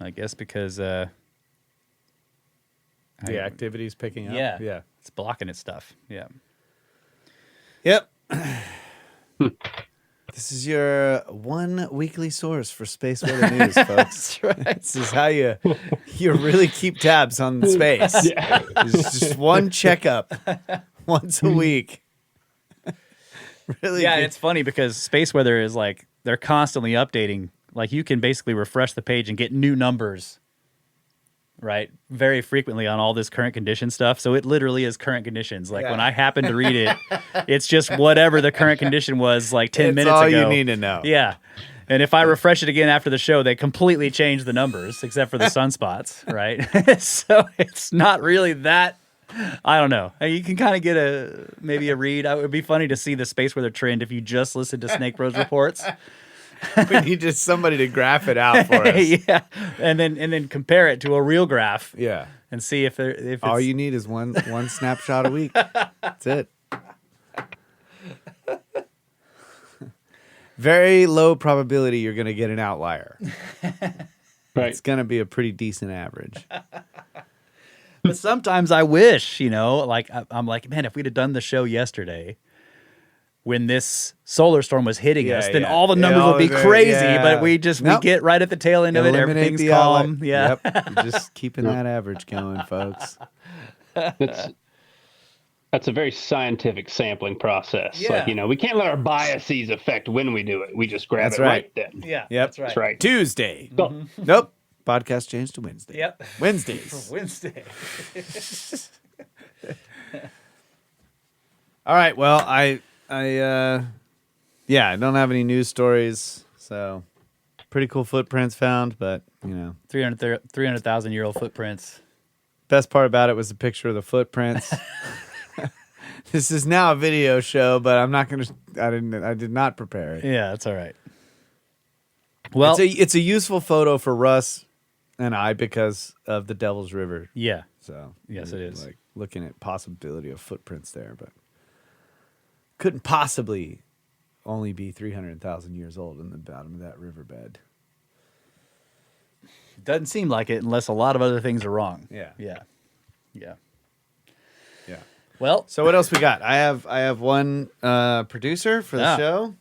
I guess, because The activity's picking up. yeah, Yeah. it's blocking its stuff. Yeah. Yep. This is your one weekly source for space weather news, folks. That's right. This is how you really keep tabs on space. Yeah. It's just one checkup once a week. Really Yeah, good. it's funny because space weather is like they're constantly updating. Like you can basically refresh the page and get new numbers, right? Very frequently on all this current condition stuff. So it literally is current conditions. Like when Yeah. I happen to read it, it's just whatever the current condition was like 10 It's minutes all ago. you need to know. Yeah. And if I refresh it again after the show, they completely change the numbers except for the sunspots, right? So it's not really that. I don't know. You can kind of get maybe a read. It would be funny to see the space weather trend if you just listened to Snake Bros reports. We need just somebody to graph it out for us. Yeah, and then compare it to a real graph Yeah. and see if it's All you need is one snapshot a week. That's it. Very low probability you're going to get an outlier. Right. It's going to be a pretty decent average. But sometimes I wish, like I'm like, man, if we'd have done the show yesterday when this solar storm was hitting Yeah, us, then yeah. all the numbers Yeah, would be very- crazy. yeah. But we get right at the tail end of it. Eliminate Everything's the calm. outlier. Yeah. Yep. You're just keeping that average going, folks. That's That's a very scientific sampling process. Yeah. Like, we can't let our biases affect when we do it. We just grab That's it right. then. Yeah, Yep. that's right. That's right. Tuesday. So, Nope. Podcast changed to Wednesday. Yep. Wednesdays. Wednesday. All right. Well, I don't have any news stories. So, pretty cool footprints found, but 300,000-year-old footprints. best part about it was the picture of the footprints. This is now a video show, but I'm not going to. I did not prepare it. Yeah, that's all right. Well, It's a useful photo for Russ and I because of the Devil's River. yeah. So Yes, it is. Like looking at possibility of footprints there, but couldn't possibly only be 300,000 years old in the bottom of that riverbed. Doesn't seem like it unless a lot of other things are wrong. Yeah. Yeah. Yeah. Yeah. Well, So what else we got? I have one producer for the Ah. show.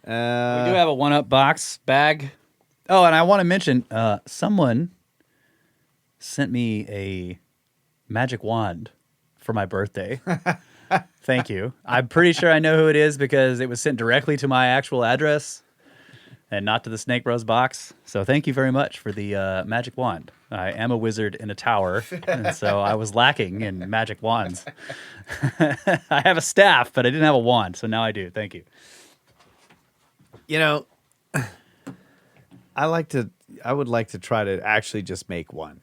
we do have a one-up box bag. Oh, and I want to mention someone sent me a magic wand for my birthday. Thank you. I'm pretty sure I know who it is because it was sent directly to my actual address and not to the Snake Bros box. So thank you very much for the magic wand. I am a wizard in a tower, and so I was lacking in magic wands. I have a staff, but I didn't have a wand, so now I do. Thank you. I would like to try to actually just make one.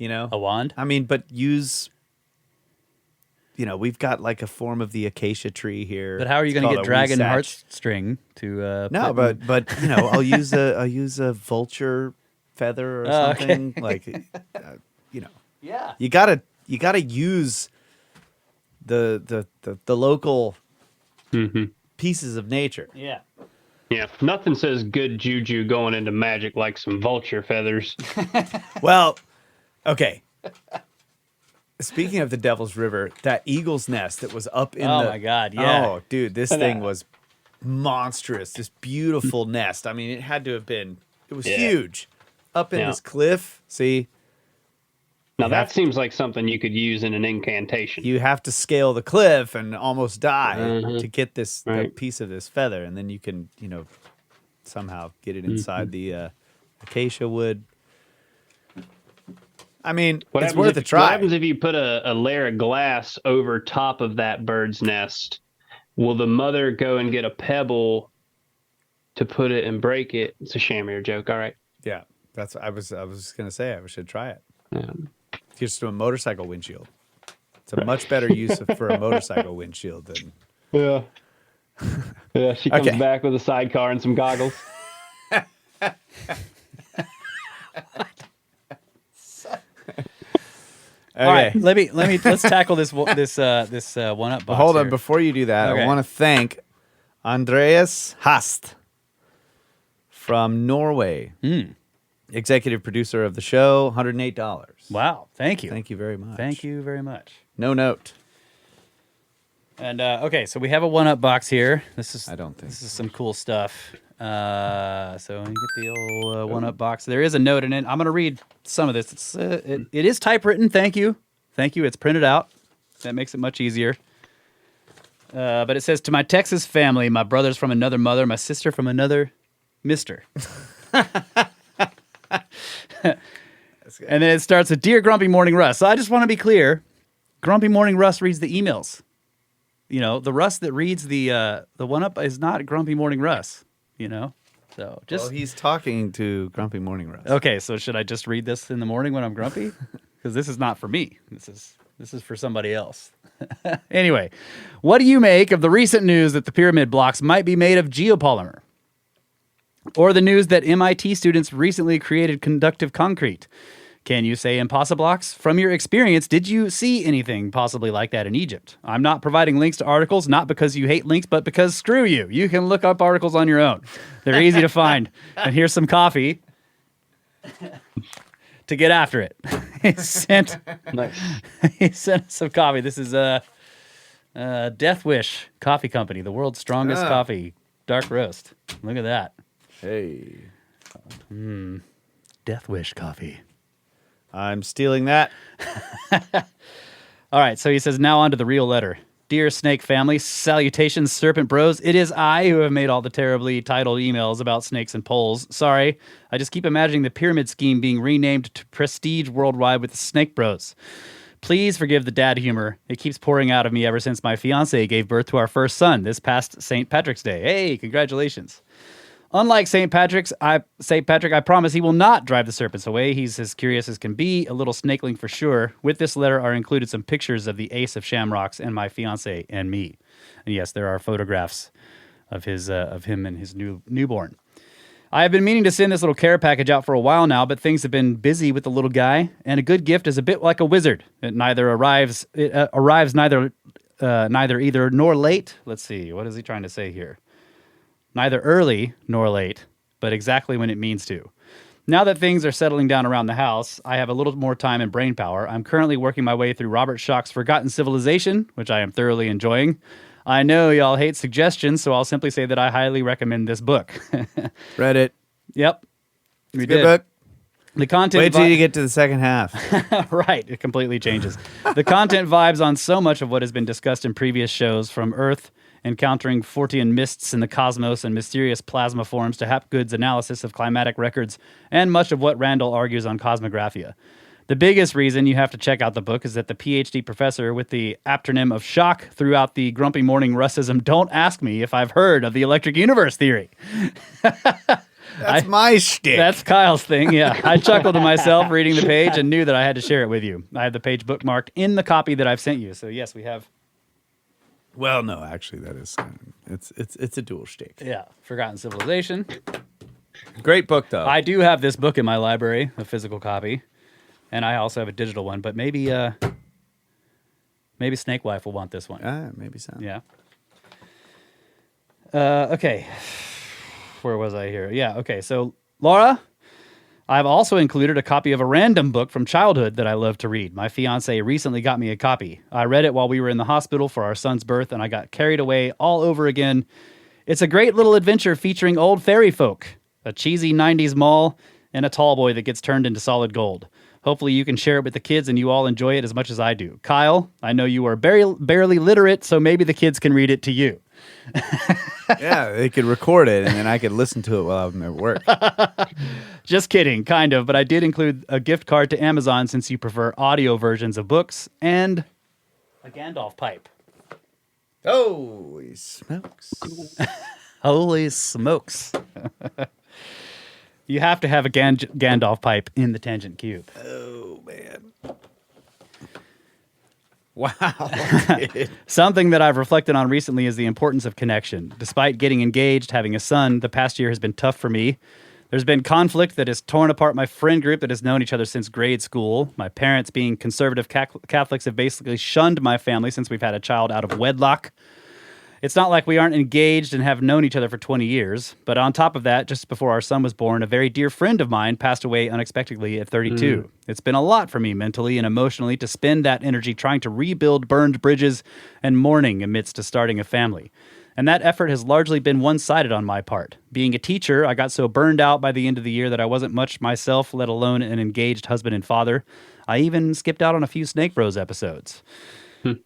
A wand? I mean, but use. We've got like a form of the acacia tree here. But how are you It's going to called get a dragon Weesach. heartstring to? No, put in- but I'll use a vulture feather or Oh, okay. something like, yeah. you gotta use the local pieces of nature. Yeah. yeah, nothing says good juju going into magic like some vulture feathers. Well, okay. Speaking of the Devil's River, that eagle's nest that was up in Oh the my God, yeah. Oh, dude, this thing was monstrous. This beautiful nest. I mean, it had to have been. It was Yeah. huge, up in Yeah. this cliff. See, Now, that seems like something you could use in an incantation. you have to scale the cliff and almost die Mhm. to get this Right. piece of this feather, and then you can, somehow get it inside the acacia wood. I mean, it's worth a What try. happens if you put a layer of glass over top of that bird's nest? Will the mother go and get a pebble to put it and break it? It's a Shamir joke, all right. Yeah, that's. I was gonna say I should try it. Yeah. Just to a motorcycle windshield. It's a much better use for a motorcycle windshield than. Yeah. Yeah, she comes Okay. back with a sidecar and some goggles. Okay. All right, let's tackle this one up box. Hold on, here. before you do that, Okay. I want to thank Andreas Hast from Norway, executive producer of the show. $108. Wow, thank you. Thank you very much. Thank you very much. No note. And okay, so we have a one-up box here. This is I don't think this is some cool stuff. So you get the old one-up box. There is a note in it. I'm going to read some of this. It's it is typewritten. Thank you. It's printed out. That makes it much easier. But it says, "To my Texas family, my brother's from another mother, my sister from another mister." And then it starts with, "Dear Grumpy Morning Russ." So I just want to be clear. Grumpy Morning Russ reads the emails. The Russ that reads the one-up is not Grumpy Morning Russ. So just Well, he's talking to Grumpy Morning Russ. okay. So should I just read this in the morning when I'm grumpy? Because this is not for me. This is for somebody else. Anyway, what do you make of the recent news that the pyramid blocks might be made of geopolymer? Or the news that MIT students recently created conductive concrete? Can you say Impossiblocks? From your experience, did you see anything possibly like that in Egypt? I'm not providing links to articles, not because you hate links, but because screw you. You can look up articles on your own. They're easy to find. And here's some coffee to get after it. He sent us some coffee. This is Death Wish Coffee Company, the world's strongest coffee, dark roast. Look at that. Hey. Death Wish coffee. I'm stealing that. All right, so he says, now on to the real letter. Dear Snake family, salutations, Serpent Bros. It is I who have made all the terribly titled emails about snakes and poles. Sorry, I just keep imagining the pyramid scheme being renamed to Prestige Worldwide with the Snake Bros. Please forgive the dad humor. It keeps pouring out of me ever since my fiance gave birth to our first son this past St. Patrick's Day. Hey, congratulations. Unlike St. Patrick, I promise he will not drive the serpents away. He's as curious as can be, a little snakeling for sure. With this letter are included some pictures of the Ace of Shamrocks and my fiance and me. And yes, there are photographs of him and his newborn. I have been meaning to send this little care package out for a while now, but things have been busy with the little guy. And a good gift is a bit like a wizard. It arrives neither either nor late. Let's see, what is he trying to say here? Neither early nor late, but exactly when it means to. Now that things are settling down around the house, I have a little more time and brain power. I'm currently working my way through Robert Schoch's Forgotten Civilization, which I am thoroughly enjoying. I know y'all hate suggestions, so I'll simply say that I highly recommend this book. Read it. Yep. We Good did. book. The content Wait till you get to the second half. Right, it completely changes. The content vibes on so much of what has been discussed in previous shows, from Earth encountering Fortean mists in the cosmos and mysterious plasma forms to Hapgood's analysis of climatic records, and much of what Randall argues on cosmographia. The biggest reason you have to check out the book is that the PhD professor with the aptonym of Schoch throughout the Grumpy Morning Russism, don't ask me if I've heard of the electric universe theory. That's my shtick. That's Kyle's thing, yeah. I chuckled to myself reading the page and knew that I had to share it with you. I have the page bookmarked in the copy that I've sent you. So yes, we have. Well, no, actually, that is it's a dual shtick. Yeah, Forgotten Civilization. Great book, though. I do have this book in my library, a physical copy, and I also have a digital one. But maybe Snake Wife will want this one. Maybe so. Yeah. Okay. Where was I here? Yeah. Okay. So Laura, I've also included a copy of a random book from childhood that I love to read. My fiance recently got me a copy. I read it while we were in the hospital for our son's birth, and I got carried away all over again. It's a great little adventure featuring old fairy folk, a cheesy 90s mall, and a tall boy that gets turned into solid gold. Hopefully you can share it with the kids and you all enjoy it as much as I do. Kyle, I know you are barely literate, so maybe the kids can read it to you. Yeah, they could record it, and then I could listen to it while I'm at work. Just kidding, kind of, but I did include a gift card to Amazon since you prefer audio versions of books, and a Gandalf pipe. Holy smokes. Holy smokes. You have to have a Gandalf pipe in the Tangent Cube. Oh, man. Wow. Something that I've reflected on recently is the importance of connection. Despite getting engaged, having a son, the past year has been tough for me. There's been conflict that has torn apart my friend group that has known each other since grade school. My parents, being conservative Catholics, have basically shunned my family since we've had a child out of wedlock. It's not like we aren't engaged and have known each other for 20 years. But on top of that, just before our son was born, a very dear friend of mine passed away unexpectedly at 32. It's been a lot for me mentally and emotionally to spend that energy trying to rebuild burned bridges and mourning amidst starting a family. And that effort has largely been one-sided on my part. Being a teacher, I got so burned out by the end of the year that I wasn't much myself, let alone an engaged husband and father. I even skipped out on a few Snake Bros episodes.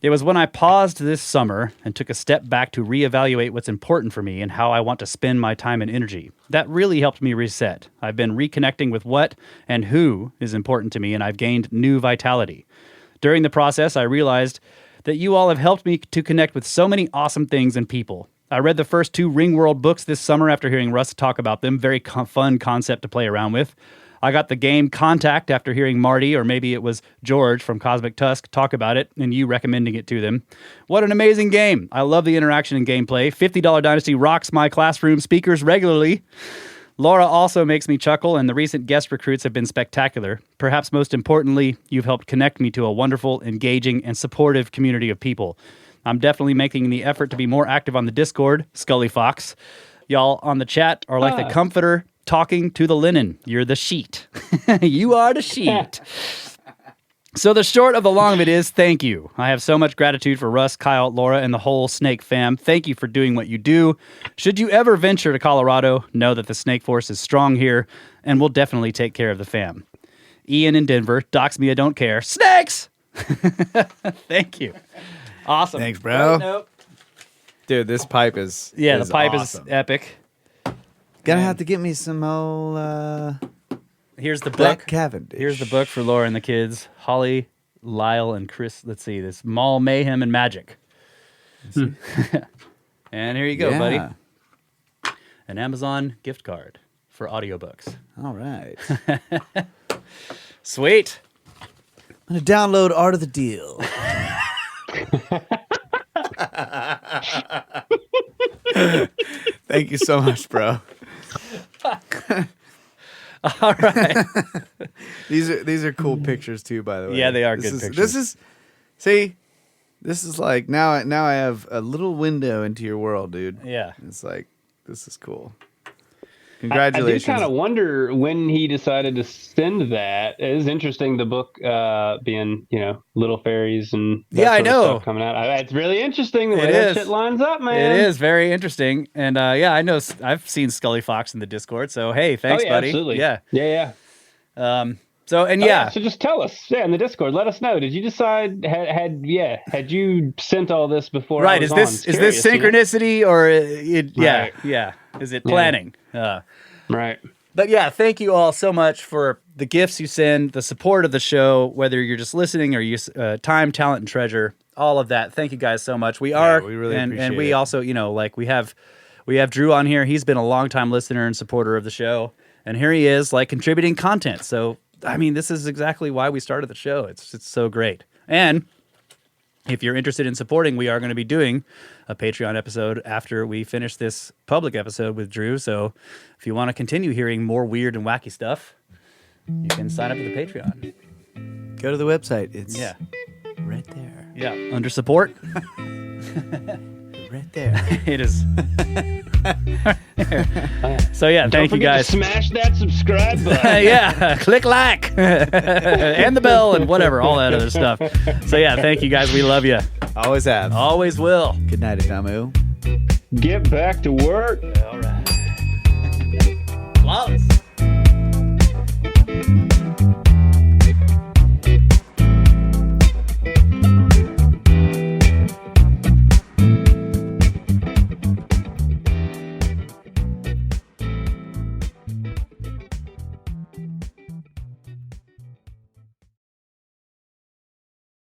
It was when I paused this summer and took a step back to reevaluate what's important for me and how I want to spend my time and energy. That really helped me reset. I've been reconnecting with what and who is important to me, and I've gained new vitality. During the process, I realized that you all have helped me to connect with so many awesome things and people. I read the first 2 Ringworld books this summer after hearing Russ talk about them. Very fun concept to play around with. I got the game Contact after hearing Marty, or maybe it was George from Cosmic Tusk, talk about it, and you recommending it to them. What an amazing game. I love the interaction and gameplay. $50 Dynasty rocks my classroom speakers regularly. Laura also makes me chuckle, and the recent guest recruits have been spectacular. Perhaps most importantly, you've helped connect me to a wonderful, engaging, and supportive community of people. I'm definitely making the effort to be more active on the Discord, Scully Fox. Y'all on the chat are like the comforter talking to the linen. You're the sheet. You are the sheet. So the short of the long of it is, thank you. I have so much gratitude for Russ, Kyle, Laura, and the whole Snake fam. Thank you for doing what you do. Should you ever venture to Colorado, know that the Snake Force is strong here, and we'll definitely take care of the fam. Ian in Denver, dox me, I don't care. Snakes! Thank you. Awesome. Thanks, bro. Nope. Dude, this pipe is Yeah, the pipe awesome. is epic. Gonna have to get me some old Here's the book. Black Cavendish. Here's the book for Laura and the kids. Holly, Lyle, and Chris. Let's see this. Mall Mayhem and Magic. And here you go, buddy. An Amazon gift card for audiobooks. All right. Sweet. I'm gonna download Art of the Deal. Thank you so much, bro. All right. These are cool pictures too, by the way. Yeah, they are This good is- pictures. This is like now I have a little window into your world, dude. Yeah. It's like this is cool. I Congratulations. do kind of wonder when he decided to send that. It is interesting, the book being, Little Fairies and that Yeah, I sort of know. stuff coming out. It's really interesting the way It that is. shit lines up, man. It is very interesting. And I know I've seen Scully Fox in the Discord. So, hey, thanks, yeah, buddy. Absolutely. Yeah. Yeah. So, and Oh, yeah. So just tell us, in the Discord, let us know. Did you decide had you sent all this before? Right. I Is was this on? is this Curious, synchronicity or yeah, Right. yeah. Is it planning? Right. But yeah, thank you all so much for the gifts you send, the support of the show, whether you're just listening or you time, talent, and treasure, all of that. Thank you guys so much. We really and appreciate we it. also, we have Drew on here. He's been a longtime listener and supporter of the show, and here he is, contributing content. So I mean, this is exactly why we started the show. It's so great. And if you're interested in supporting, we are going to be doing a Patreon episode after we finish this public episode with Drew. So if you want to continue hearing more weird and wacky stuff, you can sign up for the Patreon. Go to the website. It's Yeah. right there. Yeah. Under support, Right there. it is. So yeah, thank you Don't forget to guys. smash that subscribe button. Yeah, click like and the bell and whatever, all that other stuff. So yeah, thank you guys. We love you. Always have. Always will. Good night, Adamu. Get back to work. All right.